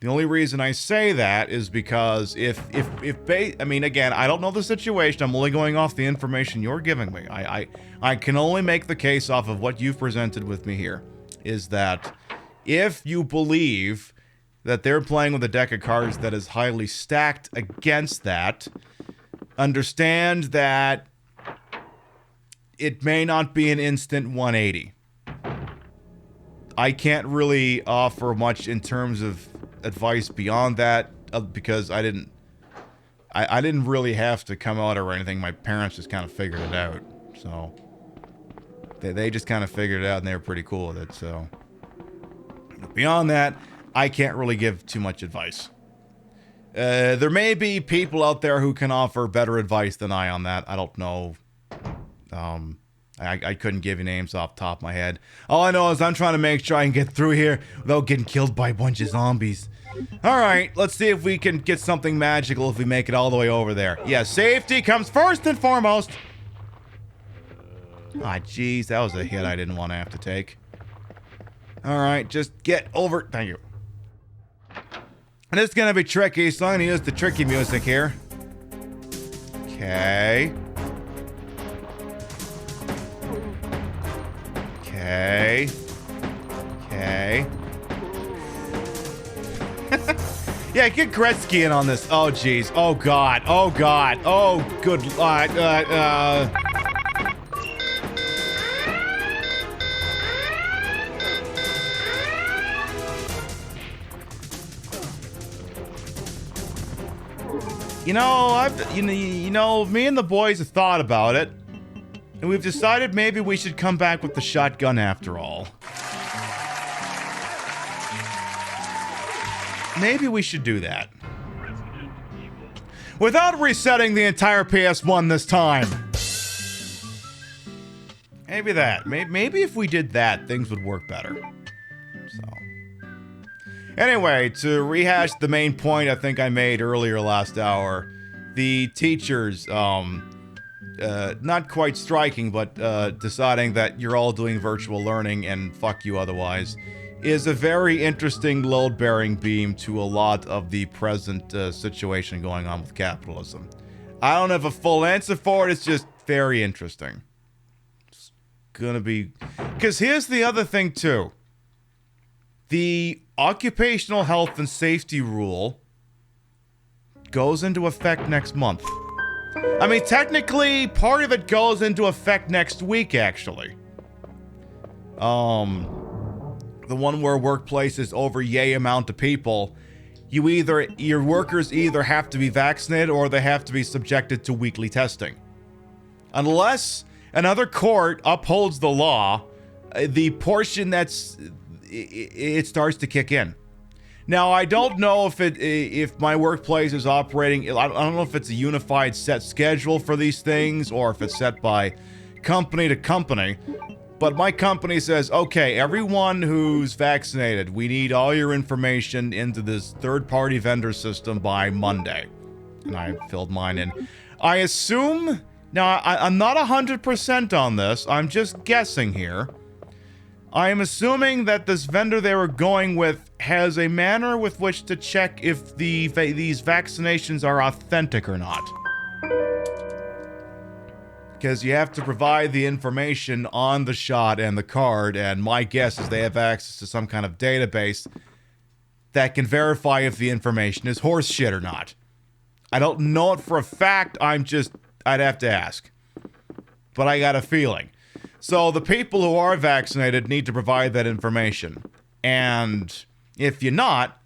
The only reason I say that is because I mean, again, I don't know the situation. I'm only going off the information you're giving me. I can only make the case off of what you've presented with me here. Is that if you believe that they're playing with a deck of cards that is highly stacked against that, understand that it may not be an instant 180. I can't really offer much in terms of advice beyond that because I didn't really have to come out or anything. My parents just kind of figured it out. So they just kind of figured it out and they were pretty cool with it. So beyond that, I can't really give too much advice. There may be people out there who can offer better advice than I on that. I don't know. I couldn't give you names off the top of my head. All I know is I'm trying to make sure I can get through here without getting killed by a bunch of zombies. Alright, let's see if we can get something magical if we make it all the way over there. Yeah, safety comes first and foremost. Ah, jeez, that was a hit I didn't want to have to take. Alright, just get over. Thank you. And it's gonna be tricky, so I'm gonna use the tricky music here. Okay. Okay. Okay. Yeah, get Gretzky in on this. Oh, jeez. Oh, God. Oh, God. Oh, good. You know, me and the boys have thought about it, and we've decided maybe we should come back with the shotgun after all. Maybe we should do that. Without resetting the entire PS1 this time. Maybe that. Maybe if we did that, things would work better. So. Anyway, to rehash the main point I think I made earlier last hour, the teachers, not quite striking, but deciding that you're all doing virtual learning and fuck you otherwise, is a very interesting load-bearing beam to a lot of the present situation going on with capitalism. I don't have a full answer for it, it's just very interesting. It's gonna be... Because here's the other thing, too. The occupational health and safety rule goes into effect next month. I mean, technically, part of it goes into effect next week, actually. The one where workplaces over yay amount of people, your workers either have to be vaccinated or they have to be subjected to weekly testing. Unless another court upholds the law, the portion it starts to kick in. Now, I don't know if my workplace is operating, I don't know if it's a unified set schedule for these things or if it's set by company to company. But my company says, okay, everyone who's vaccinated, we need all your information into this third-party vendor system by Monday. And I filled mine in. I assume... Now, I'm not 100% on this. I'm just guessing here. I am assuming that this vendor they were going with has a manner with which to check if these vaccinations are authentic or not. Because you have to provide the information on the shot and the card, and my guess is they have access to some kind of database that can verify if the information is horse shit or not. I don't know it for a fact, I'd have to ask. But I got a feeling. So the people who are vaccinated need to provide that information. And if you're not,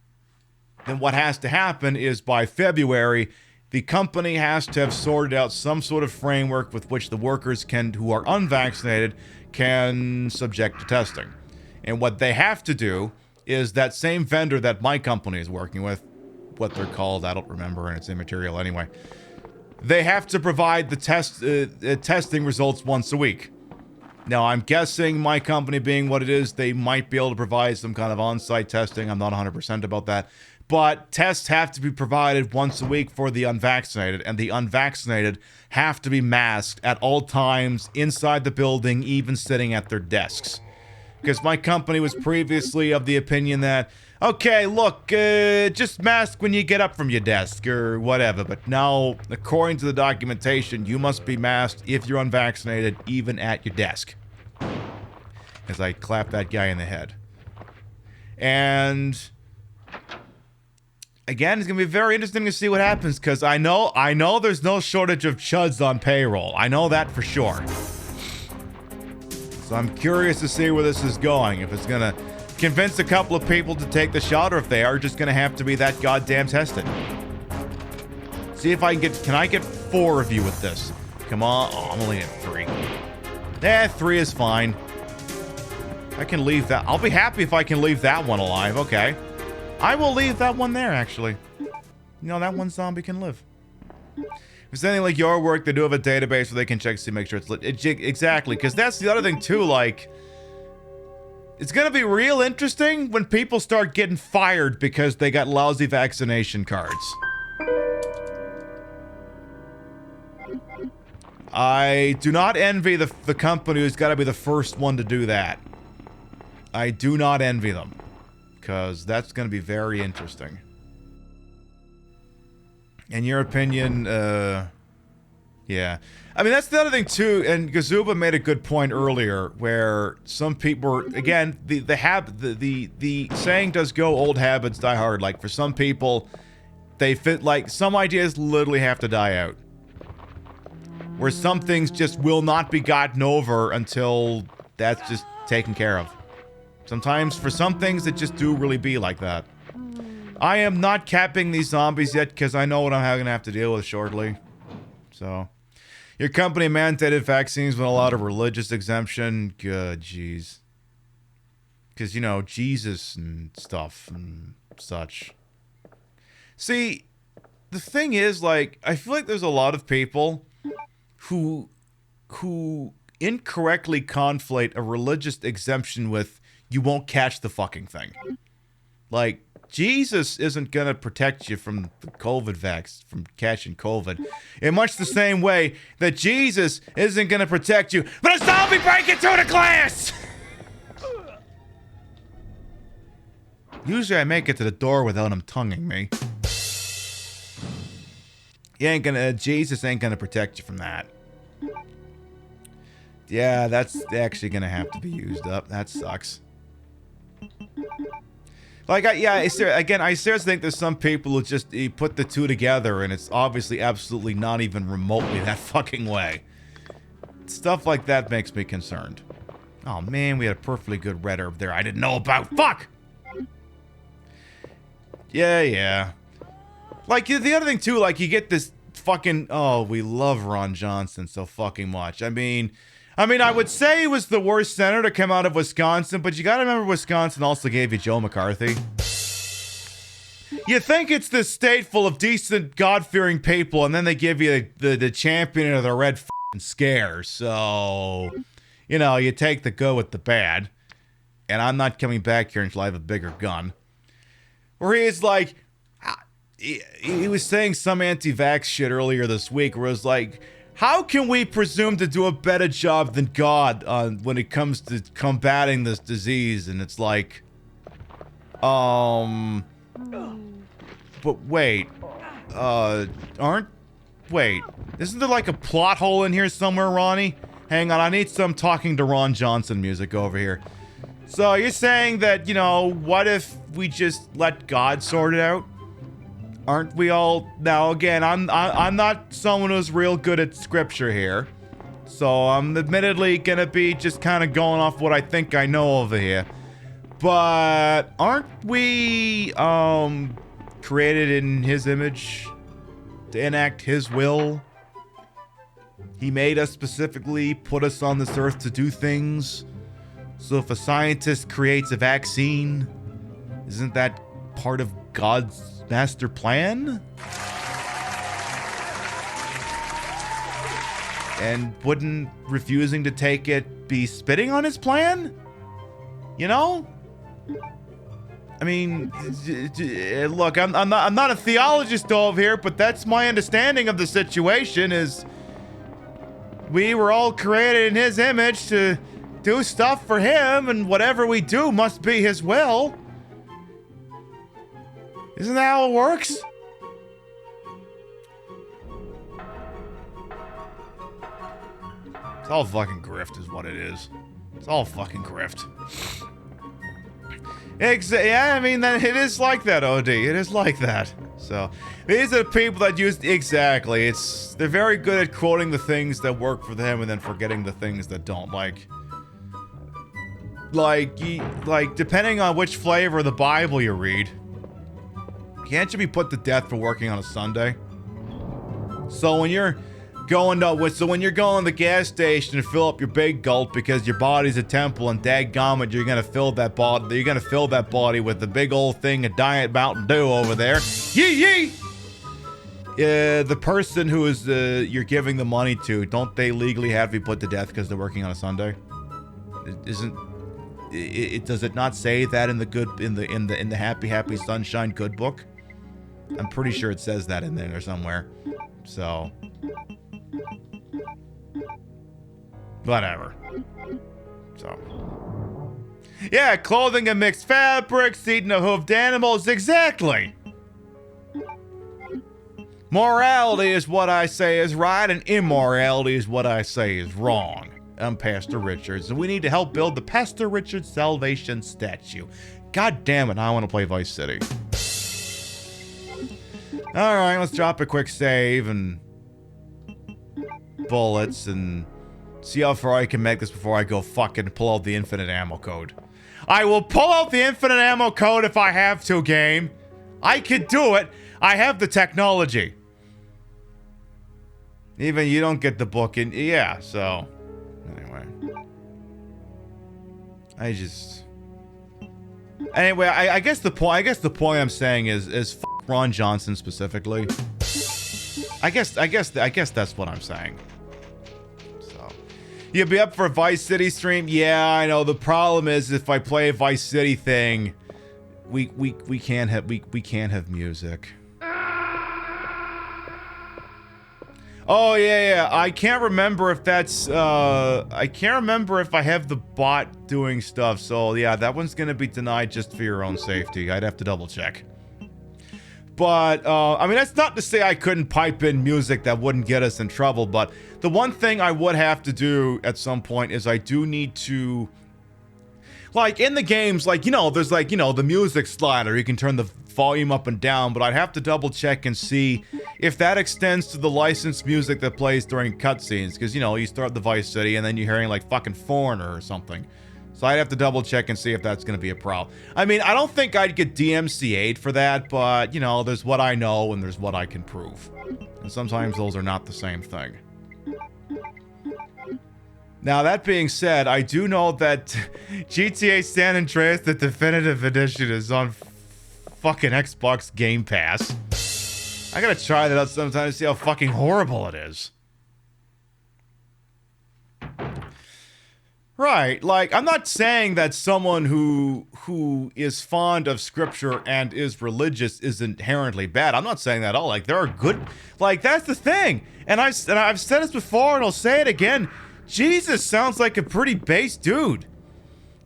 then what has to happen is by February, the company has to have sorted out some sort of framework with which the workers who are unvaccinated can subject to testing. And what they have to do is that same vendor that my company is working with, what they're called, I don't remember, and it's immaterial anyway. They have to provide the testing results once a week. Now, I'm guessing my company being what it is, they might be able to provide some kind of on-site testing. I'm not 100% about that. but tests have to be provided once a week for the unvaccinated, and the unvaccinated have to be masked at all times inside the building, even sitting at their desks. Because my company was previously of the opinion that, okay, look, just mask when you get up from your desk or whatever. But now, according to the documentation, you must be masked if you're unvaccinated, even at your desk. As I clap that guy in the head. And again, it's going to be very interesting to see what happens, because I know there's no shortage of chuds on payroll. I know that for sure. So I'm curious to see where this is going. If it's going to convince a couple of people to take the shot, or if they are just going to have to be that goddamn tested. See if I can I get 4 of you with this? Come on. Oh, I'm only at 3. 3 is fine. I can leave that. I'll be happy if I can leave that one alive. Okay. I will leave that one there, actually. You know, that one zombie can live. If it's anything like your work, they do have a database where they can check to make sure it's lit. Exactly, because that's the other thing, too, like... It's gonna be real interesting when people start getting fired because they got lousy vaccination cards. I do not envy the company who's got to be the first one to do that. I do not envy them. Because that's going to be very interesting. In your opinion, yeah. I mean, that's the other thing, too, and Gazuba made a good point earlier, where some people, again, the saying does go, old habits die hard. Like, for some people, they fit, like, some ideas literally have to die out. Where some things just will not be gotten over until that's just taken care of. Sometimes, for some things, it just do really be like that. I am not capping these zombies yet, because I know what I'm going to have to deal with shortly. So, your company mandated vaccines with a lot of religious exemption. Good, jeez. Because, you know, Jesus and stuff and such. See, the thing is, like, I feel like there's a lot of people who incorrectly conflate a religious exemption with you won't catch the fucking thing. Like, Jesus isn't gonna protect you from the COVID from catching COVID. In much the same way that Jesus isn't gonna protect you from a zombie breaking through the glass! Usually I make it to the door without him tonguing me. Jesus ain't gonna protect you from that. Yeah, that's actually gonna have to be used up. That sucks. Like, I seriously think there's some people who just put the two together, and it's obviously absolutely not even remotely that fucking way. Stuff like that makes me concerned. Oh man, we had a perfectly good red herb there I didn't know about. Fuck! Yeah. Like, the other thing too, like, you get this fucking... Oh, we love Ron Johnson so fucking much. I mean, I would say he was the worst senator to come out of Wisconsin, but you gotta remember Wisconsin also gave you Joe McCarthy. You think it's this state full of decent, God-fearing people, and then they give you the champion of the red f***ing scare. So, you know, you take the good with the bad. And I'm not coming back here until I have a bigger gun. Where he is like... He was saying some anti-vax shit earlier this week, where it was like... How can we presume to do a better job than God when it comes to combating this disease? And it's like, but wait, isn't there like a plot hole in here somewhere, Ronnie? Hang on, I need some talking to Ron Johnson music over here. So you're saying that, you know, what if we just let God sort it out? Aren't we all... Now, again, I'm not someone who's real good at scripture here. So I'm admittedly gonna be just kind of going off what I think I know over here. But aren't we, created in his image to enact his will? He made us specifically, put us on this earth to do things. So if a scientist creates a vaccine, isn't that part of God's master plan? And wouldn't refusing to take it be spitting on his plan? You know? I mean, look, I'm not a theologist over here, but that's my understanding of the situation. Is we were all created in His image to do stuff for Him, and whatever we do must be His will. Isn't that how it works? It's all fucking grift is what it is. It's all fucking grift. Yeah, I mean, that it is like that, OD. It is like that. So, these are the people that use... Exactly. They're very good at quoting the things that work for them and then forgetting the things that don't. Like, depending on which flavor of the Bible you read, can't you be put to death for working on a Sunday? So when you're going to the gas station to fill up your big gulp because your body's a temple and dadgummit, you're gonna fill that body with the big old thing of Diet Mountain Dew over there. Yee! The person who is you're giving the money to, don't they legally have to be put to death because they're working on a Sunday? Does it not say that in the happy sunshine good book? I'm pretty sure it says that in there somewhere. So whatever. So yeah, clothing of mixed fabrics, eating of hoofed animals, exactly. Morality is what I say is right, and immorality is what I say is wrong. I'm Pastor Richards, and we need to help build the Pastor Richards Salvation statue. God damn it, I want to play Vice City. Alright, let's drop a quick save and bullets and see how far I can make this before I go fucking pull out the infinite ammo code. I will pull out the infinite ammo code if I have to, game. I could do it. I have the technology. Even you don't get the book in. Yeah, so anyway. Anyway, I guess the point I'm saying is f Ron Johnson specifically. I guess that's what I'm saying. So, you'll be up for a Vice City stream? Yeah, I know. The problem is if I play a Vice City thing, we can't have music. Oh yeah. I can't remember if that's I can't remember if I have the bot doing stuff. So yeah, that one's gonna be denied just for your own safety. I'd have to double check. But I mean, that's not to say I couldn't pipe in music that wouldn't get us in trouble. But the one thing I would have to do at some point is I do need to, like in the games, like, you know, there's like, you know, the music slider. You can turn the volume up and down, but I'd have to double check and see if that extends to the licensed music that plays during cutscenes. Because, you know, you start the Vice City and then you're hearing like fucking Foreigner or something. So I'd have to double check and see if that's going to be a problem. I mean, I don't think I'd get DMCA'd for that, but, you know, there's what I know and there's what I can prove. And sometimes those are not the same thing. Now, that being said, I do know that GTA San Andreas, the Definitive Edition, is on fucking Xbox Game Pass. I gotta try that out sometime to see how fucking horrible it is. Right, like, I'm not saying that someone who is fond of scripture and is religious is inherently bad. I'm not saying that at all. Like, there are good... Like, that's the thing. And I've said this before, and I'll say it again. Jesus sounds like a pretty base dude.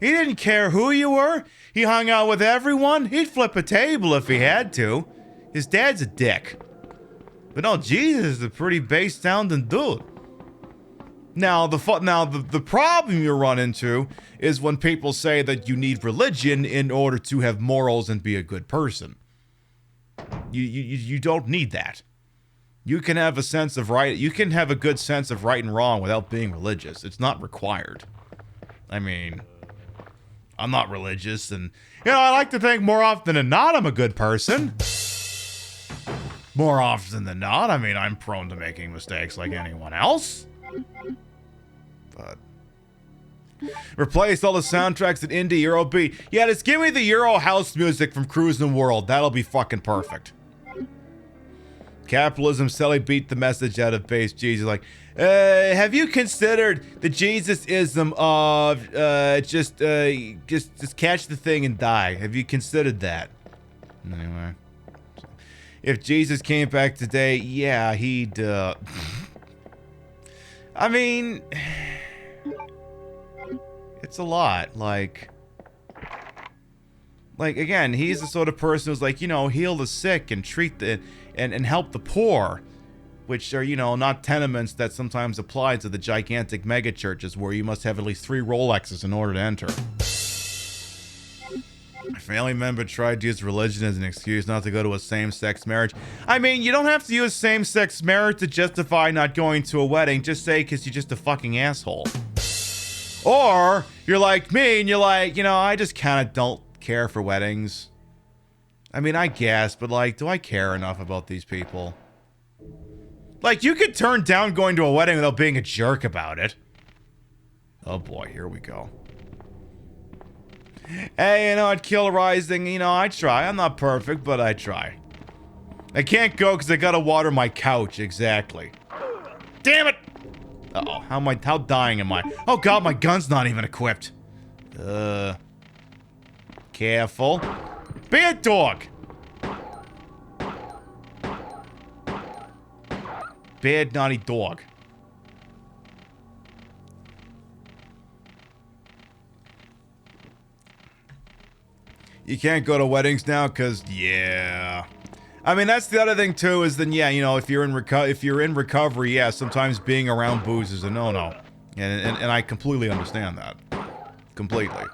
He didn't care who you were. He hung out with everyone. He'd flip a table if he had to. His dad's a dick. But no, Jesus is a pretty base-sounding dude. Now, the problem you run into is when people say that you need religion in order to have morals and be a good person. You don't need that. You can have a sense of right. You can have a good sense of right and wrong without being religious. It's not required. I mean, I'm not religious, and you know, I like to think more often than not I'm a good person. More often than not, I mean, I'm prone to making mistakes like anyone else. But replace all the soundtracks at indie Euro beat. Yeah, just give me the Euro house music from Cruising World. That'll be fucking perfect. Capitalism Sally beat the message out of base Jesus. Like, have you considered the Jesus-ism of just catch the thing and die? Have you considered that? Anyway, if Jesus came back today, yeah, he'd. I mean, it's a lot. Like again, he's the sort of person who's like, you know, heal the sick and treat the and help the poor, which are, you know, not tenements that sometimes apply to the gigantic mega churches where you must have at least 3 Rolexes in order to enter. A family member tried to use religion as an excuse not to go to a same-sex marriage. I mean, you don't have to use same-sex marriage to justify not going to a wedding. Just say because you're just a fucking asshole. Or you're like me and you're like, you know, I just kind of don't care for weddings. I mean, I guess, but like, do I care enough about these people? Like, you could turn down going to a wedding without being a jerk about it. Oh boy, here we go. Hey, you know, at Kill Rising, you know, I try. I'm not perfect, but I try. I can't go because I gotta water my couch, exactly. Damn it! Uh-oh, how dying am I? Oh god, my gun's not even equipped. Careful. Be a dog! Bad, naughty dog. You can't go to weddings now, cause yeah. I mean, that's the other thing too. Is then yeah, you know, if you're in recovery, yeah, sometimes being around booze is a no-no, and I completely understand that, completely.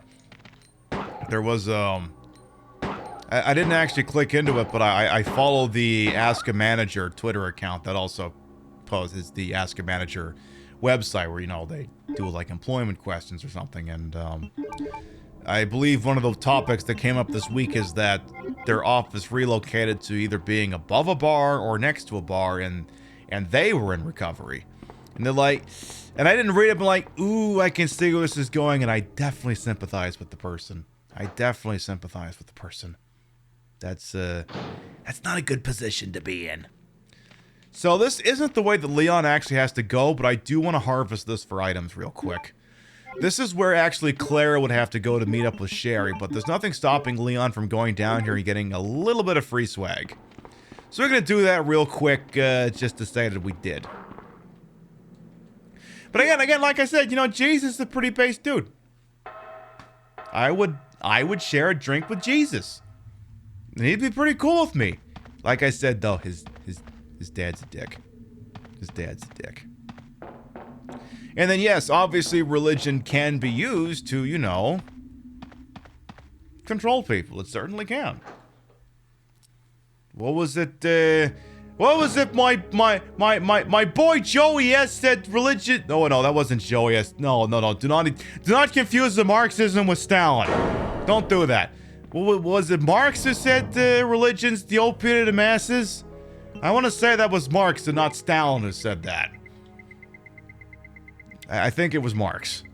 There was I didn't actually click into it, but I follow the Ask a Manager Twitter account that also poses the Ask a Manager website where, you know, they do like employment questions or something, and I believe one of the topics that came up this week is that their office relocated to either being above a bar or next to a bar, and they were in recovery. And they're like, and I didn't read it, but like, ooh, I can see where this is going, and I definitely sympathize with the person. That's not a good position to be in. So this isn't the way that Leon actually has to go, but I do want to harvest this for items real quick. This is where actually Clara would have to go to meet up with Sherry, but there's nothing stopping Leon from going down here and getting a little bit of free swag. So we're going to do that real quick, just to say that we did. But again, like I said, you know, Jesus is a pretty base dude. I would share a drink with Jesus. And he'd be pretty cool with me. Like I said, though, his dad's a dick. His dad's a dick. And then, yes, obviously religion can be used to, you know, control people. It certainly can. What was it, my boy Joey S said religion... No, that wasn't Joey S. No. Do not confuse the Marxism with Stalin. Don't do that. What was it Marx who said religion's the opiate of the masses? I want to say that was Marx and not Stalin who said that. I think it was Marx.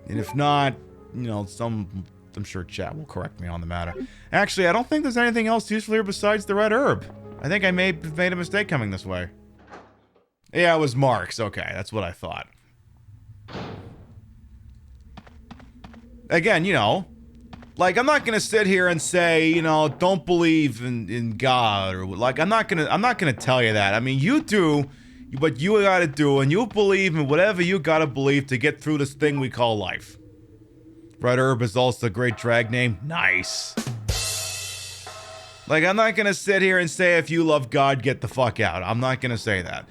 And if not, you know, I'm sure chat will correct me on the matter. Actually, I don't think there's anything else useful here besides the red herb. I think I may have made a mistake coming this way. Yeah, it was Marx. Okay, that's what I thought. Again, you know, like, I'm not gonna sit here and say, you know, don't believe in God, or like, I'm not gonna tell you that. I mean, you do what you gotta do, and you believe in whatever you gotta believe to get through this thing we call life. Red Herb is also a great drag name. Nice. Like, I'm not gonna sit here and say if you love God, get the fuck out. I'm not gonna say that.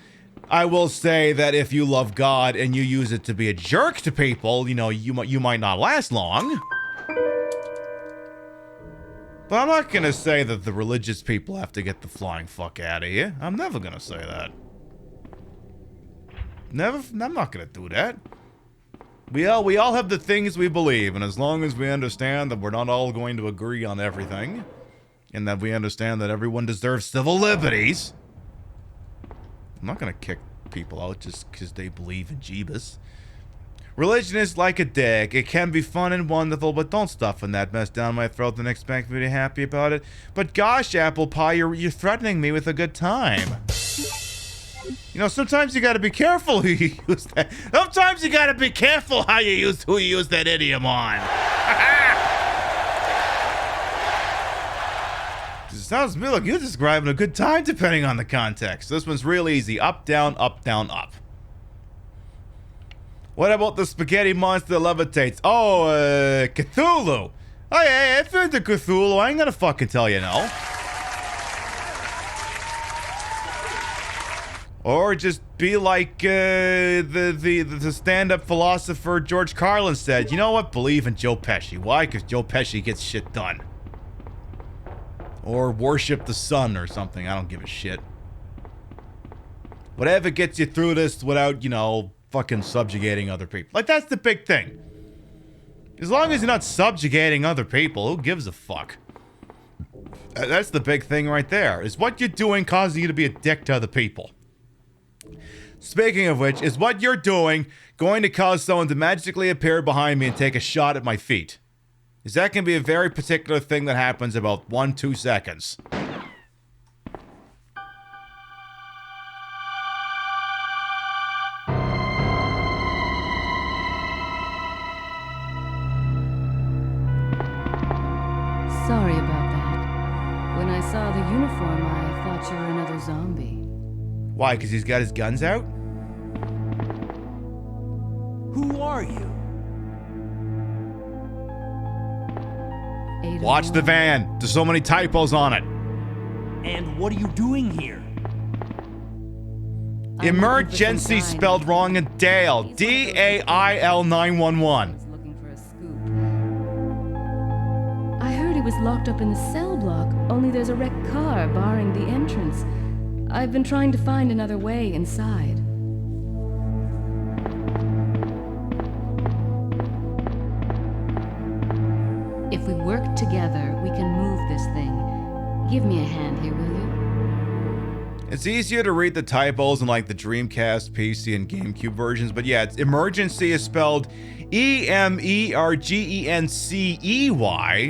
I will say that if you love God and you use it to be a jerk to people, you know, you might not last long. But I'm not gonna say that the religious people have to get the flying fuck out of here. I'm never gonna say that. I'm not gonna do that. We all have the things we believe, and as long as we understand that we're not all going to agree on everything, and that we understand that everyone deserves civil liberties, I'm not gonna kick people out just because they believe in Jeebus. Religion is like a dick. It can be fun and wonderful, but don't stuff in that mess down my throat and expect me to be happy about it. But gosh, apple pie, you're threatening me with a good time. You know, sometimes you gotta be careful who you use that. Sometimes you gotta be careful who you use that idiom on. It sounds to me like you're describing a good time depending on the context. This one's real easy. Up, down, up, down, up. What about the spaghetti monster that levitates? Oh, Cthulhu. Oh, yeah, if you're into Cthulhu, I ain't gonna fucking tell you no. Or just be like the stand-up philosopher George Carlin said. You know what? Believe in Joe Pesci. Why? Because Joe Pesci gets shit done. Or worship the sun or something. I don't give a shit. Whatever gets you through this without, you know, fucking subjugating other people. Like, that's the big thing. As long as you're not subjugating other people, who gives a fuck? That's the big thing right there. Is what you're doing causing you to be a dick to other people? Speaking of which, is what you're doing going to cause someone to magically appear behind me and take a shot at my feet? Is that going to be a very particular thing that happens about 1-2 seconds? Sorry about that. When I saw the uniform, I thought you were another zombie. Why? Because he's got his guns out? Who are you? Watch the van. There's so many typos on it. And what are you doing here? Emergency spelled wrong in Dale. D-A-I-L 911. I heard he was locked up in the cell block, only there's a wrecked car barring the entrance. I've been trying to find another way inside. If we work together, we can move this thing. Give me a hand here, will you? It's easier to read the typos in like the Dreamcast, PC, and GameCube versions, but yeah, it's emergency is spelled E-M-E-R-G-E-N-C-E-Y.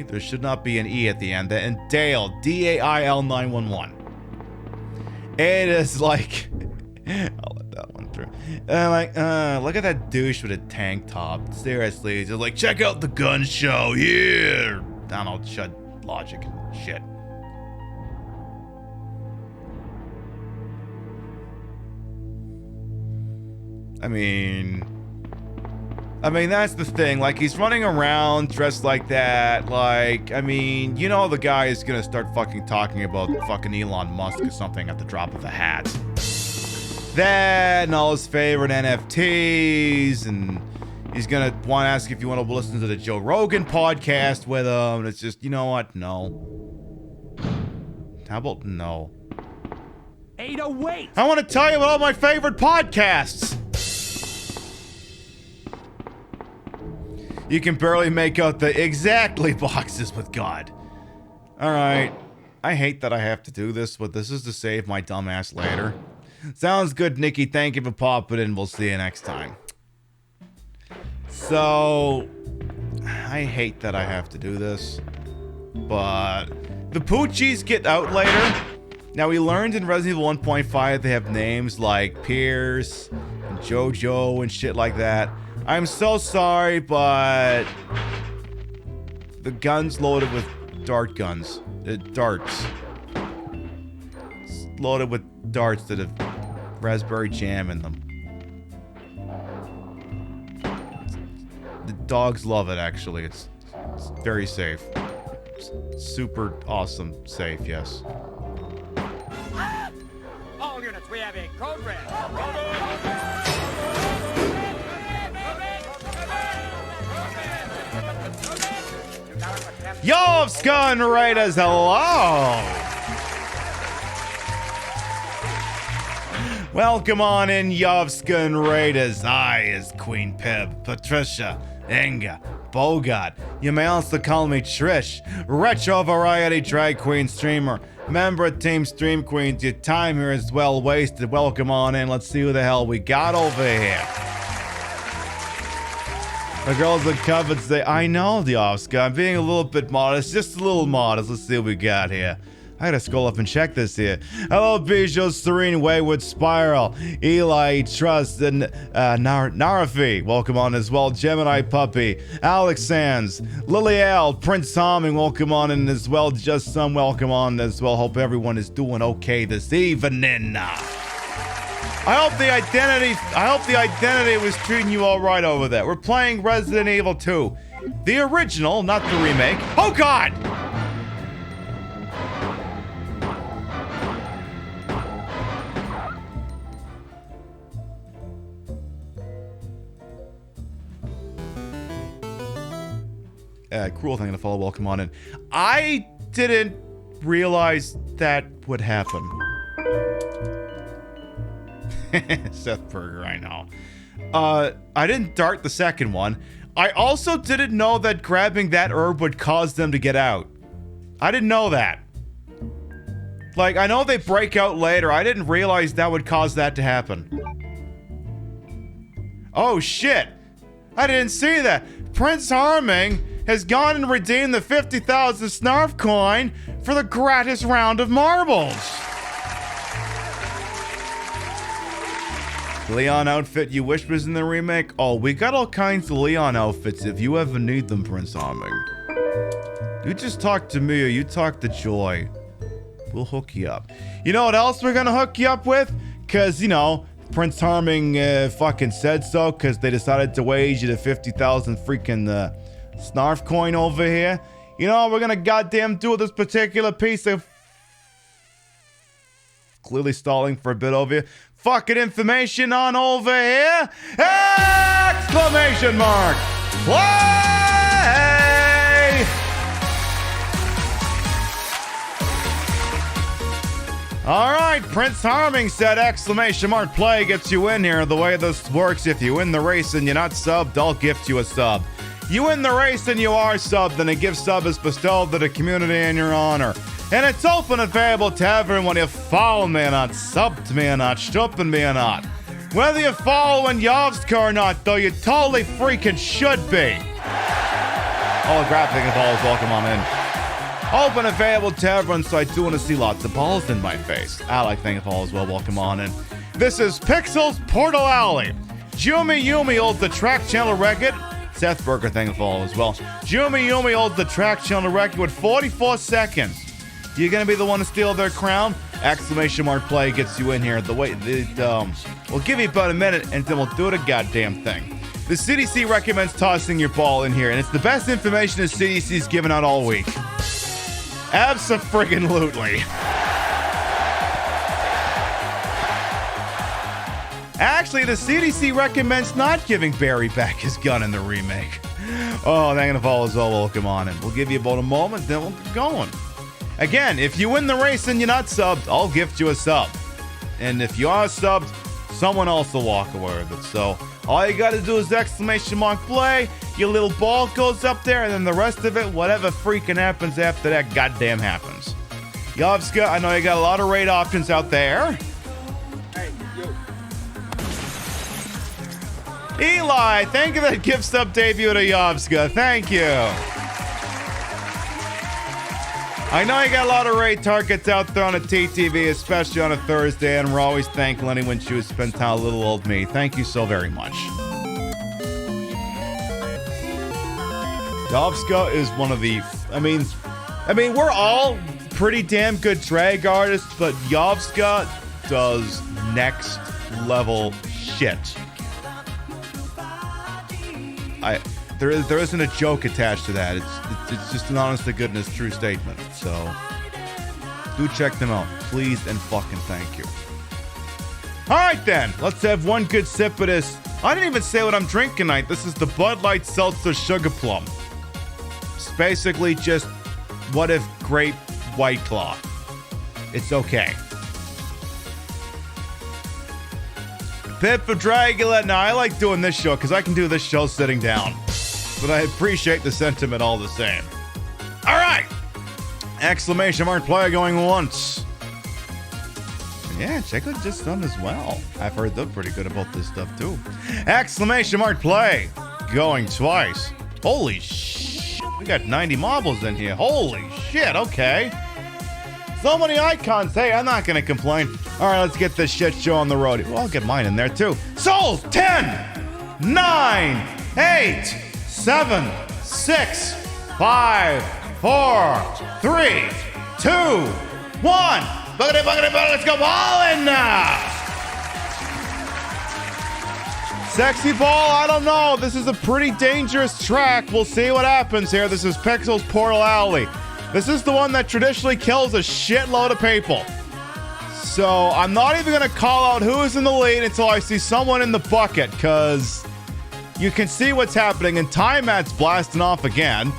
There should not be an E at the end. And Dale, D-A-I-L 911. It is like, I'll let that one through. Look at that douche with a tank top. Seriously, he's just like, check out the gun show here. Donald shut logic and shit. I mean, that's the thing. Like, he's running around dressed like that. Like, I mean, you know the guy is gonna start fucking talking about fucking Elon Musk or something at the drop of a hat. That and all his favorite NFTs, and he's gonna want to ask if you want to listen to the Joe Rogan podcast with him. And it's just, you know what? No. How about no? Ada, wait! I want to tell you about all my favorite podcasts. You can barely make out the exactly boxes with God. Alright. I hate that I have to do this, but this is to save my dumbass later. Sounds good, Nikki. Thank you for popping in. We'll see you next time. So, I hate that I have to do this, but the Poochies get out later. Now, we learned in Resident Evil 1.5 they have names like Pierce and Jojo and shit like that. I'm so sorry, but the gun's loaded with dart guns. Darts. It's loaded with darts that have raspberry jam in them. The dogs love it, actually. It's very safe. It's super awesome safe, yes. All units, we have a code red. Yovskan Raiders, hello! Welcome on in, Yovskan Raiders. I is Queen Pib, Patricia, Inga, Bogart. You may also call me Trish, retro variety drag queen streamer, member of Team Stream Queens. Your time here is well wasted. Welcome on in. Let's see who the hell we got over here. The girls in covered say, I know, Diovska. I'm being a little bit modest. Just a little modest. Let's see what we got here. I gotta scroll up and check this here. Hello, Bijou, Serene, Wayward, Spiral, Eli, Trust, and Narafi. Welcome on as well. Gemini Puppy, Alex Sands, Lily L, Prince Harming. Welcome on in as well. Just Some. Welcome on as well. Hope everyone is doing okay this evening. I hope the identity was treating you all right over there. We're playing Resident Evil 2, the original, not the remake. Oh God! Cruel thing to follow. Welcome on in. I didn't realize that would happen. Seth Berger, I know. I didn't dart the second one. I also didn't know that grabbing that herb would cause them to get out. I didn't know that. Like, I know they break out later. I didn't realize that would cause that to happen. Oh, shit. I didn't see that. Prince Harming has gone and redeemed the 50,000 Snarf coin for the gratis round of marbles. Leon outfit you wish was in the remake? Oh, we got all kinds of Leon outfits if you ever need them, Prince Harming. You just talk to me or you talk to Joy. We'll hook you up. You know what else we're gonna hook you up with? Cause, you know, Prince Harming fucking said so, cause they decided to wage you the 50,000 freaking Snarf coin over here. You know what we're gonna goddamn do with this particular piece of clearly stalling for a bit over here. Fucking information on over here. Exclamation mark. Play! All right, Prince Harming said exclamation mark play gets you in here. The way this works, if you win the race and you're not subbed, I'll gift you a sub. You win the race and you are subbed, then a gift sub is bestowed to the community in your honor. And it's open and available to everyone. You follow me or not, subbed me or not, stopping me or not. Whether you're following Yovska or not, though, you totally freaking should be. Holographic and balls, welcome on in. Open and available to everyone, so I do want to see lots of balls in my face. I like thank you all as well, welcome on in. This is Pixel's Portal Alley. Yumi holds the track channel record. Seth Berger, thank you all as well. Yumi holds the track channel record with 44 seconds. You gonna be the one to steal their crown? Exclamation mark play gets you in here. We'll give you about a minute and then we'll do the goddamn thing. The CDC recommends tossing your ball in here, and it's the best information the CDC's given out all week. Abso-friggin-lutely. Actually, the CDC recommends not giving Barry back his gun in the remake. Oh, thank you for all as well. Welcome on in. We'll give you about a moment, then we'll get going. Again, if you win the race and you're not subbed, I'll gift you a sub. And if you are subbed, someone else will walk away with it. So all you gotta do is exclamation mark play, your little ball goes up there, and then the rest of it, whatever freaking happens after that, goddamn happens. Yovska, I know you got a lot of raid options out there. Hey, yo. Eli, thank you for that gift sub debut to Yovska. Thank you. I know you got a lot of raid targets out there on a TTV, especially on a Thursday, and we're always thankful anyone chooses to spend time with little old me. Thank you so very much. Yovska is one of the... I mean, we're all pretty damn good drag artists, but Yovska does next level shit. There isn't a joke attached to that. It's just an honest to goodness true statement. So do check them out, please and fucking thank you. All right then, let's have one good sip of this. I didn't even say what I'm drinking tonight. This is the Bud Light Seltzer Sugar Plum. It's basically just what if grape White Claw. It's okay. Pip for Dragula. Now I like doing this show because I can do this show sitting down. But I appreciate the sentiment all the same. All right. Exclamation mark play going once. Yeah, check out Just Some as well. I've heard they're pretty good about this stuff too. Exclamation mark play. going twice. Holy shit. We got 90 marbles in here. Holy shit, okay. So many icons. Hey, I'm not gonna complain. All right, let's get this shit show on the road. Well, I'll get mine in there too. Sold 10, 9, 8, 7, 6, 5, 4, 3, 2, 1. Buggity, buggity, buggity. Let's go ballin' now. Sexy ball, I don't know. This is a pretty dangerous track. We'll see what happens here. This is Pixel's Portal Alley. This is the one that traditionally kills a shitload of people. So I'm not even going to call out who is in the lead until I see someone in the bucket, because you can see what's happening, and Time Mat's blasting off again.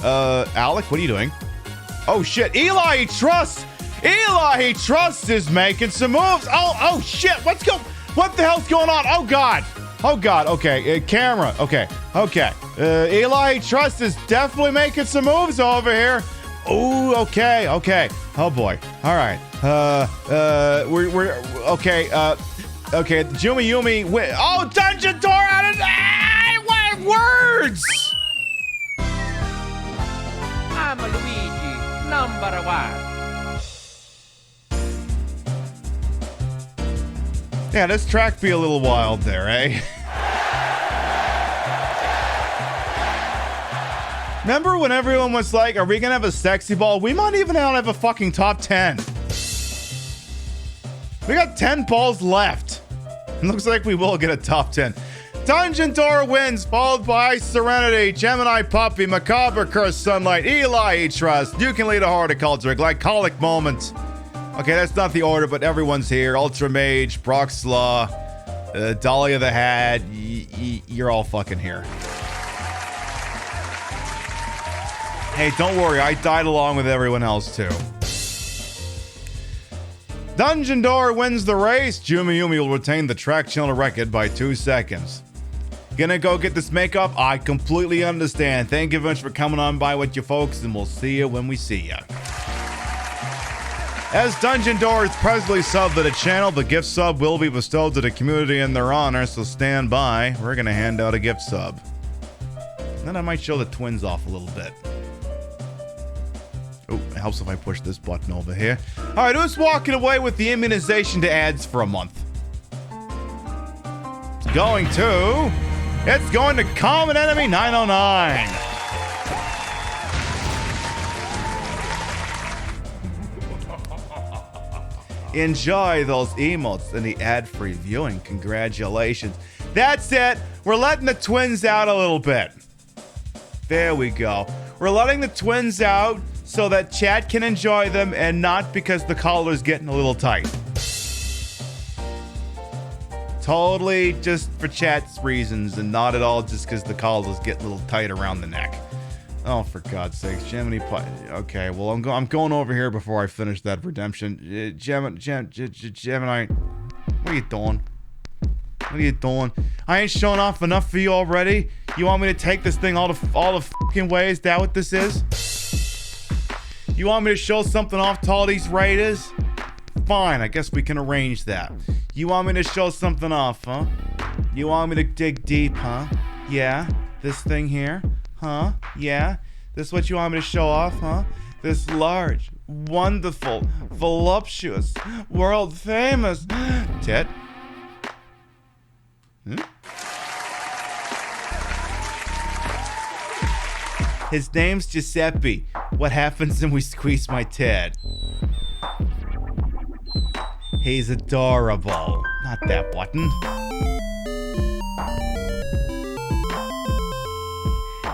Alec, what are you doing? Oh, shit. Eli Trust is making some moves. Oh, shit. What the hell's going on? Oh, God. Okay. Camera. Okay. Eli Trust is definitely making some moves over here. Oh, okay. Oh, boy. All right. We're okay. Okay. Yumi. Oh, Dungeon Door out of what words? I'm Luigi, number 1. Yeah, this track be a little wild there, eh? Remember when everyone was like, are we gonna have a sexy ball? We might even not have a fucking top 10. We got 10 balls left. It looks like we will get a top 10. Dungeon Door wins, followed by Serenity, Gemini Puppy, Macabre Curse Sunlight, Eli Trust, You Can Lead a Horticulture, Glycolic Moment. Okay, that's not the order, but everyone's here. Ultra Mage, Brock Slaw, Dahlia the Hat. You're all fucking here. Hey, don't worry. I died along with everyone else, too. Dungeon Door wins the race. Yumi will retain the track channel record by 2 seconds. Gonna go get this makeup? I completely understand. Thank you very much for coming on by with you folks, and we'll see you when we see you. As Dungeon Door is presently subbed to the channel, the gift sub will be bestowed to the community in their honor, so stand by. We're gonna hand out a gift sub. Then I might show the twins off a little bit. Oh, it helps if I push this button over here. All right, who's walking away with the immunization to ads for a month? It's going to Common Enemy 909. Enjoy those emotes and the ad-free viewing. Congratulations. That's it. We're letting the twins out a little bit. There we go. We're letting the twins out so that chat can enjoy them and not because the collar's getting a little tight. Totally just for chat's reasons and not at all just because the collar's getting a little tight around the neck. Oh, for God's sakes, Gemini. Okay, well, I'm going over here before I finish that redemption. Gemini, what are you doing? What are you doing? I ain't showing off enough for you already. You want me to take this thing all the fucking way? Is that what this is? You want me to show something off to all these raiders? Fine, I guess we can arrange that. You want me to show something off, huh? You want me to dig deep, huh? Yeah, this thing here. Huh? Yeah? This is what you want me to show off, huh? This large, wonderful, voluptuous, world famous tit. His name's Giuseppe. What happens when we squeeze my tit? He's adorable. Not that button.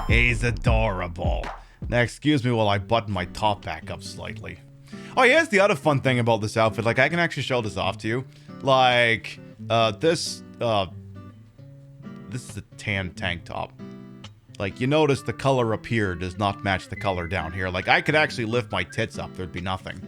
He's adorable. Now, excuse me while I button my top back up slightly. Oh, here's the other fun thing about this outfit. Like, I can actually show this off to you. Like, this is a tan tank top. Like, you notice the color up here does not match the color down here. Like, I could actually lift my tits up. There'd be nothing.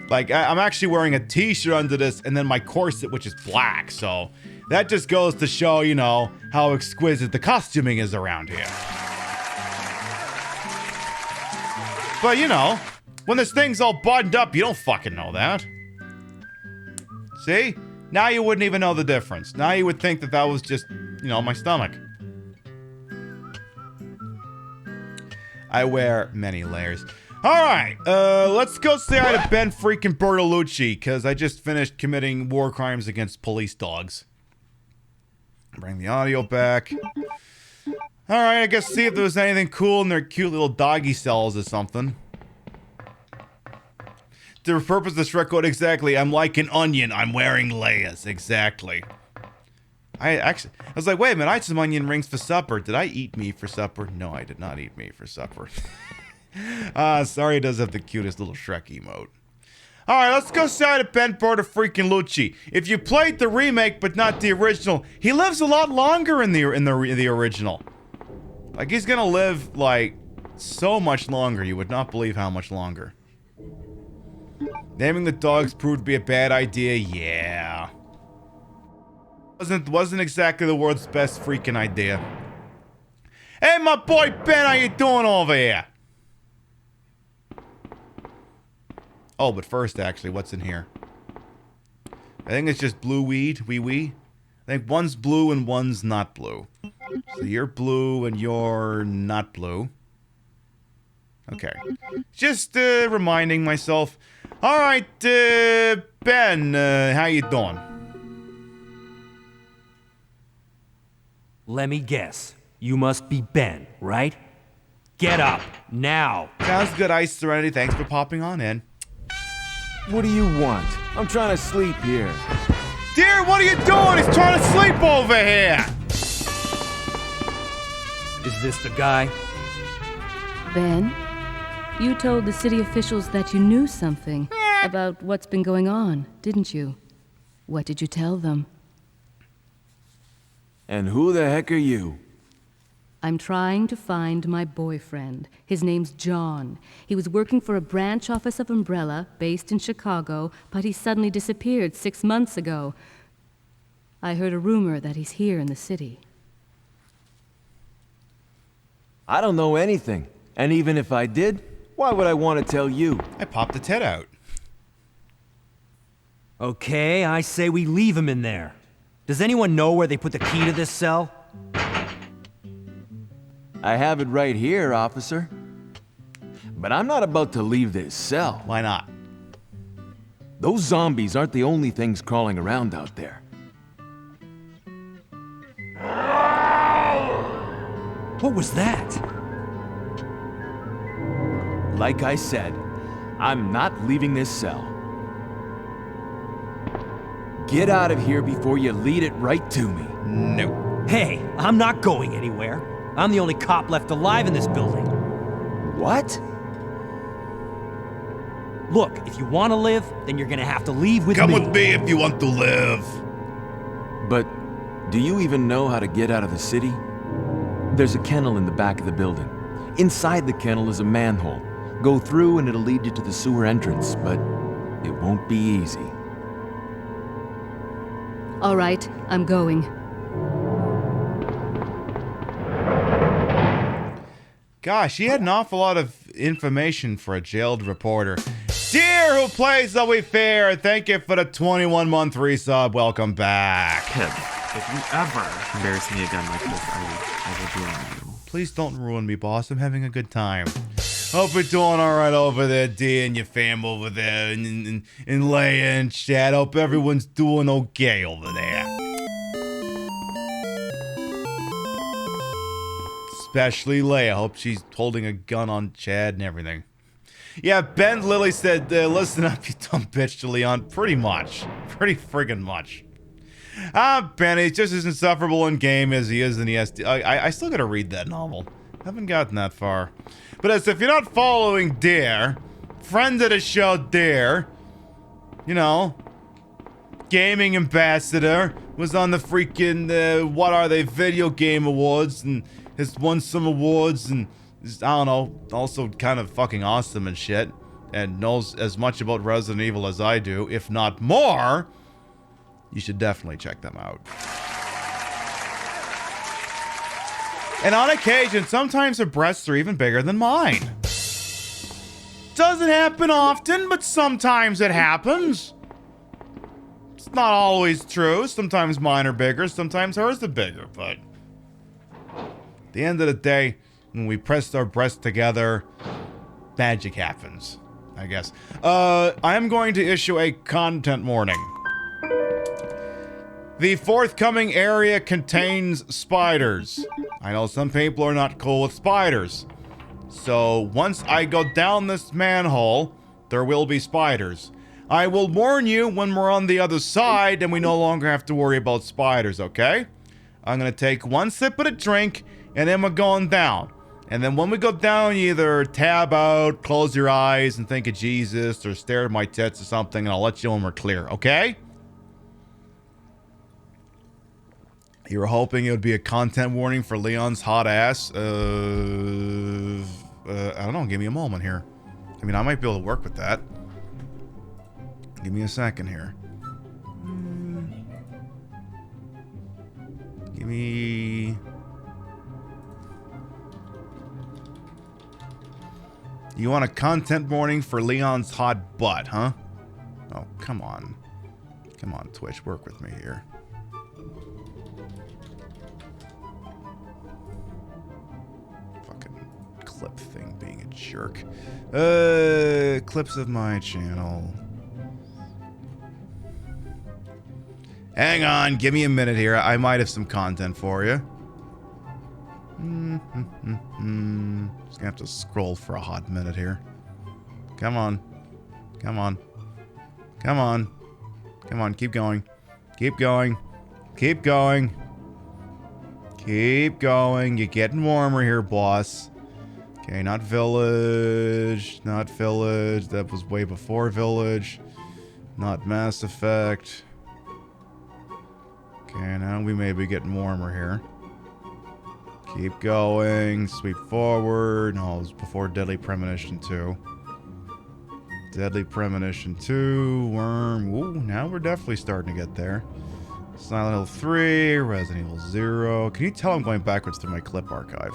Like, I'm actually wearing a t-shirt under this and then my corset, which is black. So that just goes to show, you know, how exquisite the costuming is around here. But, you know, when this thing's all buttoned up, you don't fucking know that. See? Now you wouldn't even know the difference. Now you would think that that was just, you know, my stomach. I wear many layers. Alright, let's go say hi to Ben freaking Bertolucci, because I just finished committing war crimes against police dogs. Bring the audio back. Alright, I guess see if there was anything cool in their cute little doggy cells or something. To repurpose the Shrek quote exactly, I'm like an onion, I'm wearing layers. Exactly. I was like, wait a minute, I had some onion rings for supper. Did I eat meat for supper? No, I did not eat meat for supper. Sorry, it does have the cutest little Shrek emote. Alright, let's go say hi to Ben freaking Lucci. If you played the remake but not the original, he lives a lot longer in the original. Like, he's gonna live, like, so much longer. You would not believe how much longer. Naming the dogs proved to be a bad idea. Yeah. Wasn't exactly the world's best freaking idea. Hey, my boy Ben, how you doing over here? Oh, but first, actually, what's in here? I think it's just blue weed, wee. I think one's blue and one's not blue. So you're blue and you're not blue. Okay. Just reminding myself. All right, Ben, how you doing? Let me guess. You must be Ben, right? Get up, now. Sounds good, Ice Serenity. Thanks for popping on in. What do you want? I'm trying to sleep here. Dear, what are you doing? He's trying to sleep over here. Is this the guy? Ben, you told the city officials that you knew something about what's been going on, didn't you? What did you tell them? And who the heck are you? I'm trying to find my boyfriend. His name's John. He was working for a branch office of Umbrella, based in Chicago, but he suddenly disappeared 6 months ago. I heard a rumor that he's here in the city. I don't know anything. And even if I did, why would I want to tell you? I popped his head out. Okay, I say we leave him in there. Does anyone know where they put the key to this cell? I have it right here, officer. But I'm not about to leave this cell. Why not? Those zombies aren't the only things crawling around out there. What was that? Like I said, I'm not leaving this cell. Get out of here before you lead it right to me. No. Hey, I'm not going anywhere. I'm the only cop left alive in this building. What? Look, if you want to live, then you're gonna have to leave with me. Come with me if you want to live. But do you even know how to get out of the city? There's a kennel in the back of the building. Inside the kennel is a manhole. Go through and it'll lead you to the sewer entrance, but it won't be easy. All right, I'm going. Gosh, he had an awful lot of information for a jailed reporter. Dear who plays the We Fair, thank you for the 21-month resub. Welcome back. Pip, if you ever embarrass me again like this, I will ruin you. Please don't ruin me, boss. I'm having a good time. Hope you're doing all right over there, D, and your fam over there, and Leia and Chad. Hope everyone's doing okay over there. Especially Leia. Hope she's holding a gun on Chad and everything. Yeah, Ben Lilly said, listen up, you dumb bitch, to Leon. Pretty much. Pretty friggin' much. Ben, he's just as insufferable in game as he is in the SD. I still gotta read that novel. Haven't gotten that far. But as if you're not following Dare, friend of the show Dare, you know, gaming ambassador, was on the freaking, what are they, video game awards, and has won some awards, and is, I don't know, also kind of fucking awesome and shit, and knows as much about Resident Evil as I do, if not more. You should definitely check them out. And on occasion, sometimes her breasts are even bigger than mine. Doesn't happen often, but sometimes it happens. It's not always true. Sometimes mine are bigger, sometimes hers are bigger, but at the end of the day, when we press our breasts together, magic happens, I guess. I am going to issue a content warning. The forthcoming area contains spiders. I know some people are not cool with spiders. So once I go down this manhole, there will be spiders. I will warn you when we're on the other side and we no longer have to worry about spiders, okay? I'm gonna take one sip of the drink and then we're going down. And then when we go down, you either tab out, close your eyes and think of Jesus, or stare at my tits or something, and I'll let you know when we're clear, okay? You were hoping it would be a content warning for Leon's hot ass? I don't know, give me a moment here. I mean, I might be able to work with that. Give me a second here. Give me... You want a content warning for Leon's hot butt, huh? Oh, come on. Come on, Twitch, work with me here. Fucking clip thing being a jerk. Clips of my channel. Hang on, give me a minute here. I might have some content for you. Just gonna have to scroll for a hot minute here. Come on. Come on. Come on. Come on, keep going. Keep going. Keep going. Keep going. You're getting warmer here, boss. Okay, not village. Not village. That was way before village. Not Mass Effect. Okay, now we may be getting warmer here. Keep going. Sweep forward. No, it was before Deadly Premonition 2. Deadly Premonition 2. Worm. Ooh, now we're definitely starting to get there. Silent Hill 3. Resident Evil 0. Can you tell I'm going backwards through my clip archive?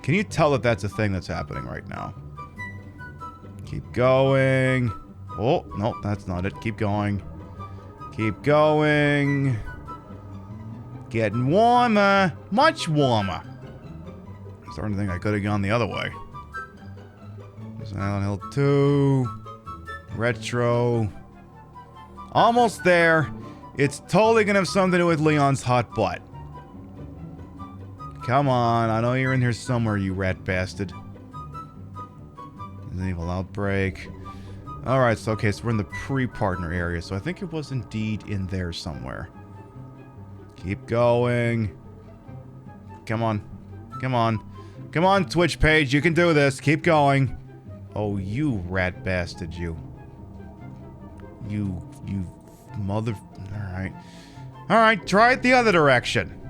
Can you tell that that's a thing that's happening right now? Keep going. Oh, no, that's not it. Keep going. Keep going. Getting warmer. Much warmer. I'm starting to think I could have gone the other way. Silent Hill 2. Retro. Almost there. It's totally gonna have something to do with Leon's hot butt. Come on. I know you're in here somewhere, you rat bastard. Resident Evil Outbreak. Alright, so okay, so we're in the pre-partner area, so I think it was indeed in there somewhere. Keep going. Come on. Come on. Come on, Twitch page. You can do this. Keep going. Oh, you rat bastard, you. You mother... Alright. Alright, try it the other direction.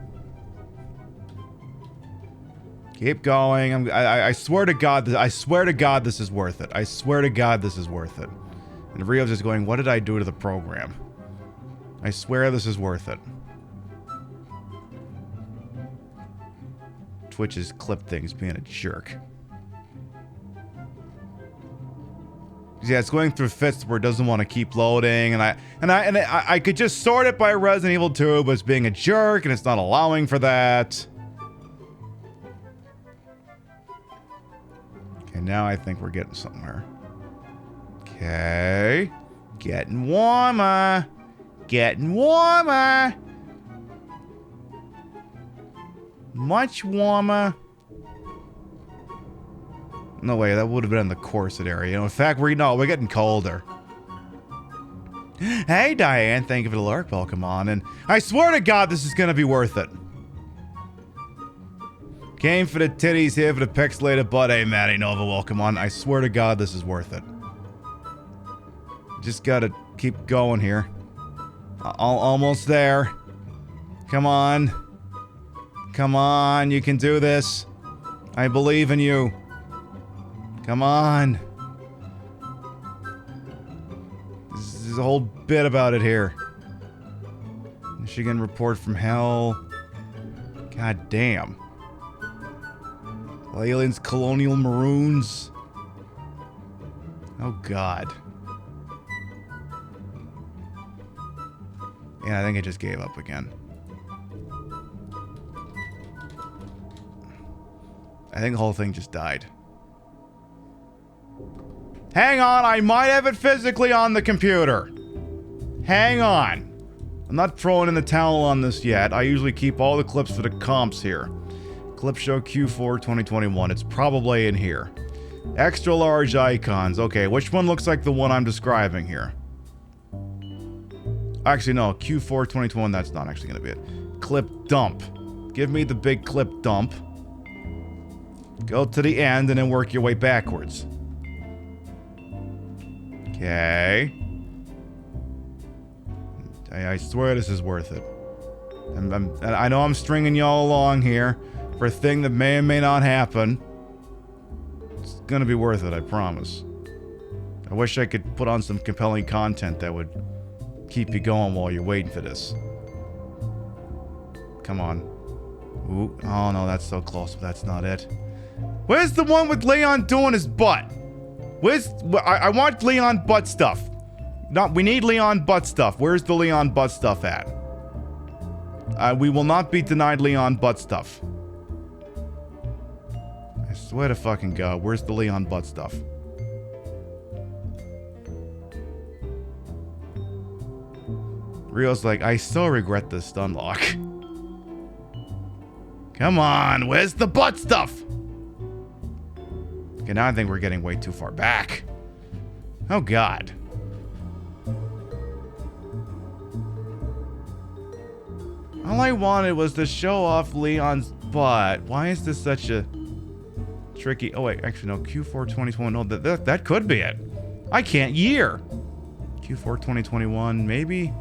Keep going. I swear to God, I swear to God this is worth it. I swear to God this is worth it. And Rio's just going, what did I do to the program? I swear this is worth it. Twitch's clip things being a jerk. Yeah, it's going through fits where it doesn't want to keep loading, and I could just sort it by Resident Evil 2, but it's being a jerk and it's not allowing for that. Okay, now I think we're getting somewhere. Okay. Getting warmer. Getting warmer. Much warmer. No way, that would have been in the corset area. You know, in fact, we're getting colder. Hey, Diane, thank you for the lurk. Welcome on. And I swear to God, this is going to be worth it. Came for the titties, here for the pixelated butt. Hey, Maddie Nova, welcome on. I swear to God, this is worth it. Just gotta keep going here. Almost there. Come on. Come on, you can do this. I believe in you. Come on. There's a whole bit about it here. Michigan report from hell. God damn. Aliens, colonial maroons. Oh God. Yeah, I think I just gave up again. I think the whole thing just died. Hang on, I might have it physically on the computer. Hang on. I'm not throwing in the towel on this yet. I usually keep all the clips for the comps here. Clip show Q4 2021. It's probably in here. Extra large icons. Okay, which one looks like the one I'm describing here? Actually, no. Q4 2021, that's not actually going to be it. Clip dump. Give me the big clip dump. Go to the end and then work your way backwards. Okay. I swear this is worth it. I know I'm stringing y'all along here for a thing that may or may not happen. It's gonna be worth it, I promise. I wish I could put on some compelling content that would keep you going while you're waiting for this. Come on. Ooh, oh no, that's so close, but that's not it. Where's the one with Leon doing his butt? I want Leon butt stuff. We need Leon butt stuff. Where's the Leon butt stuff at? We will not be denied Leon butt stuff. I swear to fucking God, where's the Leon butt stuff? Rio's like, I so regret this stun lock. Come on, where's the butt stuff? Okay, now I think we're getting way too far back. Oh, God. All I wanted was to show off Leon's butt. Why is this such a tricky... Oh, wait, actually, no. Q4 2021. No, that could be it. I can't year. Q4 2021, maybe?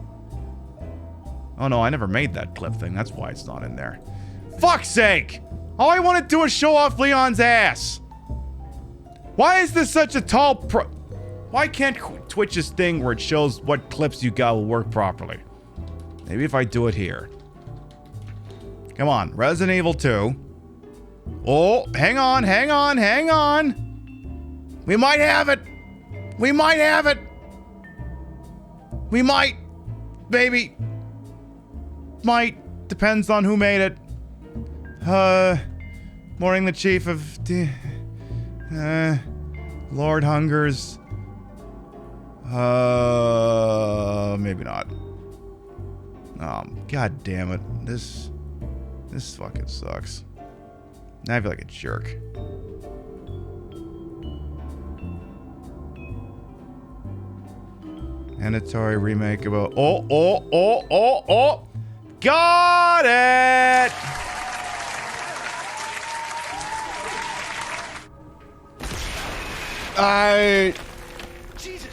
Oh, no, I never made that clip thing. That's why it's not in there. Fuck's sake! All I want to do is show off Leon's ass. Why is this such a tall Why can't Twitch's thing where it shows what clips you got will work properly? Maybe if I do it here. Come on, Resident Evil 2. Oh, hang on. We might have it. We might. Maybe. Might. Depends on who made it. Morning the chief of... Lord Hungers. Maybe not. God damn it. This fucking sucks. Now I feel like a jerk. And Atari remake about... Oh! Got it!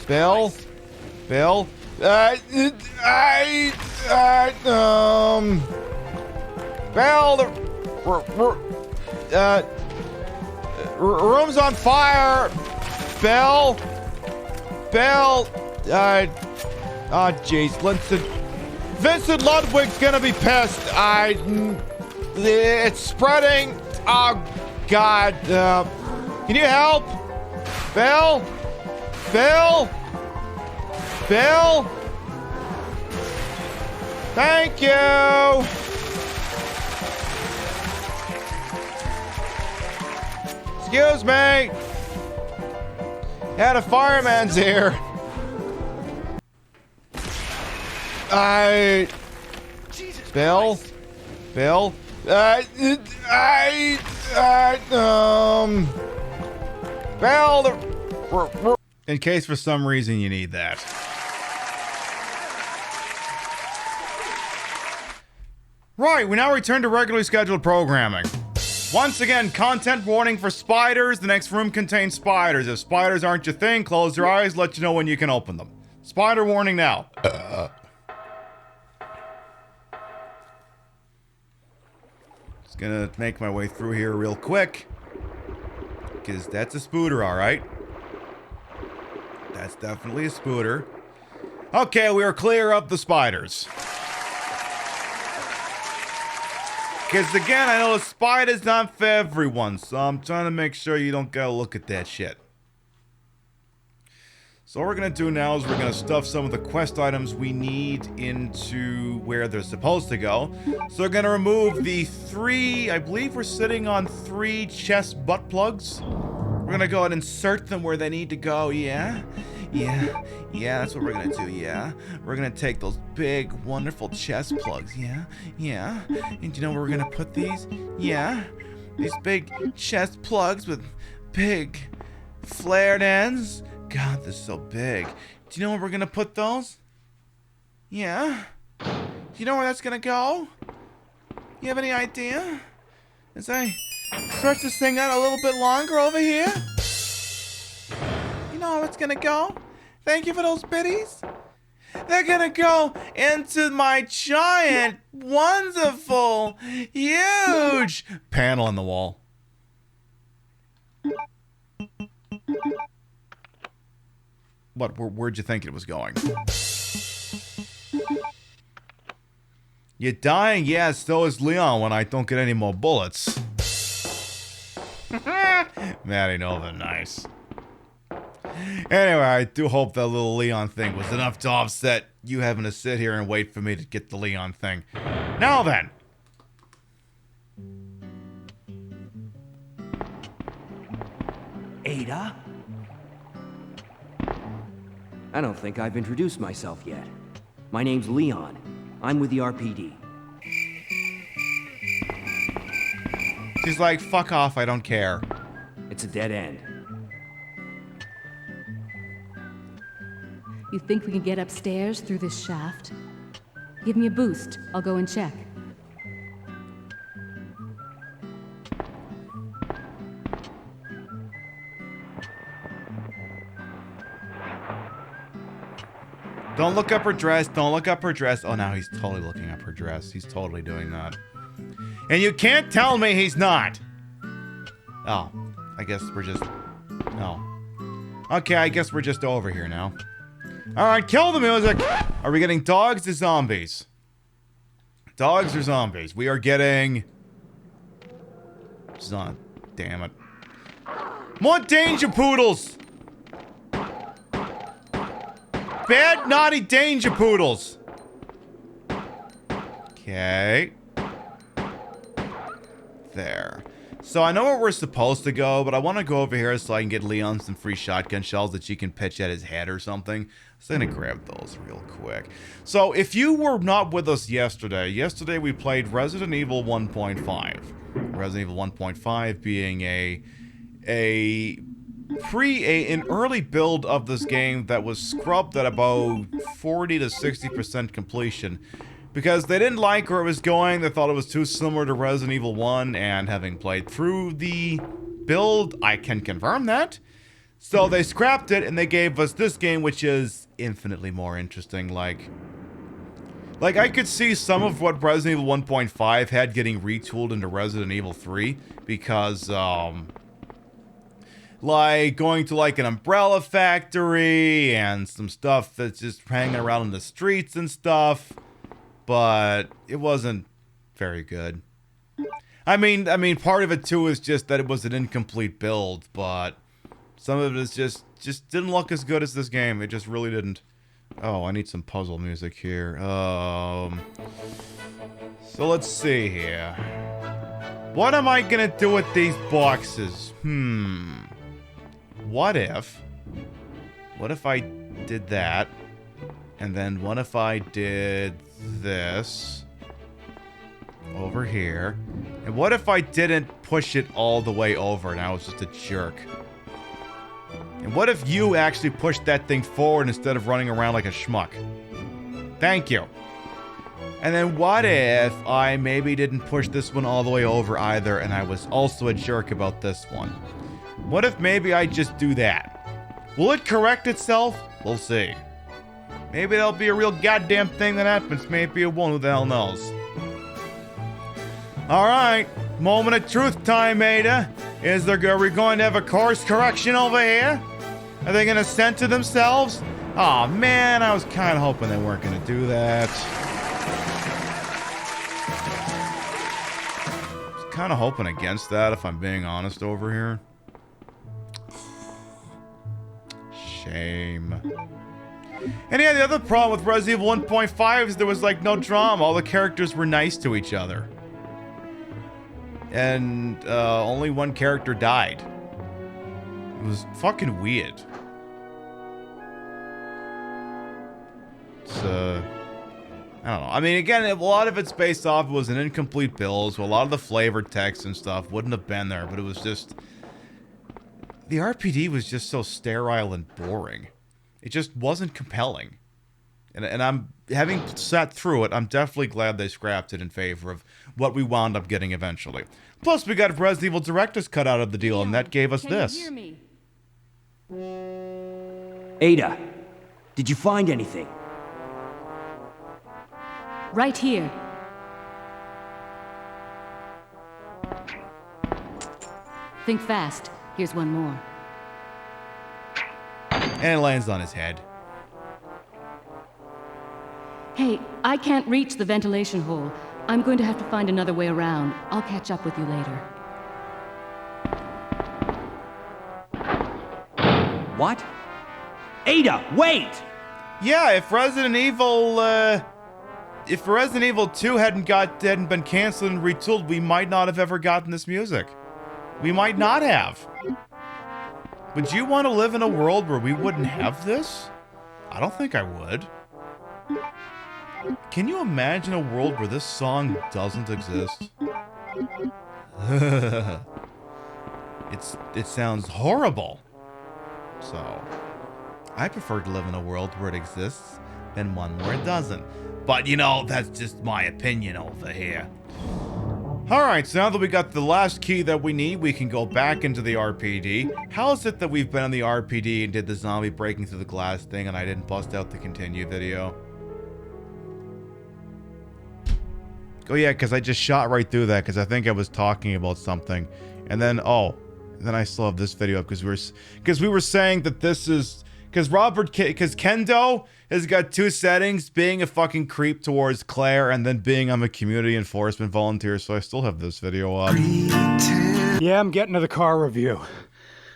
Bill? Room's on fire! Bill! Oh, jeez, Vincent Ludwig's gonna be pissed. It's spreading. Oh, God. Can you help? Bill? Thank you! Excuse me! Yeah, the fireman's here. Bill? In case for some reason you need that. Right, we now return to regularly scheduled programming. Once again, content warning for spiders. The next room contains spiders. If spiders aren't your thing, close your eyes, let you know when you can open them. Spider warning now. Just gonna make my way through here real quick. Because that's a spooter, alright. That's definitely a spooter. Okay, we are clear of the spiders. Because again, I know the spider's not for everyone, so I'm trying to make sure you don't gotta look at that shit. So what we're gonna do now is we're gonna stuff some of the quest items we need into where they're supposed to go. So we're gonna remove the 3, I believe we're sitting on 3 chest butt plugs. We're gonna go ahead and insert them where they need to go, yeah? Yeah, that's what we're gonna do, yeah? We're gonna take those big, wonderful chest plugs, yeah? And do you know where we're gonna put these? Yeah, these big chest plugs with big flared ends. God, they're so big. Do you know where we're gonna put those? Yeah? Do you know where that's gonna go? You have any idea? As I stretch this thing out a little bit longer over here? You know how it's gonna go? Thank you for those biddies. They're gonna go into my giant, wonderful, huge panel on the wall. What? Where'd you think it was going? You're dying? Yeah, so is Leon when I don't get any more bullets. Maddie Nova, nice. Anyway, I do hope that little Leon thing was enough to offset you having to sit here and wait for me to get the Leon thing. Now then. Ada? I don't think I've introduced myself yet. My name's Leon. I'm with the RPD. She's like, fuck off, I don't care. It's a dead end. You think we can get upstairs through this shaft? Give me a boost. I'll go and check. Don't look up her dress. Don't look up her dress. Oh, now he's totally looking up her dress. He's totally doing that. And you can't tell me he's not. Oh, I guess we're just... No. Okay, I guess we're just over here now. Alright, kill the music. Are we getting dogs or zombies? Dogs or zombies? We are getting... Damn it. More danger poodles! Bad, naughty danger poodles. Okay. There. So I know where we're supposed to go, but I want to go over here so I can get Leon some free shotgun shells that she can pitch at his head or something. So I'm going to grab those real quick. So if you were not with us yesterday we played Resident Evil 1.5. Resident Evil 1.5 being an early build of this game that was scrubbed at about 40 to 60% completion because they didn't like where it was going. They thought it was too similar to Resident Evil 1, and having played through the build, I can confirm that. So they scrapped it and they gave us this game, which is infinitely more interesting. Like I could see some of what Resident Evil 1.5 had getting retooled into Resident Evil 3 because like going to like an umbrella factory and some stuff that's just hanging around in the streets and stuff, but it wasn't very good. I mean part of it too is just that it was an incomplete build, but some of it is just didn't look as good as this game. It just really didn't. Oh, I need some puzzle music here. So let's see here. What am I gonna do with these boxes? What if I did that, and then what if I did this over here, and what if I didn't push it all the way over and I was just a jerk? And what if you actually pushed that thing forward instead of running around like a schmuck? Thank you. And then what if I maybe didn't push this one all the way over either, and I was also a jerk about this one? What if maybe I just do that? Will it correct itself? We'll see. Maybe that'll be a real goddamn thing that happens. Maybe it won't. Who the hell knows? Alright. Moment of truth time, Ada. Are we going to have a course correction over here? Are they going to censor themselves? Aw, man. I was kind of hoping they weren't going to do that. I was kind of hoping against that, if I'm being honest over here. Shame. And yeah, the other problem with Resident Evil 1.5 is there was like no drama. All the characters were nice to each other. And only one character died. It was fucking weird. It's, I don't know. I mean, again, a lot of it's based off, it was an incomplete build, so a lot of the flavored text and stuff wouldn't have been there, but it was just... The RPD was just so sterile and boring. It just wasn't compelling. And I'm, having sat through it, I'm definitely glad they scrapped it in favor of what we wound up getting eventually. Plus, we got a Resident Evil Director's cut out of the deal, and that gave us this. You hear me? Ada, did you find anything? Right here. Think fast. Here's one more. And it lands on his head. Hey, I can't reach the ventilation hole. I'm going to have to find another way around. I'll catch up with you later. What? Ada, wait! Yeah, if Resident Evil 2 hadn't been canceled and retooled, we might not have ever gotten this music. We might not have. Would you want to live in a world where we wouldn't have this? I don't think I would. Can you imagine a world where this song doesn't exist? It sounds horrible. So, I prefer to live in a world where it exists than one where it doesn't. But, you know, that's just my opinion over here. Alright, so now that we got the last key that we need, we can go back into the RPD. How is it that we've been in the RPD and did the zombie breaking through the glass thing and I didn't bust out the continue video? Oh yeah, because I just shot right through that because I think I was talking about something. And then, then I still have this video up because we were saying that this is... Because Kendo has got two settings, being a fucking creep towards Claire and then being I'm a community enforcement volunteer, so I still have this video up. Yeah, I'm getting to the car review.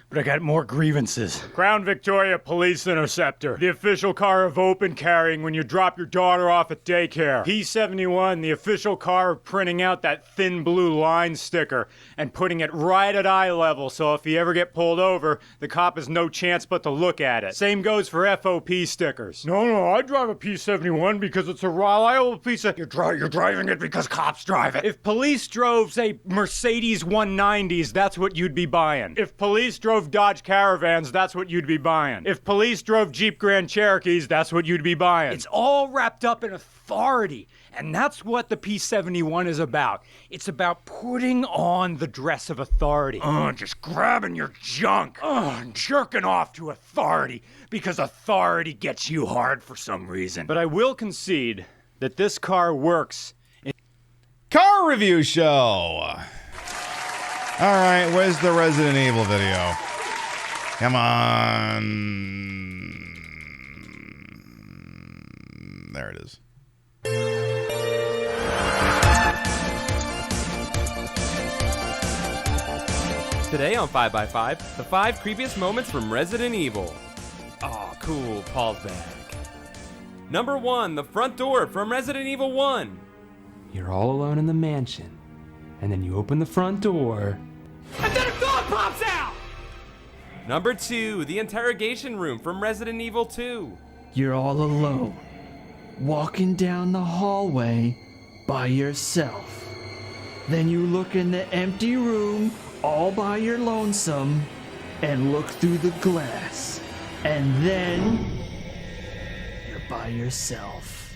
But I got more grievances. Crown Victoria Police Interceptor. The official car of open carrying when you drop your daughter off at daycare. P71, the official car of printing out that thin blue line sticker and putting it right at eye level so if you ever get pulled over, the cop has no chance but to look at it. Same goes for FOP stickers. No, I drive a P71 because it's a reliable piece of... You're driving it because cops drive it. If police drove, say, Mercedes 190s, that's what you'd be buying. If police drove Dodge Caravans, that's what you'd be buying. If police drove Jeep Grand Cherokees, that's what you'd be buying. It's all wrapped up in authority, and that's what the P71 is about. It's about putting on the dress of authority. Just grabbing your junk. And jerking off to authority, because authority gets you hard for some reason. But I will concede that this car works. Car review show! Alright, where's the Resident Evil video? Come on. There it is. Today on 5x5, the 5 creepiest moments from Resident Evil. Oh, cool, Paul's back. Number 1, the front door from Resident Evil 1. You're all alone in the mansion, and then you open the front door, and then a dog pops out! Number 2, the interrogation room from Resident Evil 2. You're all alone, walking down the hallway by yourself. Then you look in the empty room all by your lonesome and look through the glass. And then you're by yourself.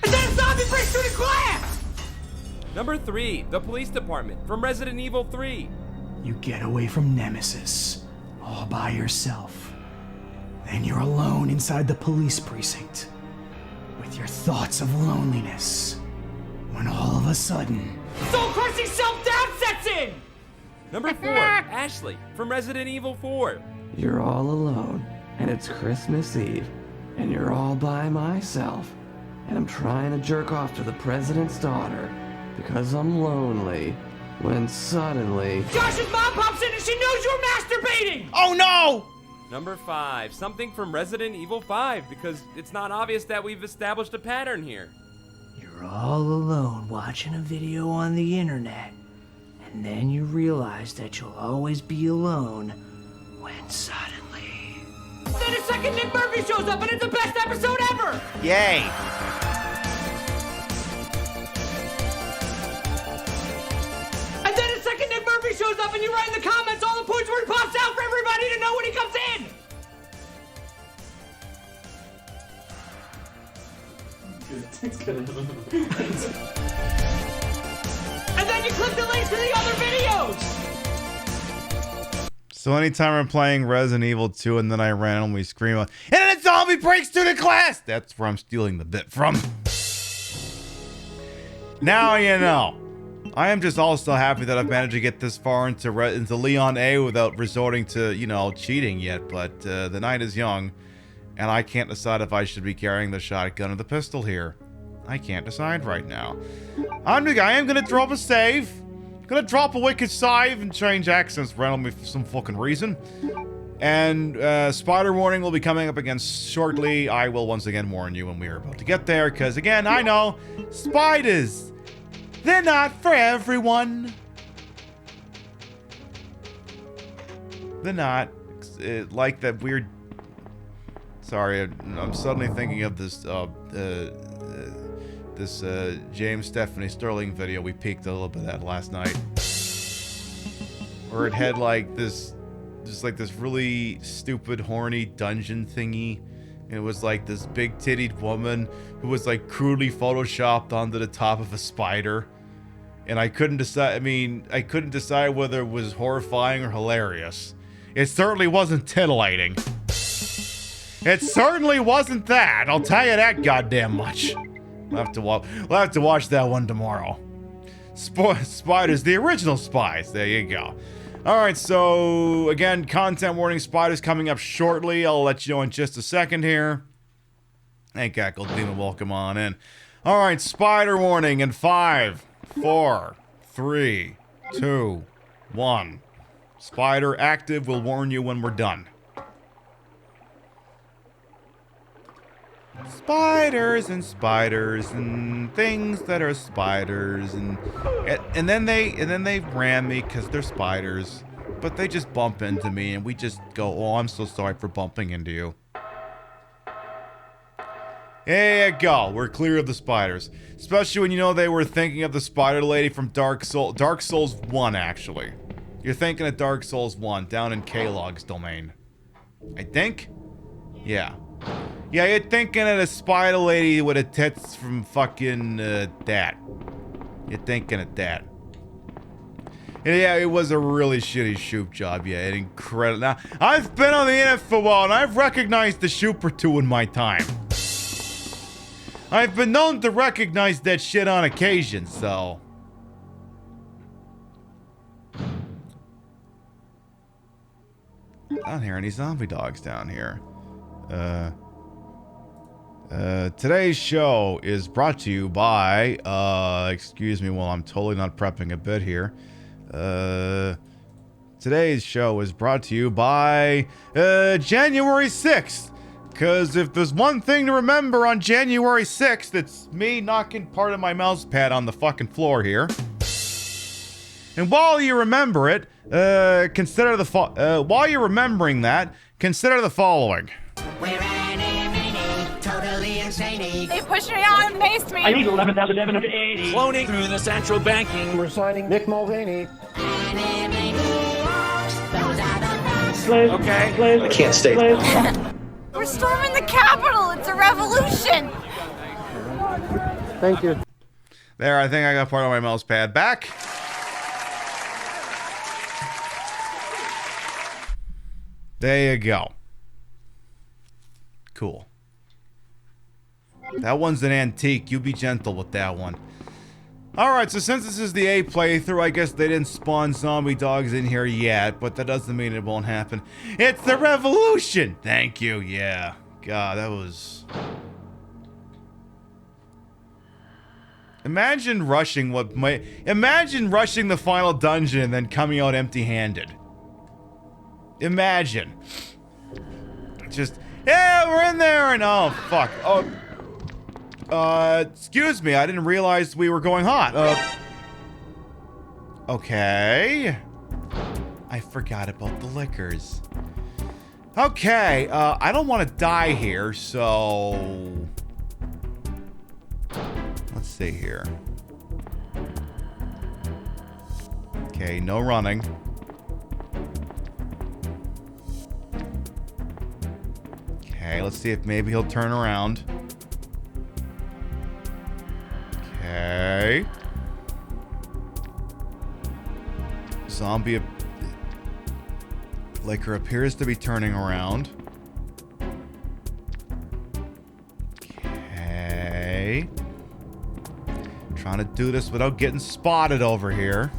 And then a zombie breaks through the glass! Number 3, the police department from Resident Evil 3. You get away from Nemesis, all by yourself. Then you're alone inside the police precinct, with your thoughts of loneliness, when all of a sudden... soul-crushing self-doubt sets in! Number 4, Ashley from Resident Evil 4. You're all alone, and it's Christmas Eve, and you're all by myself, and I'm trying to jerk off to the president's daughter, because I'm lonely, when suddenly... Josh's mom pops in and she knows you're masturbating! Oh no! Number 5, something from Resident Evil 5, because it's not obvious that we've established a pattern here. You're all alone watching a video on the internet, and then you realize that you'll always be alone when suddenly... Then a second Nick Murphy shows up and it's the best episode ever! Yay! And then a second Nick Murphy shows up and you write in the comments all the points where he pops out for everybody to know when he comes in! It's good. And then you click the link to the other videos! So anytime I'm playing Resident Evil 2 and then I randomly scream, and then a zombie breaks through the glass! That's where I'm stealing the bit from. Now you know. I am just also happy that I've managed to get this far into Leon A without resorting to, you know, cheating yet, but the night is young, and I can't decide if I should be carrying the shotgun or the pistol here. I can't decide right now. I am gonna drop a save. Gonna drop a wicked save and change accents randomly for some fucking reason. And spider warning will be coming up again shortly. I will once again warn you when we are about to get there, because again, I know spiders, they're not for everyone. They're not. Like that weird... Sorry, I'm suddenly thinking of this James Stephanie Sterling video we peeked a little bit at last night. Where it had like this, just like this really stupid, horny dungeon thingy. And it was like this big-tittied woman who was like crudely photoshopped onto the top of a spider. And I couldn't decide, I couldn't decide whether it was horrifying or hilarious. It certainly wasn't titillating. It certainly wasn't that, I'll tell you that goddamn much. We'll have to watch that one tomorrow. Spiders, the original spies, there you go. Alright, so again, content warning, spiders coming up shortly. I'll let you know in just a second here. Hey, Cackle Demon, welcome on in. Alright, spider warning in 5, 4, 3, 2, 1. Spider active, will warn you when we're done. Spiders and things that are spiders and then they ram me because they're spiders, but they just bump into me and we just go, oh, I'm so sorry for bumping into you. There you go, we're clear of the spiders, especially when you know they were thinking of the spider lady from Dark Souls 1 actually. You're thinking of Dark Souls 1 down in K-Log's domain, I think. Yeah, you're thinking of the spider lady with the tits from fucking, that. You're thinking of that. Yeah, it was a really shitty shoot job, yeah, incredible. Now, I've been on the internet for a while, and I've recognized the shoot or two in my time. I've been known to recognize that shit on occasion, so... I don't hear any zombie dogs down here. Today's show is brought to you by, excuse me while I'm totally not prepping a bit here. Today's show is brought to you by, January 6th. Because if there's one thing to remember on January 6th, it's me knocking part of my mouse pad on the fucking floor here. And while you remember it, consider the while you're remembering that, consider the following. We're totally insane. They pushed me out and paced me. I need 11,780. Cloning through the central banking. We're signing Nick Mulvaney. Okay. I can't stay. We're storming the Capitol. It's a revolution. Thank you. There, I think I got part of my mouse pad back. There you go. Cool. That one's an antique. You be gentle with that one. Alright, so since this is the A playthrough, I guess they didn't spawn zombie dogs in here yet, but that doesn't mean it won't happen. It's the revolution! Thank you, yeah. God, that was... Imagine rushing Imagine rushing the final dungeon and then coming out empty-handed. Imagine. Just, yeah, we're in there, and oh, fuck. Oh, excuse me, I didn't realize we were going hot. Okay. I forgot about the liquors. Okay, I don't want to die here, so... Let's see here. Okay, no running. Okay, let's see if maybe he'll turn around. Okay. Zombie liquor appears to be turning around. Okay. Trying to do this without getting spotted over here.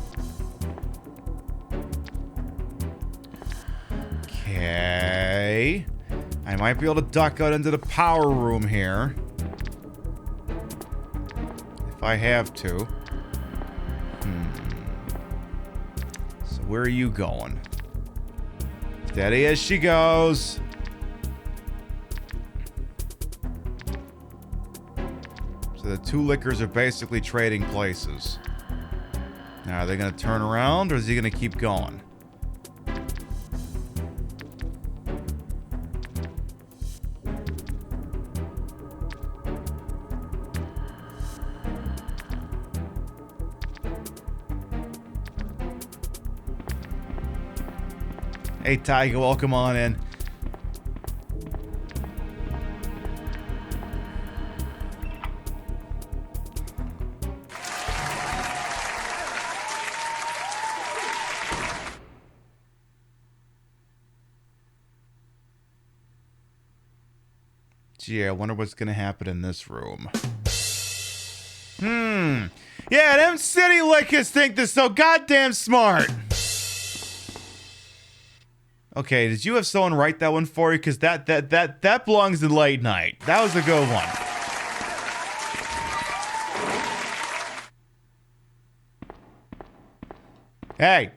Okay. I might be able to duck out into the power room here. If I have to. So where are you going? Steady as she goes. So the two liquors are basically trading places. Now, are they going to turn around or is he going to keep going? Hey, Tiger, welcome on in. Gee, I wonder what's gonna happen in this room. Yeah, them city lickers think they're so goddamn smart. Okay, did you have someone write that one for you? Because that belongs in late night. That was a good one. Hey,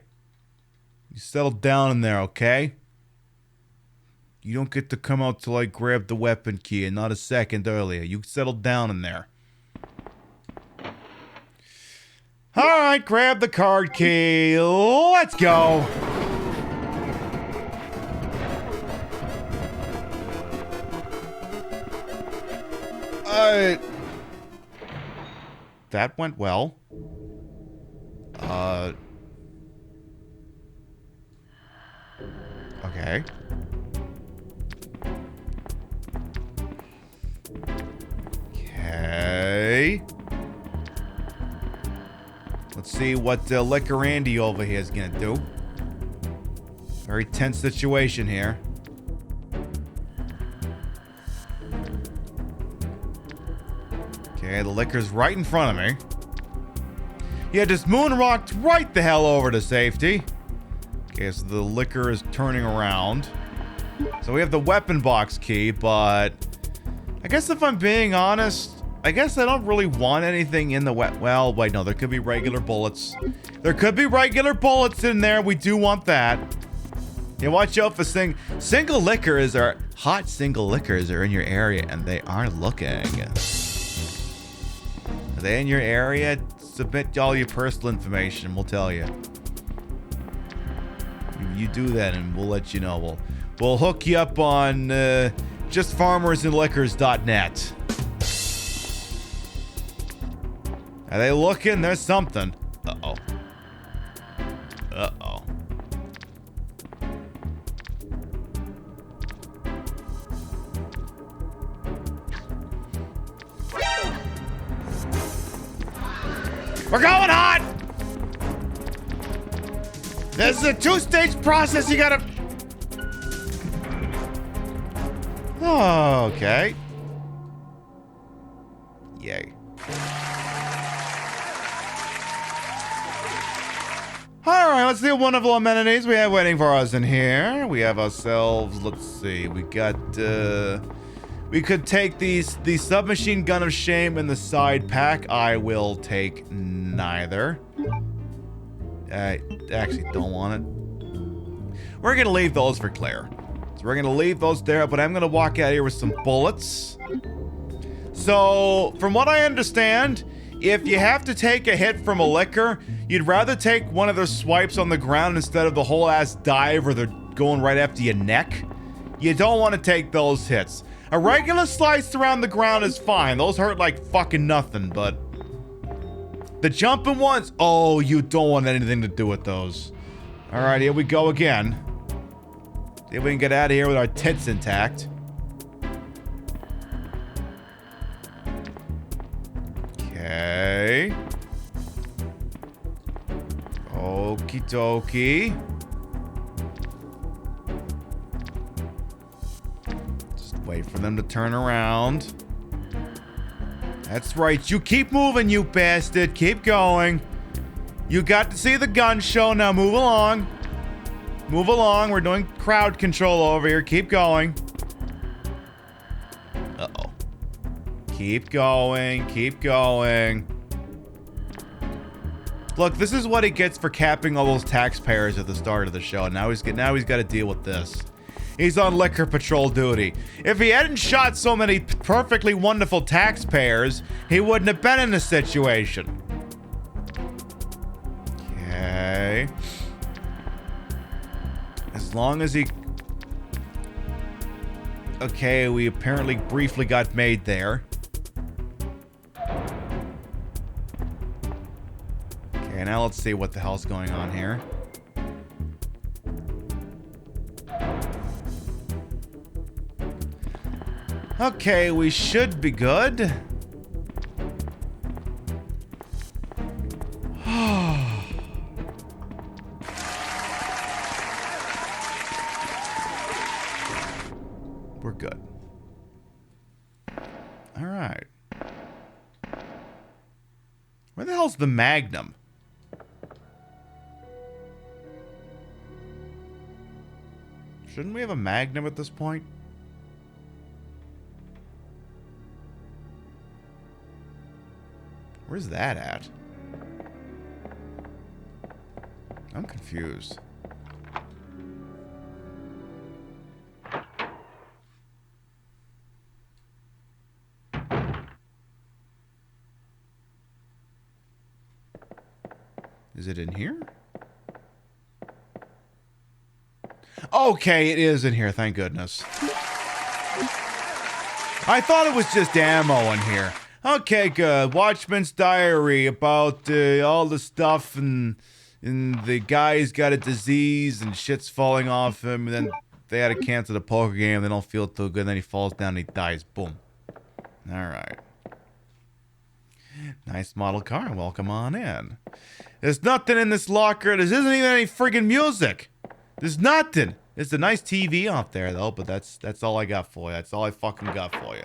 you settle down in there, okay? You don't get to come out till I grab the weapon key and not a second earlier. You settle down in there. Alright, grab the card key. Let's go. That went well. Okay. Okay. Let's see what Liquor Andy over here is gonna do. Very tense situation here. Okay, the liquor's right in front of me. Yeah, just moonwalked right the hell over to safety. Okay, so the liquor is turning around. So we have the weapon box key, but I guess if I'm being honest, I guess I don't really want anything in the well, wait, no, there could be regular bullets. There could be regular bullets in there. We do want that. Yeah, watch out for single liquors are hot single liquors are in your area and they are looking. Are they in your area? Submit all your personal information. We'll tell you. You do that, and we'll let you know. We'll hook you up on justfarmersandliquors.net. Are they looking? There's something. Uh-oh. Uh-oh. We're going hot! This is a two-stage process. You gotta... Oh, okay. Yay. Alright, let's see what wonderful amenities we have waiting for us in here. We have ourselves, let's see, we got, we could take the submachine gun of shame and the side pack. I will take neither. I actually don't want it. We're gonna leave those for Claire. So we're gonna leave those there, but I'm gonna walk out here with some bullets. So, from what I understand, if you have to take a hit from a liquor, you'd rather take one of their swipes on the ground instead of the whole ass dive where they're going right after your neck. You don't want to take those hits. A regular slice around the ground is fine. Those hurt like fucking nothing, but the jumping ones, oh, you don't want anything to do with those. All right, here we go again. See if we can get out of here with our tits intact. Okay. Okie dokie. Just wait for them to turn around. That's right. You keep moving, you bastard. Keep going. You got to see the gun show. Now move along. Move along. We're doing crowd control over here. Keep going. Uh-oh. Keep going. Keep going. Look, this is what he gets for capping all those taxpayers at the start of the show. Now he's got to deal with this. He's on liquor patrol duty. If he hadn't shot so many perfectly wonderful taxpayers, he wouldn't have been in this situation. Okay. As long as he... Okay, we apparently briefly got made there. Okay, now let's see what the hell's going on here. Okay, we should be good. We're good. All right. Where the hell's the Magnum? Shouldn't we have a Magnum at this point? Where's that at? I'm confused. Is it in here? Okay, it is in here, thank goodness. I thought it was just ammo in here. Okay, good. Watchman's diary about all the stuff and the guy's got a disease and shit's falling off him, and then they had to cancel the poker game, they don't feel too good, and then he falls down and he dies. Boom. Alright. Nice model car, welcome on in. There's nothing in this locker, there isn't even any friggin' music. There's nothing. There's a nice TV out there though, but that's all I got for you. That's all I fucking got for you.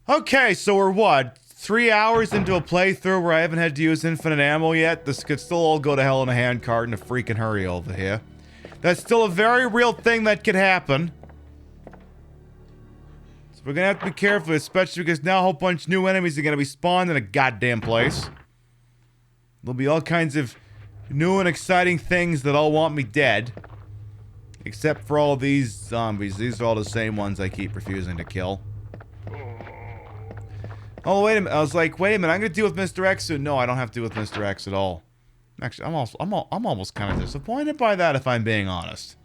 Okay, so we're what? 3 hours into a playthrough where I haven't had to use infinite ammo yet? This could still all go to hell in a handcart in a freaking hurry over here. That's still a very real thing that could happen. So we're gonna have to be careful, especially because now a whole bunch of new enemies are gonna be spawned in a goddamn place. There'll be all kinds of new and exciting things that all want me dead. Except for all these zombies. These are all the same ones I keep refusing to kill. Oh, wait a minute. I was like, wait a minute. I'm going to deal with Mr. X soon. No, I don't have to deal with Mr. X at all. Actually, I'm almost kind of disappointed by that, if I'm being honest.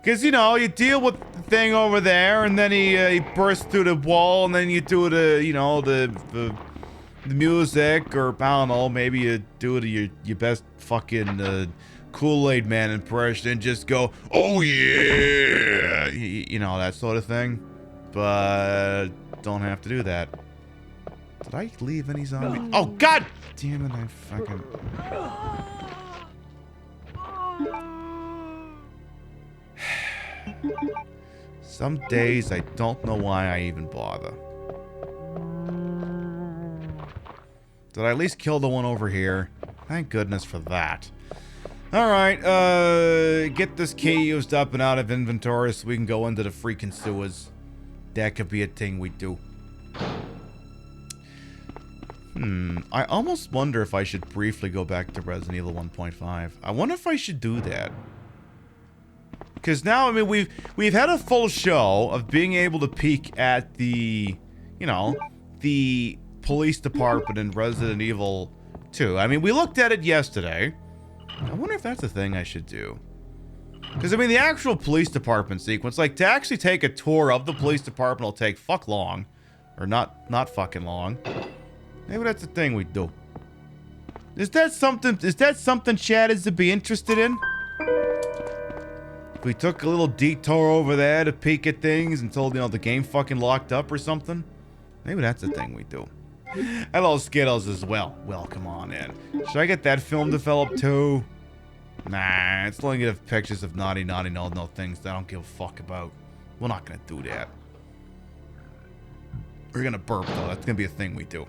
Because, you know, you deal with the thing over there, and then he bursts through the wall, and then you do the, you know, the music, or, I don't know, maybe you do your best fucking Kool-Aid Man impression, and just go, oh yeah! You know, that sort of thing. But don't have to do that. Did I leave any zombies? Oh, god damn it, I fucking... Some days I don't know why I even bother. Did I at least kill the one over here? Thank goodness for that. Alright, get this key used up and out of inventory so we can go into the freaking sewers. That could be a thing we do. I almost wonder if I should briefly go back to Resident Evil 1.5. I wonder if I should do that. Because now, I mean, we've had a full show of being able to peek at the, you know, the police department in Resident Evil 2. I mean, we looked at it yesterday. I wonder if that's a thing I should do. Because, I mean, the actual police department sequence, like, to actually take a tour of the police department will take fuck long. Or not fucking long. Maybe that's the thing we do. Is that something Chad is to be interested in? If we took a little detour over there to peek at things until, you know, the game fucking locked up or something? Maybe that's the thing we do. Hello, Skittles as well. Well, come on in. Should I get that film developed too? Nah, it's only gonna have pictures of naughty, no things that I don't give a fuck about. We're not gonna do that. We're gonna burp though. That's gonna be a thing we do.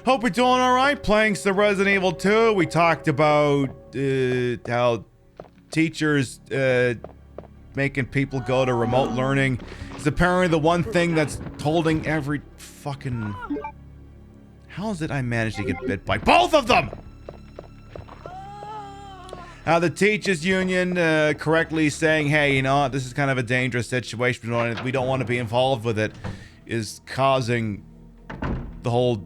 Hope you're doing alright. Playing some Resident Evil 2. We talked about how teachers making people go to remote learning is apparently the one thing that's holding every fucking... How is it I managed to get bit by both of them? The teachers union correctly saying, hey, you know, this is kind of a dangerous situation. We don't want to be involved with it, is causing the whole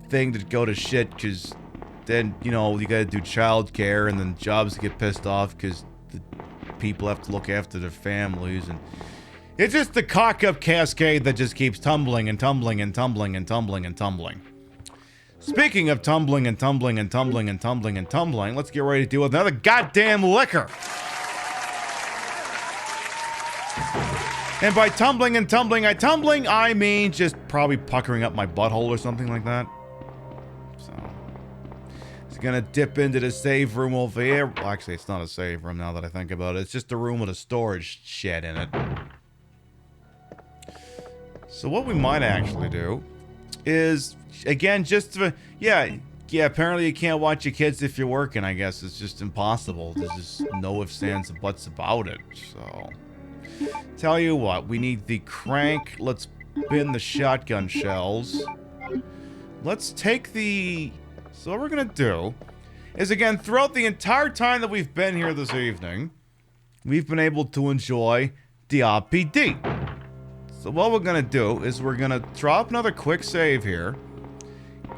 thing to go to shit, because then, you know, you gotta do childcare, and then jobs get pissed off because the people have to look after their families, and it's just the cock-up cascade that just keeps tumbling and tumbling and tumbling and tumbling and tumbling. Speaking of tumbling and tumbling and tumbling and tumbling and tumbling, let's get ready to deal with another goddamn liquor. And by tumbling and tumbling, I mean just probably puckering up my butthole or something like that. So, it's gonna dip into the save room over here. Well, actually, it's not a save room now that I think about it. It's just a room with a storage shed in it. So what we might actually do is, again, just to, yeah, apparently you can't watch your kids if you're working, I guess. It's just impossible. There's just no ifs, ands, and buts about it, so... Tell you what, we need the crank. Let's bin the shotgun shells. Let's take the... So what we're gonna do is, again, throughout the entire time that we've been here this evening, we've been able to enjoy the RPD. So what we're gonna do is we're gonna drop another quick save here,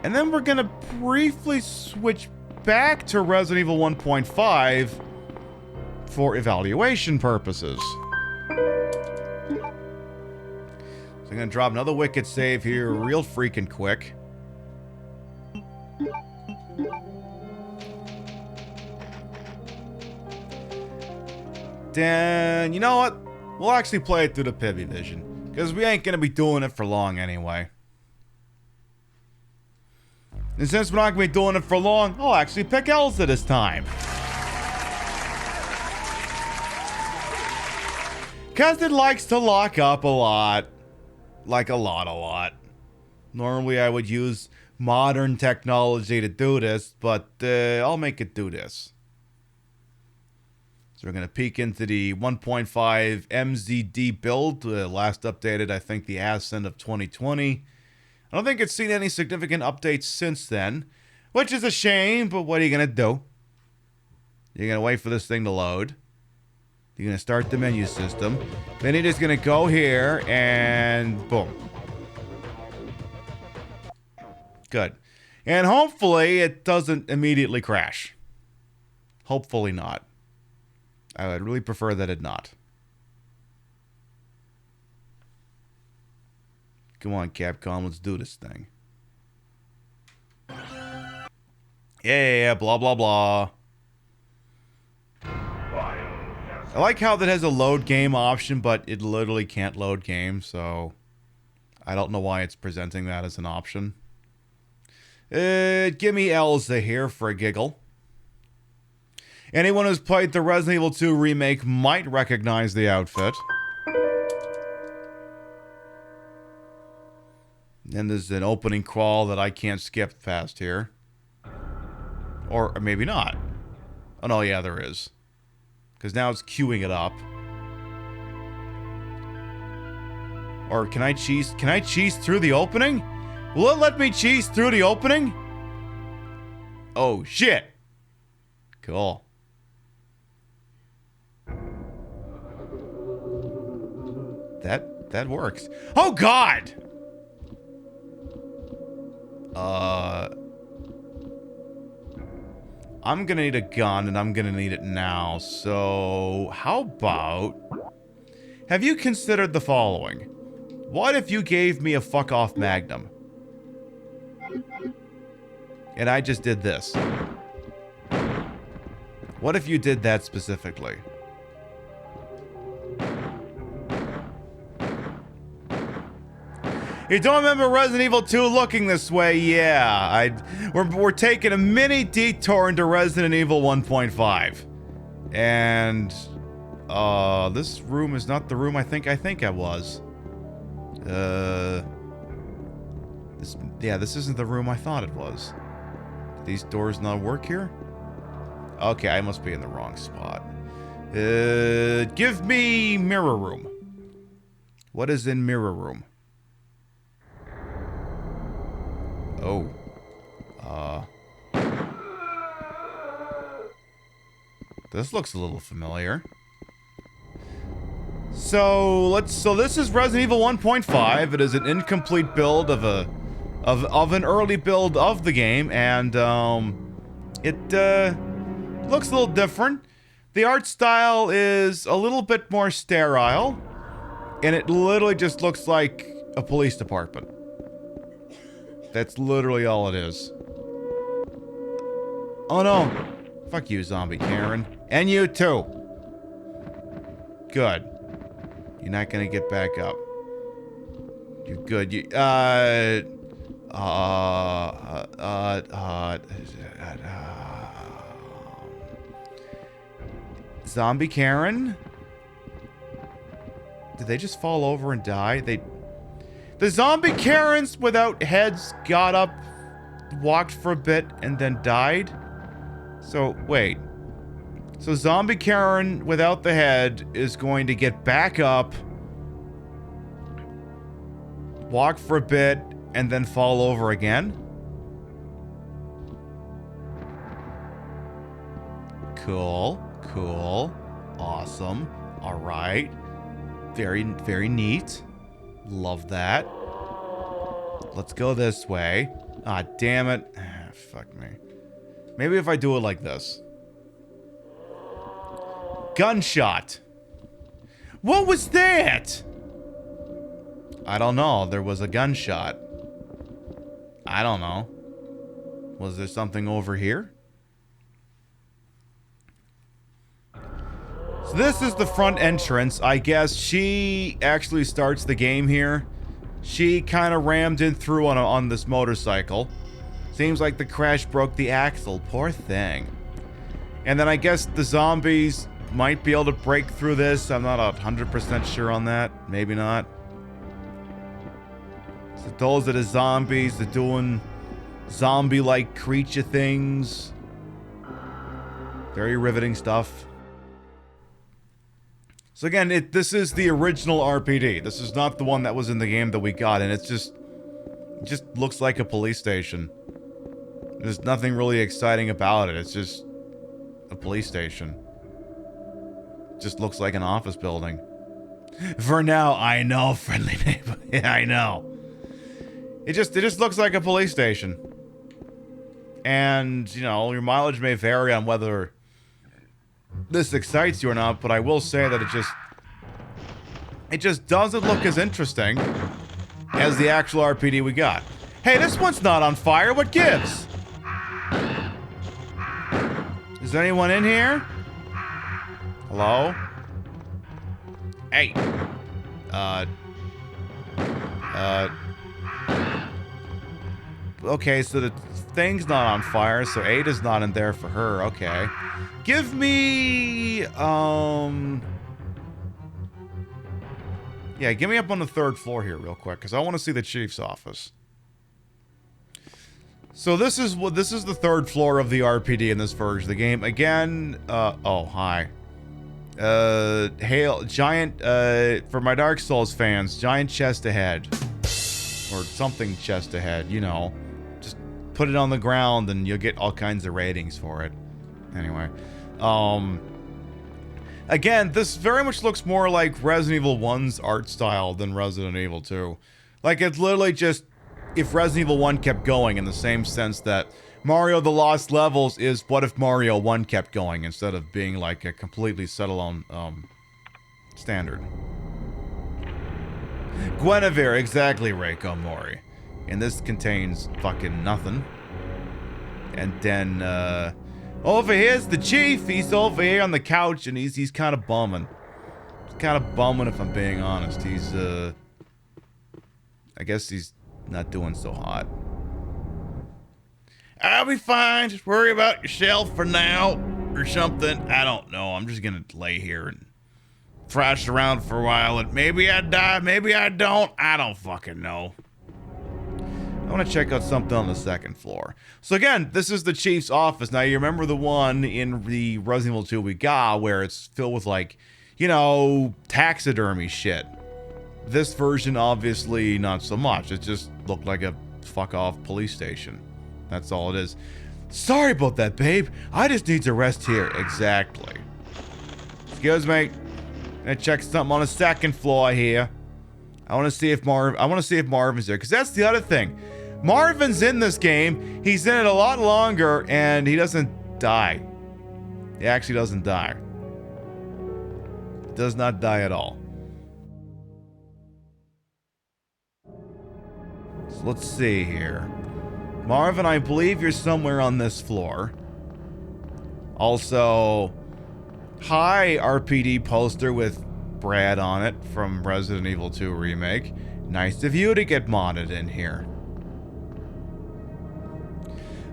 and then we're gonna briefly switch back to Resident Evil 1.5 for evaluation purposes. So I'm gonna drop another wicked save here real freaking quick. Then, you know what? We'll actually play it through the PiBcast, because we ain't gonna be doing it for long anyway. And since we're not gonna be doing it for long, I'll actually pick Elsa this time. Because it likes to lock up a lot. Like a lot. Normally I would use modern technology to do this, but I'll make it do this. So we're going to peek into the 1.5 MZD build, last updated, I think, the ascent of 2020. I don't think it's seen any significant updates since then, which is a shame, but what are you going to do? You're going to wait for this thing to load. You're going to start the menu system. Then you're just going to go here and boom. Good. And hopefully it doesn't immediately crash. Hopefully not. I would really prefer that it not. Come on, Capcom, let's do this thing. Yeah, blah, blah, blah. I like how that has a load game option, but it literally can't load game, so I don't know why it's presenting that as an option. Give me Elsa here for a giggle. Anyone who's played the Resident Evil 2 remake might recognize the outfit. And there's an opening crawl that I can't skip past here. Or maybe not. Oh no, yeah, there is. Because now it's queuing it up. Or can I cheese through the opening? Will it let me cheese through the opening? Oh, shit. Cool. that works. Oh God! I'm gonna need a gun, and I'm gonna need it now. So, how about... Have you considered the following? What if you gave me a fuck-off Magnum? And I just did this. What if you did that specifically? You don't remember Resident Evil 2 looking this way? Yeah, we're taking a mini detour into Resident Evil 1.5. And this room is not the room I think I was. This isn't the room I thought it was. Do these doors not work here? Okay, I must be in the wrong spot. Give me mirror room. What is in mirror room? Oh. This looks a little familiar. So this is Resident Evil 1.5. It is an incomplete build of an early build of the game, and it looks a little different. The art style is a little bit more sterile, and it literally just looks like a police department. That's literally all it is. Oh no. Fuck you, zombie Karen. And you too. Good. You're not gonna get back up. You're good. Zombie Karen? Did they just fall over and die? The zombie Karens without heads got up, walked for a bit, and then died? So, wait. So zombie Karen without the head is going to get back up, walk for a bit, and then fall over again? Cool. Cool. Awesome. Alright. Very, very neat. Love that. Let's go this way. Ah, damn it. Fuck me. Maybe if I do it like this. Gunshot. What was that? I don't know. There was a gunshot. I don't know. Was there something over here? So this is the front entrance. I guess she actually starts the game here. She kind of rammed in through on this motorcycle. Seems like the crash broke the axle. Poor thing. And then I guess the zombies might be able to break through this. I'm not 100% sure on that. Maybe not. So those are the zombies. They're doing zombie-like creature things. Very riveting stuff. So again, this is the original RPD. This is not the one that was in the game that we got, and it just looks like a police station. There's nothing really exciting about it. It's just a police station. Just looks like an office building. For now, I know, friendly neighbor. Yeah, I know. It just looks like a police station. And, you know, your mileage may vary on whether this excites you or not, but I will say that it just doesn't look as interesting as the actual RPD we got. Hey, this one's not on fire. What gives? Is there anyone in here? Hello? Hey. Okay, so the thing's not on fire, so Ada's not in there for her. Okay. Give me, yeah, give me up on the 3rd floor here real quick, because I want to see the chief's office. So this is the 3rd floor of the RPD in this version of the game. Again, oh, hi. Hail, giant, for my Dark Souls fans, giant chest ahead. Or something chest ahead, you know. Just put it on the ground and you'll get all kinds of ratings for it. Anyway. Again, this very much looks more like Resident Evil 1's art style than Resident Evil 2. Like, it's literally just if Resident Evil 1 kept going, in the same sense that Mario The Lost Levels is what if Mario 1 kept going instead of being like a completely set alone standard. Guinevere, exactly, Reiko Mori. And this contains fucking nothing. And then, over here's the chief. He's over here on the couch and he's kind of bumming. He's kind of bumming if I'm being honest. He's, I guess he's not doing so hot. I'll be fine. Just worry about yourself for now. Or something. I don't know. I'm just gonna lay here and thrash around for a while. And maybe I die. Maybe I don't. I don't fucking know. I want to check out something on the second floor. So again, this is the chief's office. Now, you remember the one in the Resident Evil 2 we got where it's filled with, like, you know, taxidermy shit. This version, obviously, not so much. It just looked like a fuck-off police station. That's all it is. Sorry about that, babe. I just need to rest here. Exactly. Excuse me. Gonna check something on the second floor here. I want to see if Marvin's there, because that's the other thing. Marvin's in this game. He's in it a lot longer, and he doesn't die. He actually doesn't die. Does not die at all. So let's see here. Marvin, I believe you're somewhere on this floor. Also, hi, RPD poster with Brad on it from Resident Evil 2 Remake. Nice of you to get modded in here.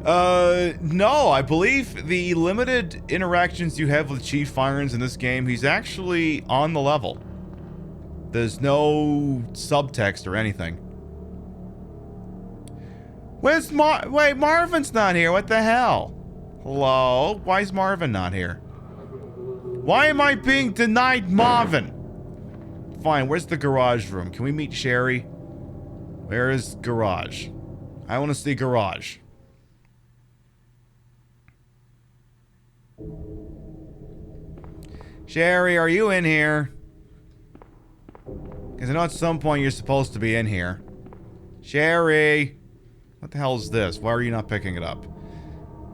No, I believe the limited interactions you have with Chief Irons in this game, he's actually on the level. There's no subtext or anything. Wait, Marvin's not here. What the hell? Hello? Why is Marvin not here? Why am I being denied Marvin? Fine, where's the garage room? Can we meet Sherry? Where is garage? I want to see garage. Sherry, are you in here? Because I know at some point you're supposed to be in here. Sherry! What the hell is this? Why are you not picking it up?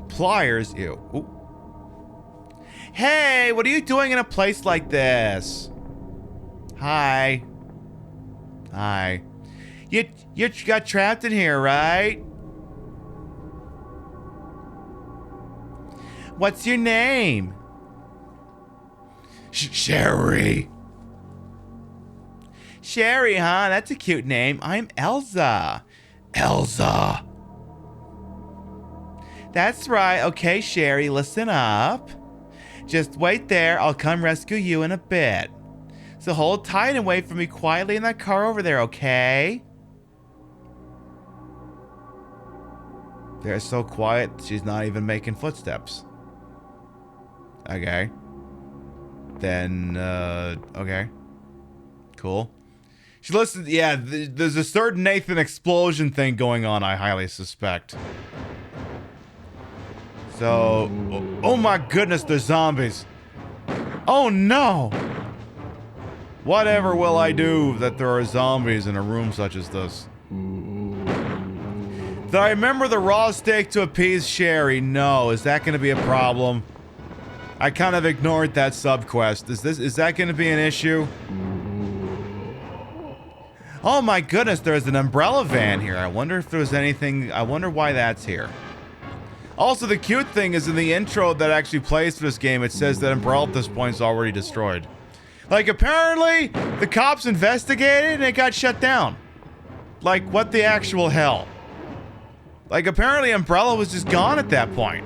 Pliers? Ew. Ooh. Hey, what are you doing in a place like this? Hi. Hi. You got trapped in here, right? What's your name? Sherry. Sherry, huh? That's a cute name. I'm Elsa. Elsa. That's right. Okay, Sherry, listen up. Just wait there. I'll come rescue you in a bit. So hold tight and wait for me quietly in that car over there, okay? They're so quiet, she's not even making footsteps. Okay. Then, okay. Cool. She listens, yeah, there's a certain Nathan explosion thing going on, I highly suspect. So, oh my goodness, there's zombies. Oh no! Whatever will I do that there are zombies in a room such as this? Did I remember the raw steak to appease Sherry? No. Is that going to be a problem? I kind of ignored that subquest. Is that going to be an issue? Oh my goodness, there's an umbrella van here. I wonder if there's anything... I wonder why that's here. Also, the cute thing is in the intro that actually plays for this game, it says that umbrella at this point is already destroyed. Like, apparently, the cops investigated and it got shut down. Like, what the actual hell? Like, apparently Umbrella was just gone at that point.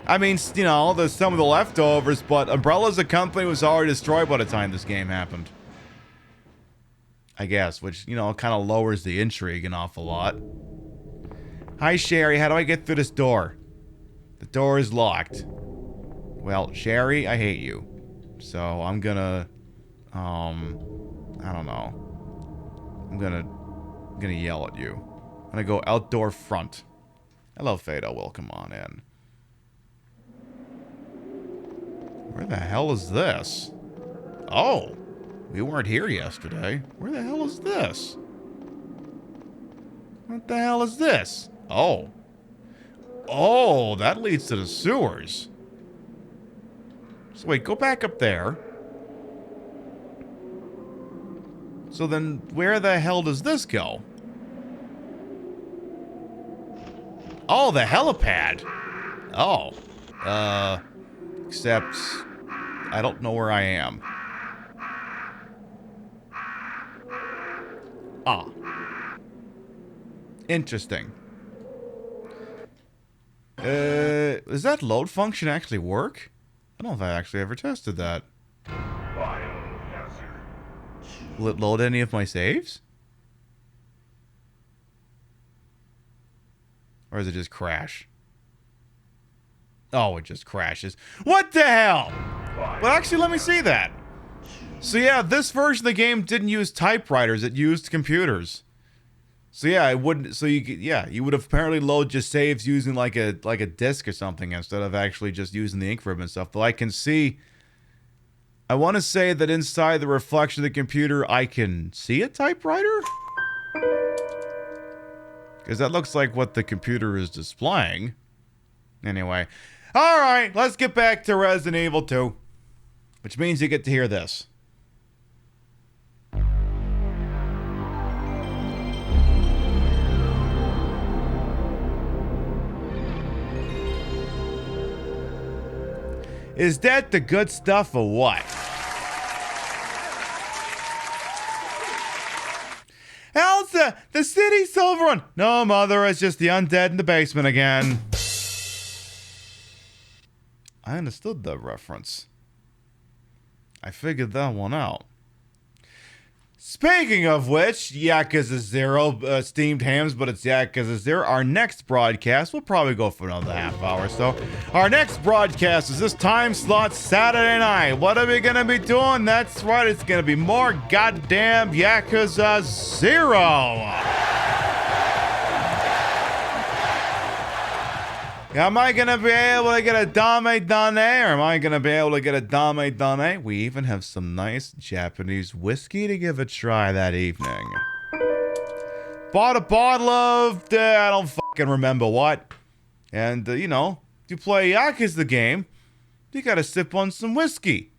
I mean, you know, there's some of the leftovers, but Umbrella as a company was already destroyed by the time this game happened. I guess, which, you know, kind of lowers the intrigue an awful lot. Hi, Sherry. How do I get through this door? The door is locked. Well, Sherry, I hate you. So, I'm gonna... I don't know. I'm gonna yell at you. I'm gonna go outdoor front. Hello, Fado. Welcome on in. Where the hell is this? Oh, we weren't here yesterday. Where the hell is this? What the hell is this? Oh. Oh, that leads to the sewers. So wait, go back up there. So then, where the hell does this go? Oh, the helipad. Oh. Except, I don't know where I am. Ah. Interesting. Does that load function actually work? I don't know if I actually ever tested that. Will it load any of my saves? Or does it just crash? Oh, it just crashes. What the hell? Well, actually, let me see that. So yeah, this version of the game didn't use typewriters, it used computers. So yeah, it wouldn't. So you would have apparently loaded just saves using like a disk or something instead of actually just using the ink ribbon and stuff. Though I can see. I want to say that inside the reflection of the computer, I can see a typewriter, because that looks like what the computer is displaying. Anyway, all right, let's get back to Resident Evil 2, which means you get to hear this. Is that the good stuff or what? Elsa, the city's overrun. No, Mother, it's just the undead in the basement again. I understood that reference. I figured that one out. Speaking of which, Yakuza 0, steamed hams, but it's Yakuza 0. Our next broadcast, we'll probably go for another half hour or so. Our next broadcast is this time slot Saturday night. What are we going to be doing? That's right, it's going to be more goddamn Yakuza 0. Am I going to be able to get a Dame Dane, or am I going to be able to get a Dame Dane? We even have some nice Japanese whiskey to give a try that evening. Bought a bottle of, I don't fucking remember what. And, you know, you play Yakuza game, you got to sip on some whiskey.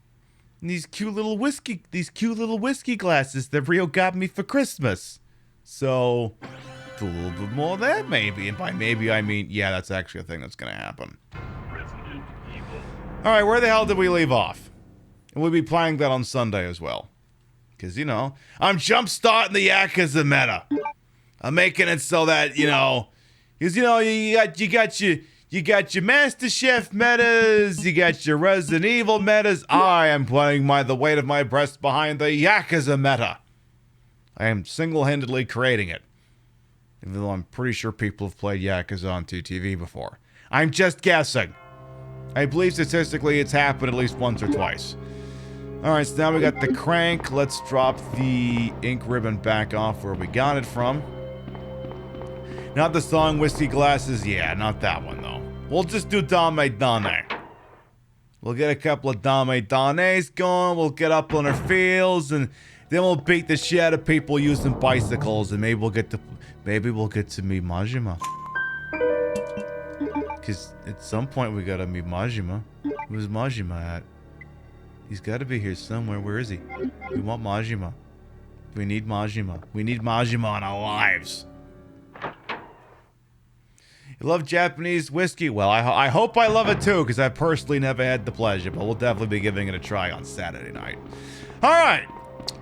And these cute little whiskey glasses that Rio got me for Christmas. So... a little bit more of that, maybe. And by maybe, I mean, yeah, that's actually a thing that's going to happen. Alright, where the hell did we leave off? And we'll be playing that on Sunday as well. Because, you know, I'm jump-starting the Yakuza meta. I'm making it so that, you know... Because, you know, you got your Master Chef metas, you got your Resident Evil metas. I am putting the weight of my breast behind the Yakuza meta. I am single-handedly creating it. Even though I'm pretty sure people have played Yakuza on 2TV before. I'm just guessing. I believe statistically it's happened at least once or twice. Alright, so now we got the crank. Let's drop the ink ribbon back off where we got it from. Not the song Whiskey Glasses. Yeah, not that one though. We'll just do Dame Dane. We'll get a couple of Dame Danes going. We'll get up on our fields and then we'll beat the shit out of people using bicycles and maybe we'll get to meet Majima. Because at some point we gotta meet Majima. Where's Majima at? He's gotta be here somewhere. Where is he? We want Majima. We need Majima. We need Majima in our lives. You love Japanese whiskey? Well, I hope I love it too, because I've personally never had the pleasure, but we'll definitely be giving it a try on Saturday night. Alright.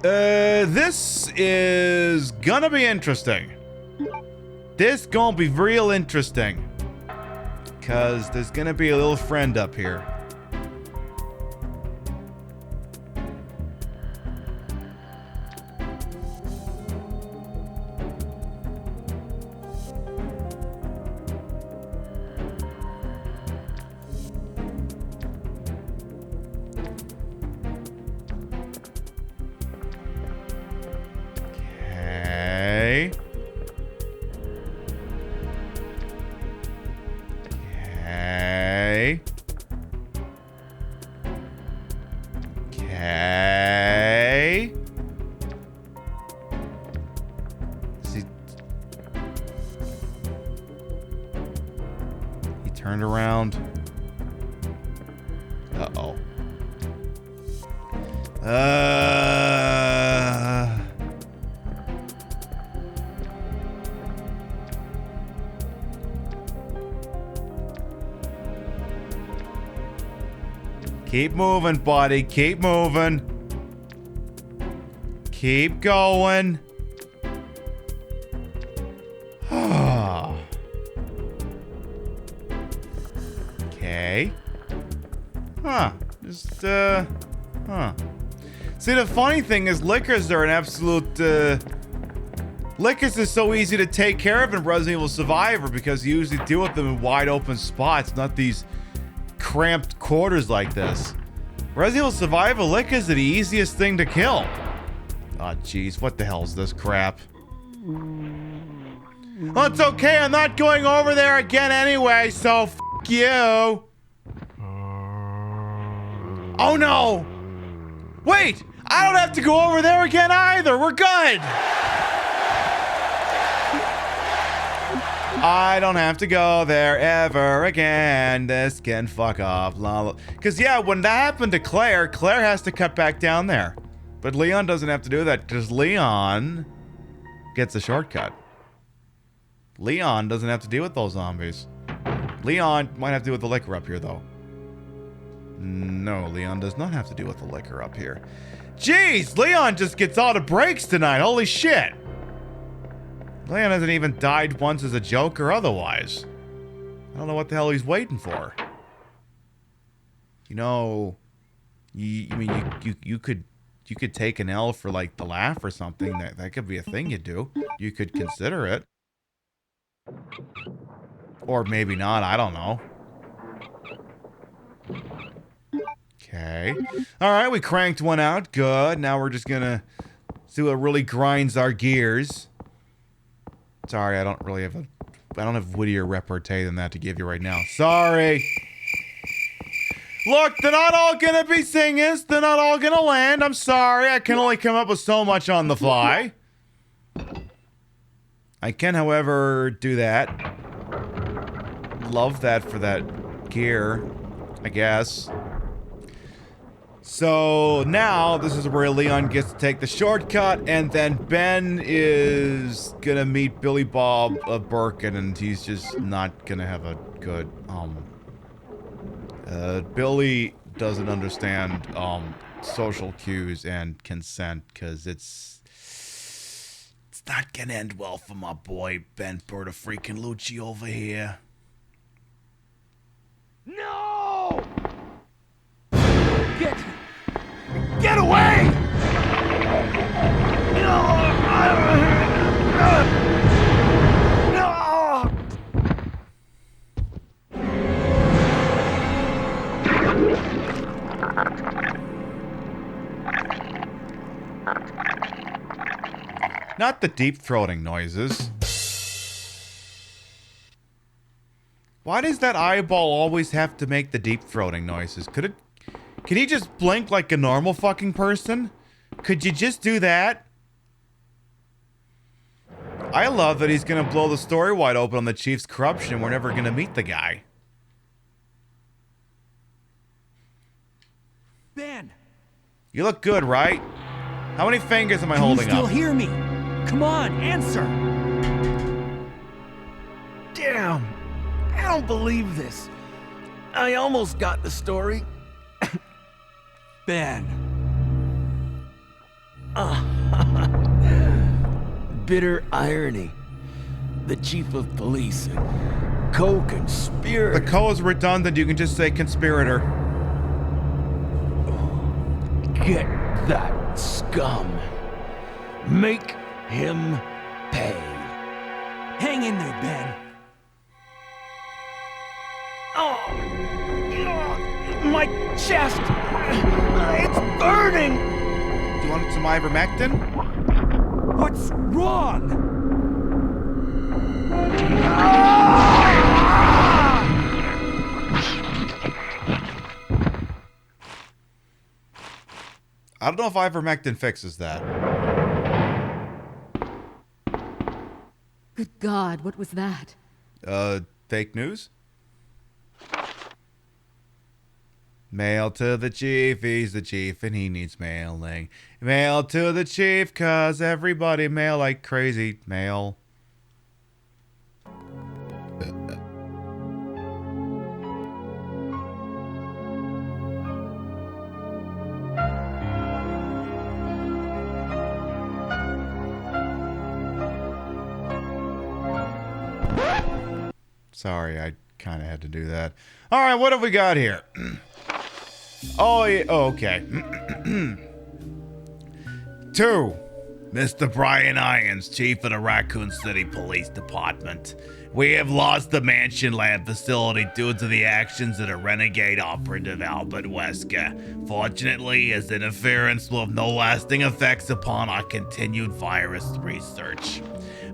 This is gonna be interesting. This gonna be real interesting. Because there's gonna be a little friend up here. Okay. Okay. Okay. He turned around. Uh-oh. Keep moving, buddy. Keep moving. Keep going. Okay. Huh. Just, huh. See, the funny thing is, lickers are an absolute, lickers is so easy to take care of in Resident Evil Survivor because you usually deal with them in wide open spots, not these cramped quarters like this. Resident Evil Survivor lickers are the easiest thing to kill. Oh, jeez, what the hell is this crap? Well, it's okay, I'm not going over there again anyway, so f*** you. Oh no! Wait! I don't have to go over there again either! We're good! I don't have to go there ever again. This can fuck off. Because, yeah, when that happened to Claire, Claire has to cut back down there. But Leon doesn't have to do that because Leon gets a shortcut. Leon doesn't have to deal with those zombies. Leon might have to deal with the liquor up here, though. No, Leon does not have to deal with the liquor up here. Jeez, Leon just gets all the breaks tonight. Holy shit. Leon hasn't even died once as a joke or otherwise. I don't know what the hell he's waiting for. You know, you could take an L for like the laugh or something. That could be a thing you do. You could consider it. Or maybe not, I don't know. Okay. Alright, we cranked one out. Good. Now we're just gonna see what really grinds our gears. Sorry, I don't have wittier repartee than that to give you right now. Sorry. Look, they're not all gonna be singers. They're not all gonna land. I'm sorry. I can only come up with so much on the fly. I can, however, do that. Love that for that gear, I guess. So now this is where Leon gets to take the shortcut, and then Ben is gonna meet Billy Bob Birkin, and he's just not gonna have a good Billy doesn't understand social cues and consent, because it's not gonna end well for my boy Ben Berta freaking Lucci over here. No! Get away! No! Not the deep-throating noises. Why does that eyeball always have to make the deep-throating noises? Could he just blink like a normal fucking person? Could you just do that? I love that he's gonna blow the story wide open on the Chief's corruption. We're never gonna meet the guy. Ben! You look good, right? How many fingers am I holding Can you still up? hear me? Come on, answer! Damn! I don't believe this. I almost got the story. Ben. Bitter irony. The chief of police, co-conspirator. The co is redundant. You can just say conspirator. Get that scum. Make him pay. Hang in there, Ben. Oh, my chest. It's burning. Do you want some ivermectin? What's wrong? I don't know if ivermectin fixes that. Good God, what was that? Fake news? Mail to the chief, he's the chief and he needs mailing. Mail to the chief, cause everybody mail like crazy. Mail. Sorry, I kind of had to do that. All right, what have we got here? Oh, yeah, okay. 2. Mr. Brian Irons, Chief of the Raccoon City Police Department. We have lost the Mansion Lab facility due to the actions of the renegade operative Albert Wesker. Fortunately, his interference will have no lasting effects upon our continued virus research.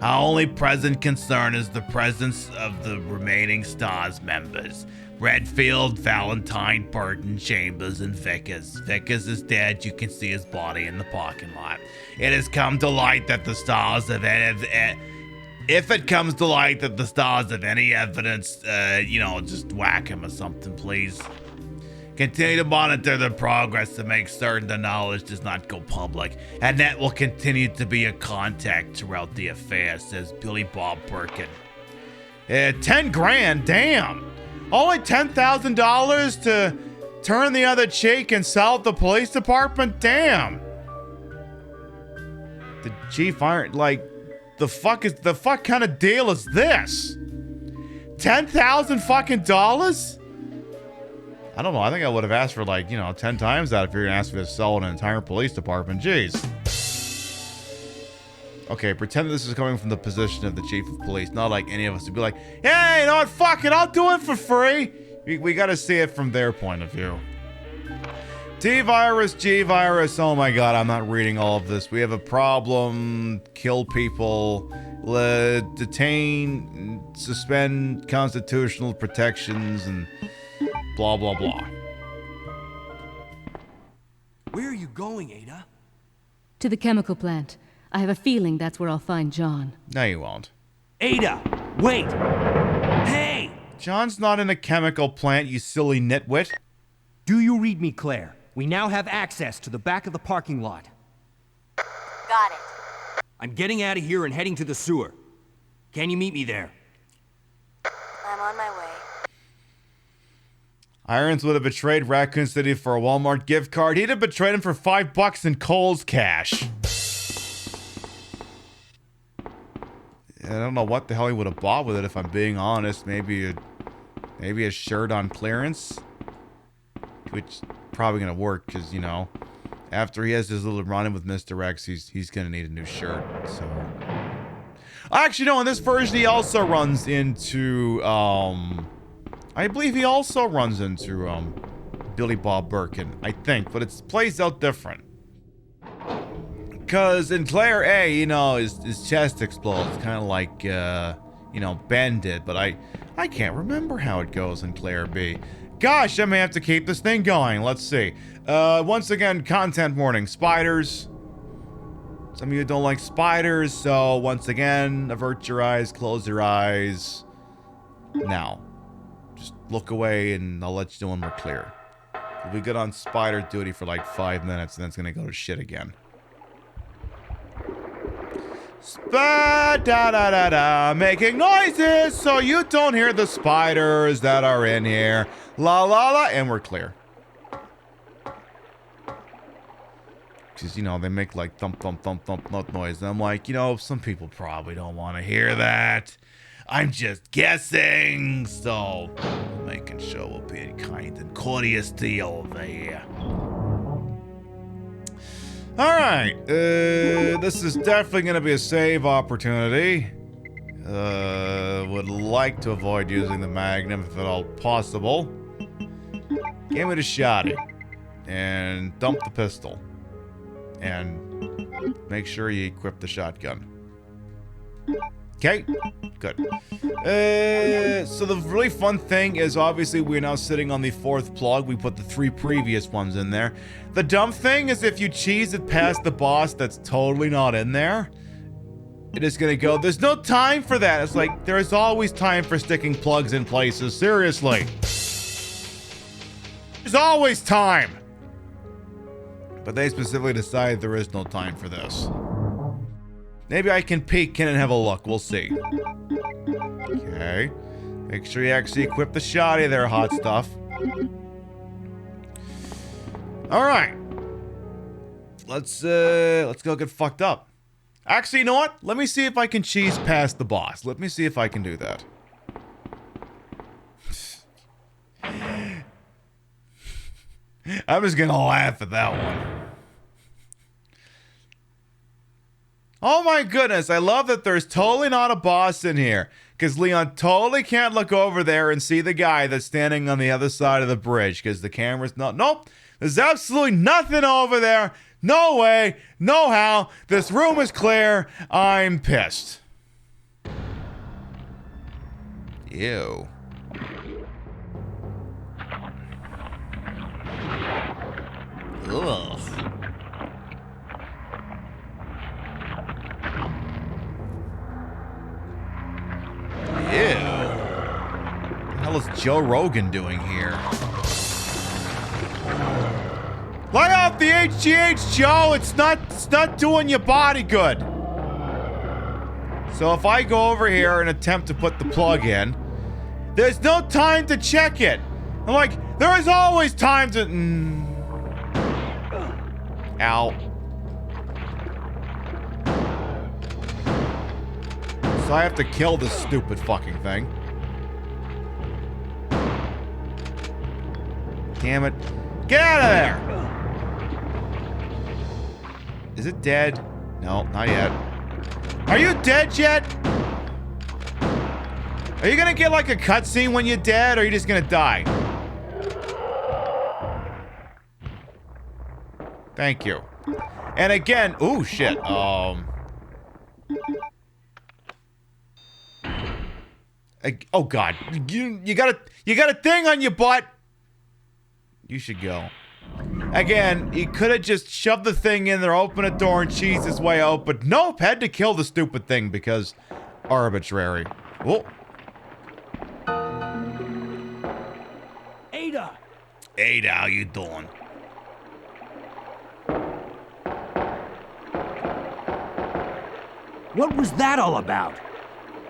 Our only present concern is the presence of the remaining STARS members. Redfield, Valentine, Burton, Chambers, and Vickers. Vickers is dead. You can see his body in the parking lot. It has come to light that the STARS have if it comes to light that the STARS have any evidence, just whack him or something, please. Continue to monitor the progress to make certain the knowledge does not go public. Annette will continue to be a contact throughout the affair, says Billy Bob Birkin. 10 grand, damn. Only $10,000 to turn the other cheek and sell at the police department? Damn. The chief aren't the fuck kind of deal is this? 10,000 fucking dollars? I don't know. I think I would have asked for 10 times that if you're gonna ask me to sell an entire police department. Jeez. Okay, pretend this is coming from the position of the chief of police, not like any of us would be like, hey, you know what, fuck it, I'll do it for free. We gotta see it from their point of view. T-Virus, G-Virus, oh my god, I'm not reading all of this. We have a problem, kill people, detain, suspend constitutional protections, and blah, blah, blah. Where are you going, Ada? To the chemical plant. I have a feeling that's where I'll find John. No, you won't. Ada, wait! Hey! John's not in a chemical plant, you silly nitwit. Do you read me, Claire? We now have access to the back of the parking lot. Got it. I'm getting out of here and heading to the sewer. Can you meet me there? I'm on my way. Irons would have betrayed Raccoon City for a Walmart gift card. He'd have betrayed him for $5 in Kohl's cash. I don't know what the hell he would have bought with it, if I'm being honest. Maybe a shirt on clearance, which is probably gonna work because after he has his little run-in with Mr. X, he's gonna need a new shirt. So, actually, no. In this version, he also runs into I believe he also runs into Billy Bob Birkin, I think, but it plays out different. Because in Claire A, his chest explodes, kind of like, Ben did, but I can't remember how it goes in Claire B. Gosh, I may have to keep this thing going. Let's see. Once again, content warning. Spiders. Some of you don't like spiders, so once again, avert your eyes, close your eyes. Now, just look away and I'll let you know when we're clear. We'll be good on spider duty for 5 minutes and then it's gonna go to shit again. Da-da-da-da, making noises so you don't hear the spiders that are in here. La la la, and we're clear. Because, they make thump, thump, thump, thump, thump noise. And I'm like, some people probably don't want to hear that. I'm just guessing. So, making sure we're being kind and courteous to you over here. Alright, this is definitely going to be a save opportunity. Would like to avoid using the Magnum if at all possible. Give me the shotty. And dump the pistol. And make sure you equip the shotgun. Okay, good. So the really fun thing is obviously we're now sitting on the 4th plug. We put the 3 previous ones in there. The dumb thing is if you cheese it past the boss that's totally not in there, it is gonna go, there's no time for that. It's like, there is always time for sticking plugs in places. Seriously. There's always time. But they specifically decided there is no time for this. Maybe I can peek in and have a look. We'll see. Okay. Make sure you actually equip the shoddy there, hot stuff. Alright. Let's go get fucked up. Actually, you know what? Let me see if I can cheese past the boss. Let me see if I can do that. I'm just gonna laugh at that one. Oh my goodness, I love that there's totally not a boss in here. Because Leon totally can't look over there and see the guy that's standing on the other side of the bridge. Because the camera's not... Nope, there's absolutely nothing over there. No way, no how. This room is clear. I'm pissed. Ew. Ugh. Ew. What the hell is Joe Rogan doing here? Lay off the HGH, Joe! It's not doing your body good. So if I go over here and attempt to put the plug in, there's no time to check it. I'm like, there is always time to... Ow. So I have to kill this stupid fucking thing. Damn it. Get out of there! Is it dead? No, not yet. Are you dead yet? Are you gonna get like a cutscene when you're dead, or are you just gonna die? Thank you. And again, ooh, shit. Oh god, you got a thing on your butt. You should go. Again, he could have just shoved the thing in there, opened a door, and cheesed his way out. But nope, had to kill the stupid thing because arbitrary. Oh. Ada. Ada, how you doing? What was that all about?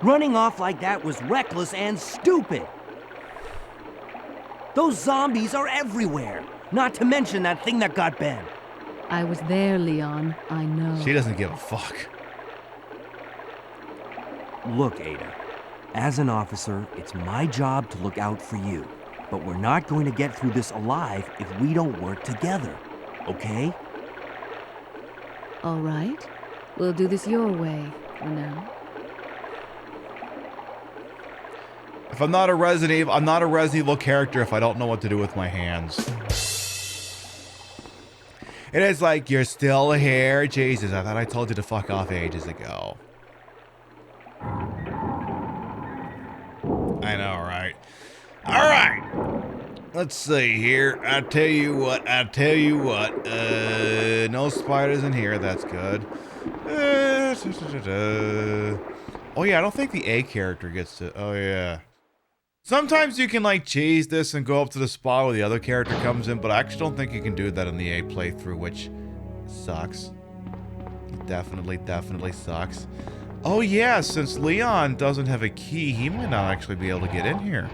Running off like that was reckless and stupid. Those zombies are everywhere. Not to mention that thing that got Ben. I was there, Leon. I know. She doesn't give a fuck. Look, Ada. As an officer, it's my job to look out for you. But we're not going to get through this alive if we don't work together. Okay? All right. We'll do this your way for now. If I'm not a Resident Evil, I'm not a Resident Evil character if I don't know what to do with my hands. It is like, you're still here. Jesus, I thought I told you to fuck off ages ago. I know, right? Alright. Let's see here. I tell you what. No spiders in here. That's good. Oh yeah, I don't think the A character gets to... Oh yeah. Sometimes you can like cheese this and go up to the spot where the other character comes in, but I actually don't think you can do that in the A playthrough, which sucks. Definitely sucks. Oh yeah, since Leon doesn't have a key, he might not actually be able to get in here.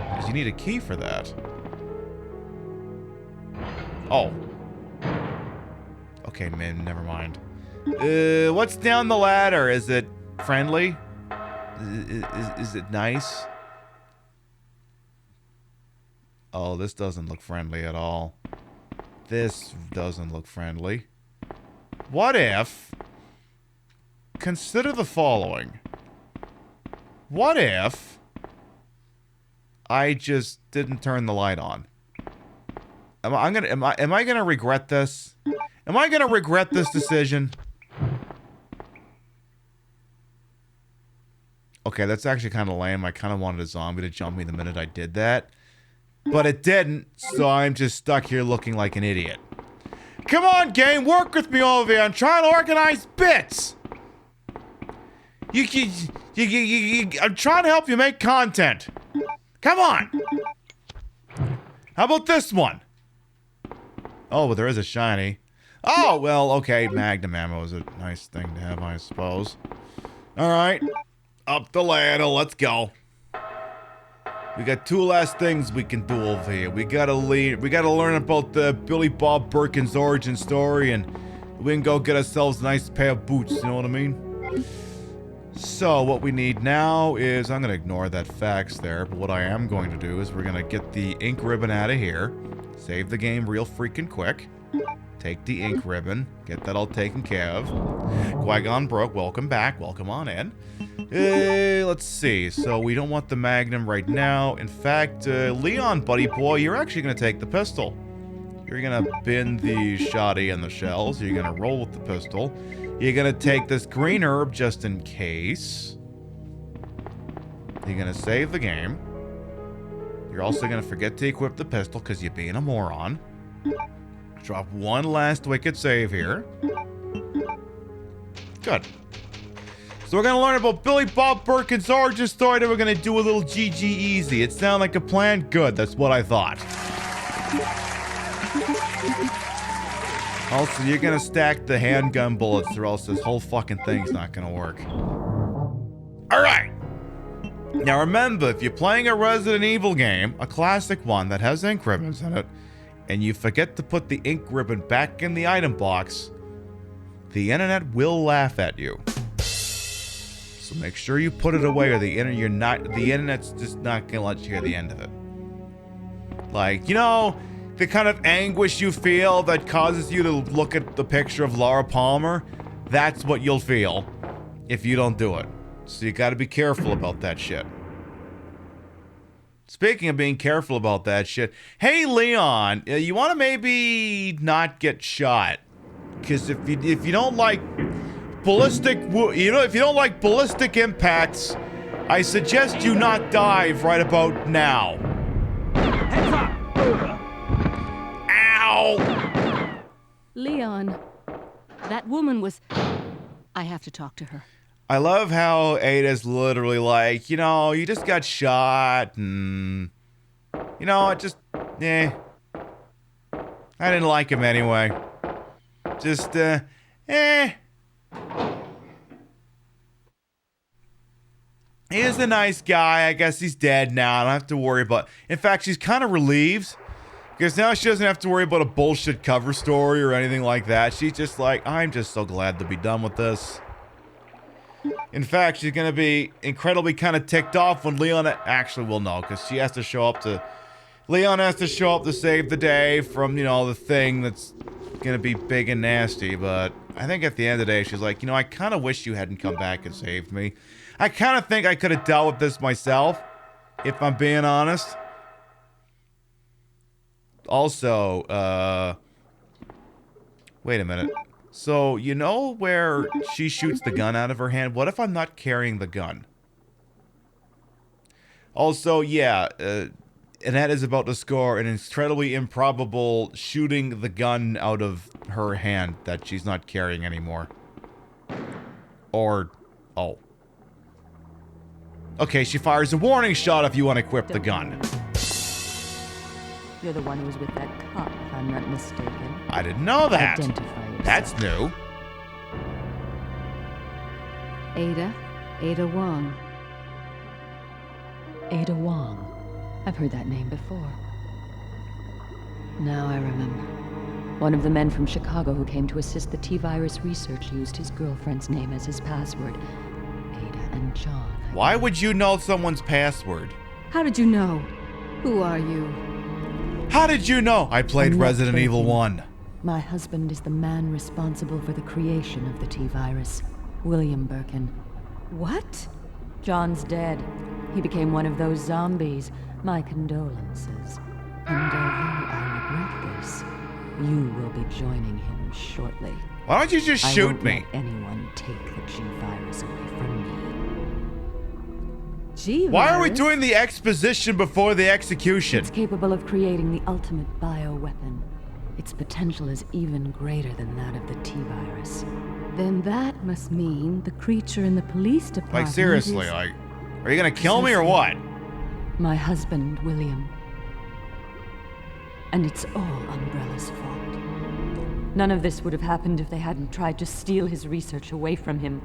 Because you need a key for that. Oh. Okay, man, never mind. What's down the ladder? Is it friendly? Is it nice? Oh, this doesn't look friendly at all. This doesn't look friendly. What if... Consider the following. What if... I just didn't turn the light on? Am I gonna regret this? Am I gonna regret this decision? Okay, that's actually kind of lame. I kind of wanted a zombie to jump me the minute I did that. But it didn't, so I'm just stuck here looking like an idiot. Come on, game, work with me over here. I'm trying to organize bits. I'm trying to help you make content. Come on. How about this one? Oh, but there is a shiny. Oh, well, okay. Magnum ammo is a nice thing to have, I suppose. All right. Up the ladder. Let's go. We got two last things we can do over here. We gotta learn about the Billy Bob Birkin's origin story, and we can go get ourselves a nice pair of boots, you know what I mean? So, what we need now is, I'm gonna ignore that fax there, but what I am going to do is we're gonna get the ink ribbon out of here, save the game real freaking quick, take the ink ribbon, get that all taken care of. Qui-Gon Brook, welcome back, welcome on in. Let's see. So we don't want the Magnum right now. In fact, Leon, buddy boy, you're actually going to take the pistol. You're going to bin the shoddy and the shells. You're going to roll with the pistol. You're going to take this green herb just in case. You're going to save the game. You're also going to forget to equip the pistol because you're being a moron. Drop one last wicked save here. Good. So we're going to learn about Billy Bob Birkin's origin story, then we're going to do a little GG easy. It sounded like a plan? Good, that's what I thought. Also, you're going to stack the handgun bullets or else this whole fucking thing's not going to work. Alright! Now remember, if you're playing a Resident Evil game, a classic one that has ink ribbons in it, and you forget to put the ink ribbon back in the item box, the internet will laugh at you. So make sure you put it away, or the internet's just not gonna let you hear the end of it. Like, you know, the kind of anguish you feel that causes you to look at the picture of Laura Palmer, that's what you'll feel if you don't do it. So you gotta be careful about that shit. Speaking of being careful about that shit, hey Leon, you wanna maybe not get shot? Because if you don't like ballistic, if you don't like ballistic impacts, I suggest you not dive right about now. Heads up! Ow! Leon, that woman was... I have to talk to her. I love how Ada's literally like, you know, you just got shot, and... You know, I didn't like him anyway. Just, He's a nice guy. I guess he's dead now. I don't have to worry about... In fact, she's kind of relieved. Because now she doesn't have to worry about a bullshit cover story or anything like that. She's just like, I'm just so glad to be done with this. In fact, she's going to be incredibly kind of ticked off when Leon... Actually, well, no, because she has to show up to... Leon has to show up to save the day from, you know, the thing that's going to be big and nasty. But I think at the end of the day, she's like, you know, I kind of wish you hadn't come back and saved me. I kind of think I could have dealt with this myself, if I'm being honest. Also, wait a minute. So, you know where she shoots the gun out of her hand? What if I'm not carrying the gun? Also, yeah, Annette is about to score an incredibly improbable shooting the gun out of her hand that she's not carrying anymore. Or, oh. Okay, she fires a warning shot if you unequip the gun. You're the one who was with that cop, if I'm not mistaken. I didn't know that. Identify yourself. That's new. Ada Wong. Ada Wong. I've heard that name before. Now I remember. One of the men from Chicago who came to assist the T-virus research used his girlfriend's name as his password. Ada and John. Why would you know someone's password? How did you know? Who are you? How did you know? I played Resident Evil 1. My husband is the man responsible for the creation of the T-virus, William Birkin. What? John's dead. He became one of those zombies. My condolences. And although I regret this, you will be joining him shortly. Why don't you just shoot me? I won't let anyone take the G-virus away from me. G-virus? Why are we doing the exposition before the execution? It's capable of creating the ultimate bioweapon. Its potential is even greater than that of the T-virus. Then that must mean the creature in the police department Like, seriously, is... like, are you gonna kill me or what? My husband, William. And it's all Umbrella's fault. None of this would have happened if they hadn't tried to steal his research away from him.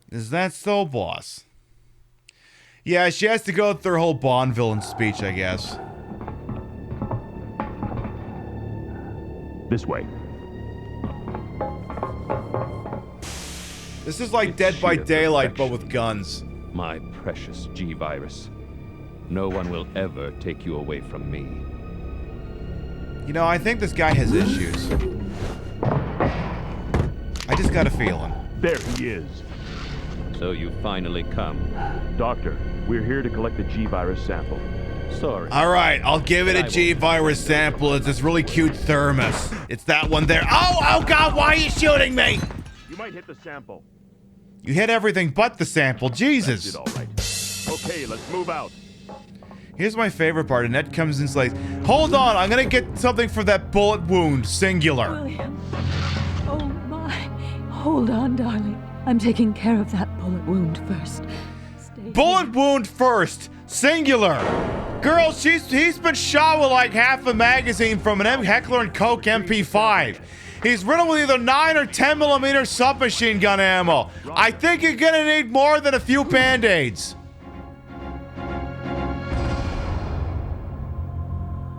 Is that so, boss? Yeah, she has to go through her whole Bond villain speech, I guess. This way. This is like Dead by Daylight, but with guns. My precious G-virus. No one will ever take you away from me. You know, I think this guy has issues. I just got a feeling. There he is. So you finally come. Doctor, we're here to collect the G-virus sample. Sorry. Alright, I'll give it a G-virus sample. It's this really cute thermos. It's that one there. Oh god, why are you shooting me? You might hit the sample. You hit everything but the sample. Jesus. That's it, all right. Okay, let's move out. Here's my favorite part. Annette comes in and says, hold on, I'm gonna get something for that bullet wound, singular. William. Oh my. Hold on, darling. I'm taking care of that bullet wound first. Bullet wound first, singular. Girl, he's been shot with like half a magazine from an Heckler & Koch MP5. He's riddled with either 9 or 10 millimeter submachine gun ammo. I think you're gonna need more than a few band-aids.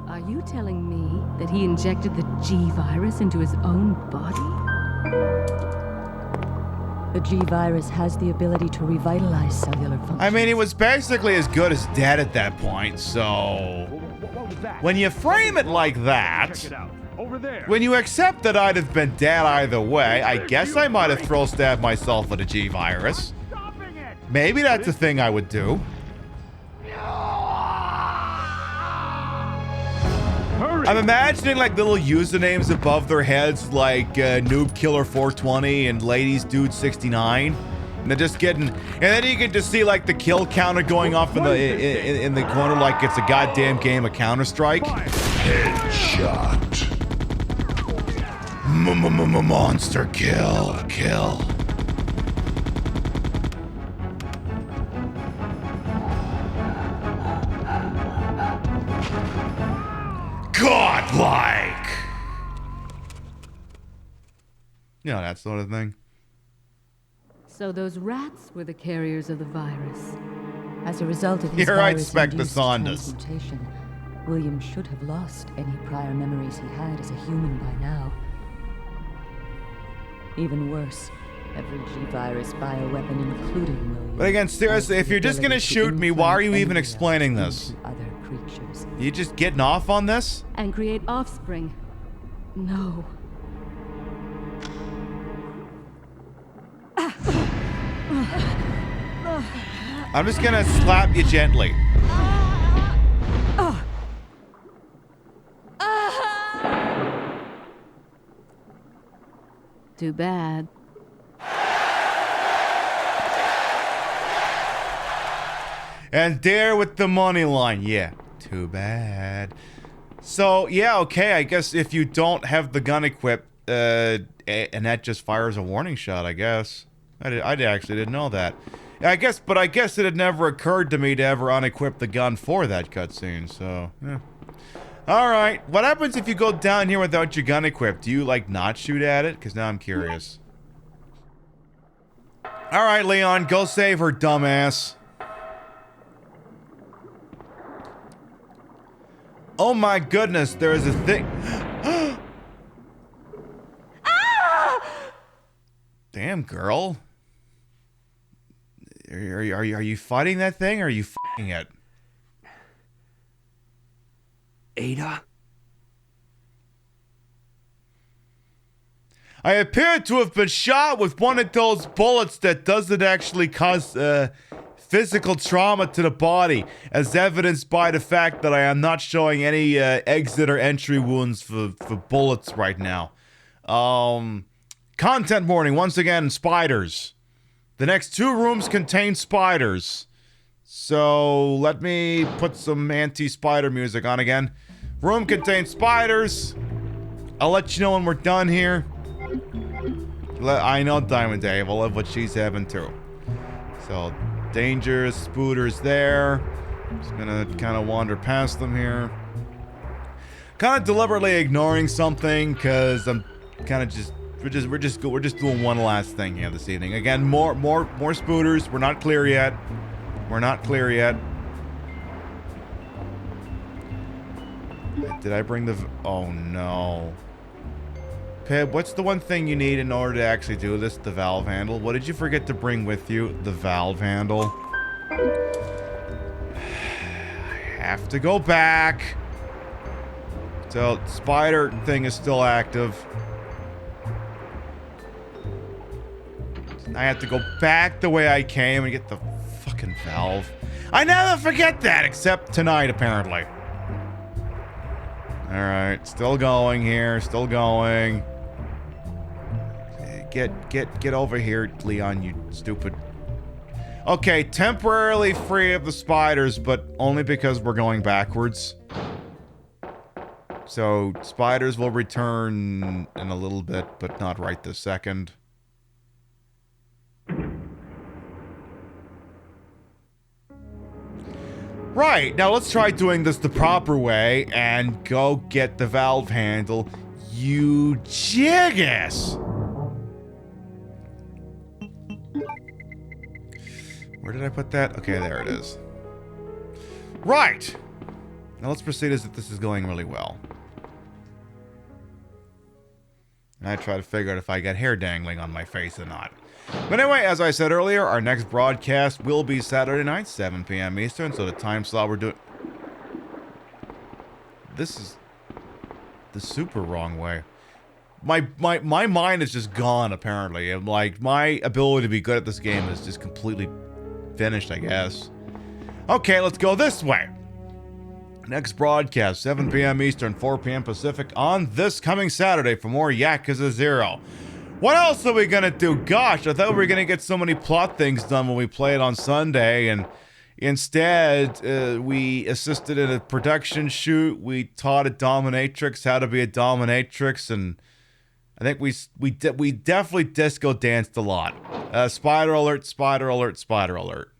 Are you telling me that he injected the G-virus into his own body? The G-virus has the ability to revitalize cellular function. I mean, he was basically as good as dead at that point, so... When you frame it like that... Over there. When you accept that I'd have been dead either way, I guess I might have throw-stabbed myself with a G-virus. Maybe that's a thing I would do. I'm imagining like little usernames above their heads, like Noob Killer 420 and Ladies Dude 69, and they're just getting. And then you can just see like the kill counter going off in the corner, like it's a goddamn game of Counter Strike. Headshot. Monster kill. Godlike! You know, that sort of thing. So those rats were the carriers of the virus. As a result of his Here I'd spec the virus-induced Saunders. transmutation, William should have lost any prior memories he had as a human by now. Even worse, every G-virus bioweapon, including William. But again, seriously, if you're just gonna shoot me, why are you even explaining this? Other creatures. You just getting off on this? And create offspring. No. I'm just gonna slap you gently. Too bad. And there with the money line. Yeah, too bad. So, yeah, okay, I guess if you don't have the gun equipped, and that just fires a warning shot, I guess. I actually didn't know that. I guess it had never occurred to me to ever unequip the gun for that cutscene, so, yeah. Alright, what happens if you go down here without your gun equipped? Do you, like, not shoot at it? Because now I'm curious. Alright, Leon, go save her, dumbass. Oh my goodness, there is a thing. Damn, girl. Are you fighting that thing or are you f***ing it? Ada? I appear to have been shot with one of those bullets that doesn't actually cause physical trauma to the body, as evidenced by the fact that I am not showing any exit or entry wounds for bullets right now. Content warning, once again, spiders. The next 2 rooms contain spiders. So let me put some anti-spider music on again. Room contains spiders. I'll let you know when we're done here. I know Diamond Dave. I'll love what she's having too. So, dangerous spooters there. Just gonna kind of wander past them here. Kind of deliberately ignoring something because I'm kind of just we're just doing one last thing here this evening. Again, more spooters. We're not clear yet. We're not clear yet. Did I bring the... Oh, no. Pib, what's the one thing you need in order to actually do this? The valve handle. What did you forget to bring with you? The valve handle. I have to go back. So, spider thing is still active. I have to go back the way I came and get the fucking valve. I never forget that, except tonight, apparently. Alright, still going here, still going. Get over here, Leon, you stupid. Okay, temporarily free of the spiders, but only because we're going backwards. So, spiders will return in a little bit, but not right this second. Right, now let's try doing this the proper way and go get the valve handle, you jackass! Where did I put that? Okay, there it is. Right! Now let's proceed as if this is going really well. And I try to figure out if I get hair dangling on my face or not. But anyway, as I said earlier, our next broadcast will be Saturday night, 7 p.m. Eastern, so the time slot we're doing... This is the super wrong way. My mind is just gone, apparently. And, like, my ability to be good at this game is just completely finished, I guess. Okay, let's go this way. Next broadcast, 7 p.m. Eastern, 4 p.m. Pacific, on this coming Saturday for more Yakuza 0. What else are we gonna do? Gosh, I thought we were gonna get so many plot things done when we played on Sunday, and instead, we assisted in a production shoot. We taught a dominatrix how to be a dominatrix, and I think we definitely disco danced a lot. Spider alert, spider alert, spider alert.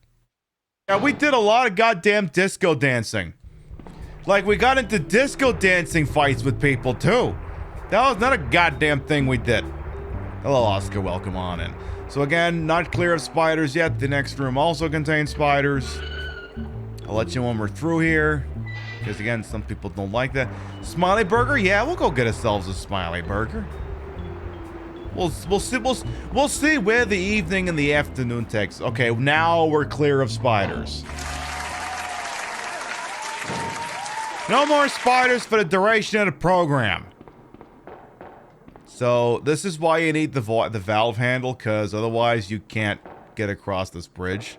Yeah, we did a lot of goddamn disco dancing. Like, we got into disco dancing fights with people, too. That was not a goddamn thing we did. Hello, Oscar. Welcome on in. So again, not clear of spiders yet. The next room also contains spiders. I'll let you know when we're through here. Because again, some people don't like that. Smiley Burger? Yeah, we'll go get ourselves a Smiley Burger. We'll see where the evening and the afternoon takes. Okay, now we're clear of spiders. No more spiders for the duration of the program. So, this is why you need the valve handle, because otherwise you can't get across this bridge.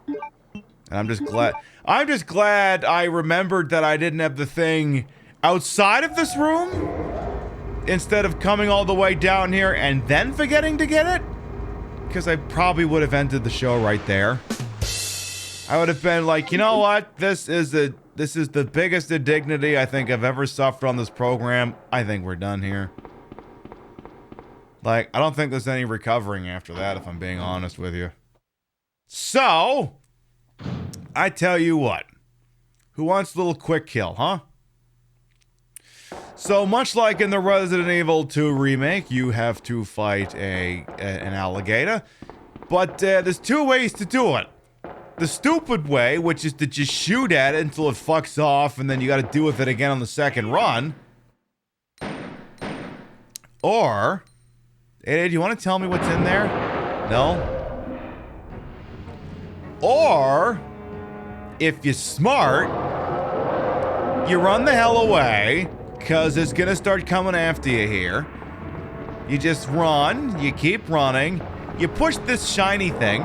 And I'm just glad I remembered that I didn't have the thing outside of this room, instead of coming all the way down here and then forgetting to get it. Because I probably would have ended the show right there. I would have been like, you know what? This is the biggest indignity I think I've ever suffered on this program. I think we're done here. Like, I don't think there's any recovering after that, if I'm being honest with you. So, I tell you what. Who wants a little quick kill, huh? So, much like in the Resident Evil 2 remake, you have to fight an alligator. But there's 2 ways to do it. The stupid way, which is to just shoot at it until it fucks off, and then you gotta deal with it again on the second run. Or... Hey, do you want to tell me what's in there? No? Or, if you're smart, you run the hell away, because it's going to start coming after you here. You just run, you keep running, you push this shiny thing,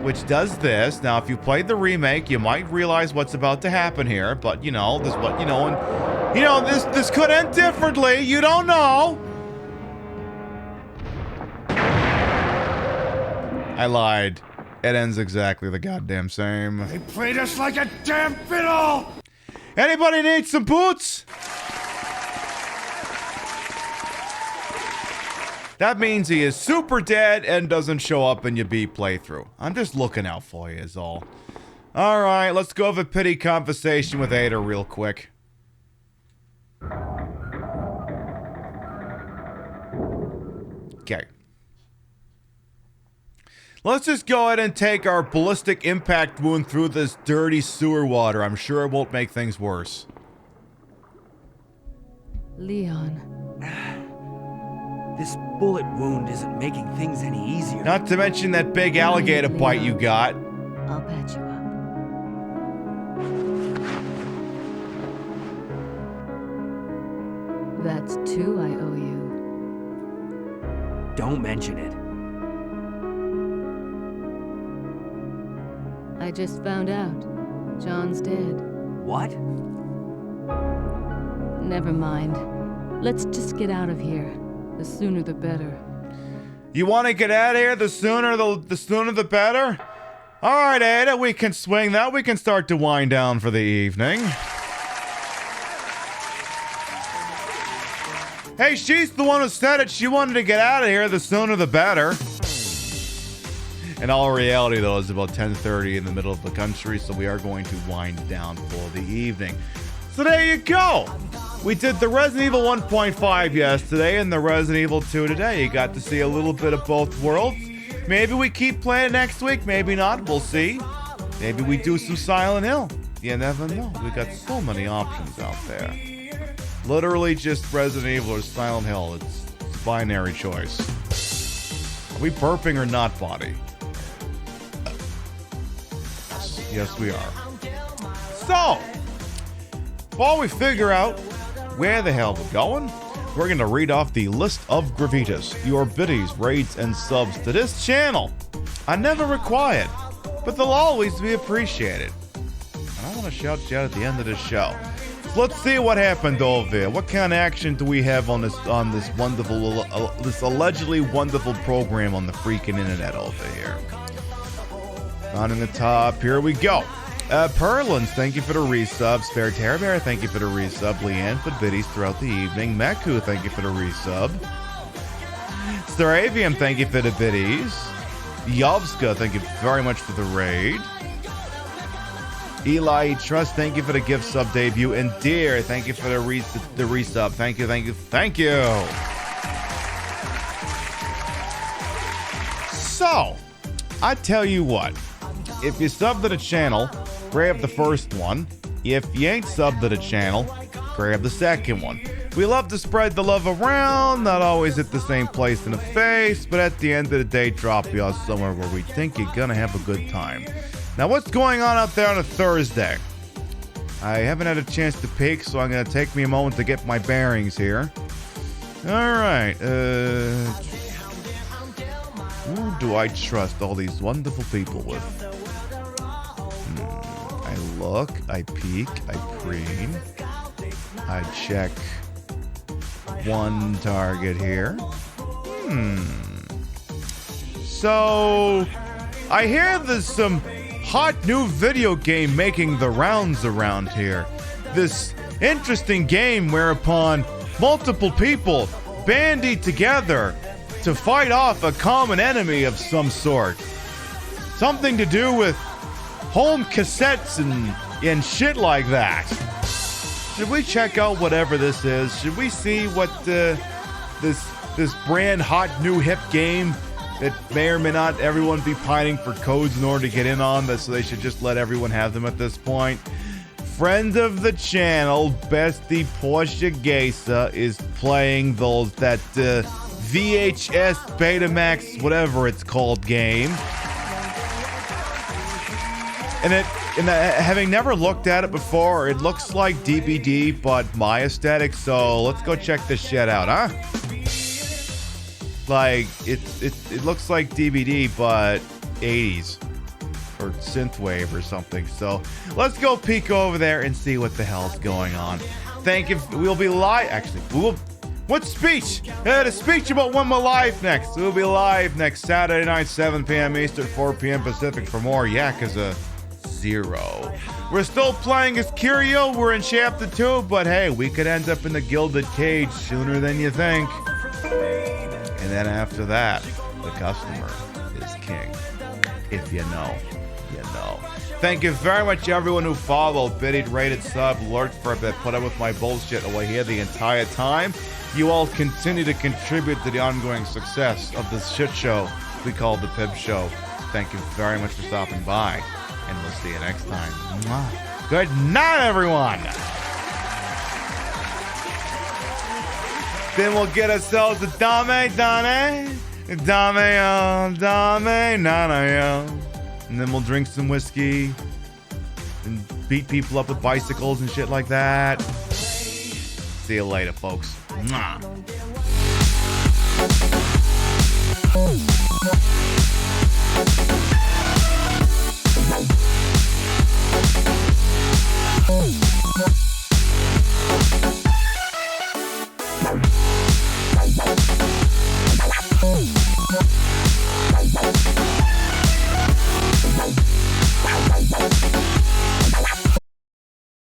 which does this. Now, if you played the remake, you might realize what's about to happen here, but, you know, this what, you know, and, you know, this could end differently, you don't know. I lied. It ends exactly the goddamn same. They played us like a damn fiddle! Anybody need some boots? That means he is super dead and doesn't show up in your B playthrough. I'm just looking out for you is all. Alright, let's go have a pity conversation with Ada real quick. Okay. Let's just go ahead and take our ballistic impact wound through this dirty sewer water. I'm sure it won't make things worse. Leon. This bullet wound isn't making things any easier. Not to mention that big alligator bite you got. I'll patch you up. That's 2 I owe you. Don't mention it. I just found out. John's dead. What? Never mind. Let's just get out of here. The sooner the better. You want to get out of here? The sooner the better? Alright, Ada, we can swing that. We can start to wind down for the evening. Hey, she's the one who said it. She wanted to get out of here. The sooner the better. In all reality, though, it's about 10:30 in the middle of the country, so we are going to wind down for the evening. So there you go. We did the Resident Evil 1.5 yesterday and the Resident Evil 2 today. You got to see a little bit of both worlds. Maybe we keep playing next week. Maybe not. We'll see. Maybe we do some Silent Hill. You never know. We got so many options out there. Literally just Resident Evil or Silent Hill. It's a binary choice. Are we burping or not, Body? Yes, we are. So, while we figure out where the hell we're going, we're going to read off the list of gravitas, your biddies, raids, and subs to this channel. Are never required, but they'll always be appreciated. And I want to shout you out at the end of the show. So let's see what happened over here. What kind of action do we have on this wonderful, this allegedly wonderful program on the freaking internet over here? On in the top, here we go. Perlins, thank you for the resub. Spare Terror Bear, thank you for the resub. Leanne for biddies throughout the evening. Meku, thank you for the resub. Staravium, thank you for the biddies. Yovska, thank you very much for the raid. Eli Trust, thank you for the gift sub debut. And Dear, thank you for the resub. Thank you, thank you, thank you. So, I tell you what. If you sub to the channel, grab the first one. If you ain't subbed to the channel, grab the second one. We love to spread the love around, not always at the same place in the face, but at the end of the day, drop y'all somewhere where we think you're gonna have a good time. Now, what's going on out there on a Thursday? I haven't had a chance to peek, so I'm gonna take me a moment to get my bearings here. Alright, who do I trust all these wonderful people with? I look, I peek, I preen, I check one target here. So, I hear there's some hot new video game making the rounds around here. This interesting game whereupon multiple people bandy together to fight off a common enemy of some sort. Something to do with home cassettes and shit like that. Should we check out whatever this is? Should we see what this brand hot new hip game that may or may not everyone be pining for codes in order to get in on this, so they should just let everyone have them at this point? Friend of the channel, Bestie Portia Gesa, is playing that VHS Betamax, whatever it's called, game. And having never looked at it before, it looks like DVD, but my aesthetic. So let's go check this shit out, huh? Like it looks like DVD, but 80s or synthwave or something. So let's go peek over there and see what the hell's going on. Thank you. We'll be live. Actually, What speech? The speech about when we're live next. We'll be live next Saturday night, 7 p.m. Eastern, 4 p.m. Pacific for more Yakuza 0. We're still playing as Kiryu. We're in Chapter 2, but hey, we could end up in the Gilded Cage sooner than you think. And then after that, the customer is king. If you know, you know. Thank you very much, everyone who followed, biddied, rated, sub, lurked for a bit, put up with my bullshit away here the entire time. You all continue to contribute to the ongoing success of this shit show we call the Pib Show. Thank you very much for stopping by, and we'll see you next time. Mwah. Good night, everyone. Then we'll get ourselves a Dame, Nana, and then we'll drink some whiskey and beat people up with bicycles and shit like that. See you later, folks. Mwah. Hey!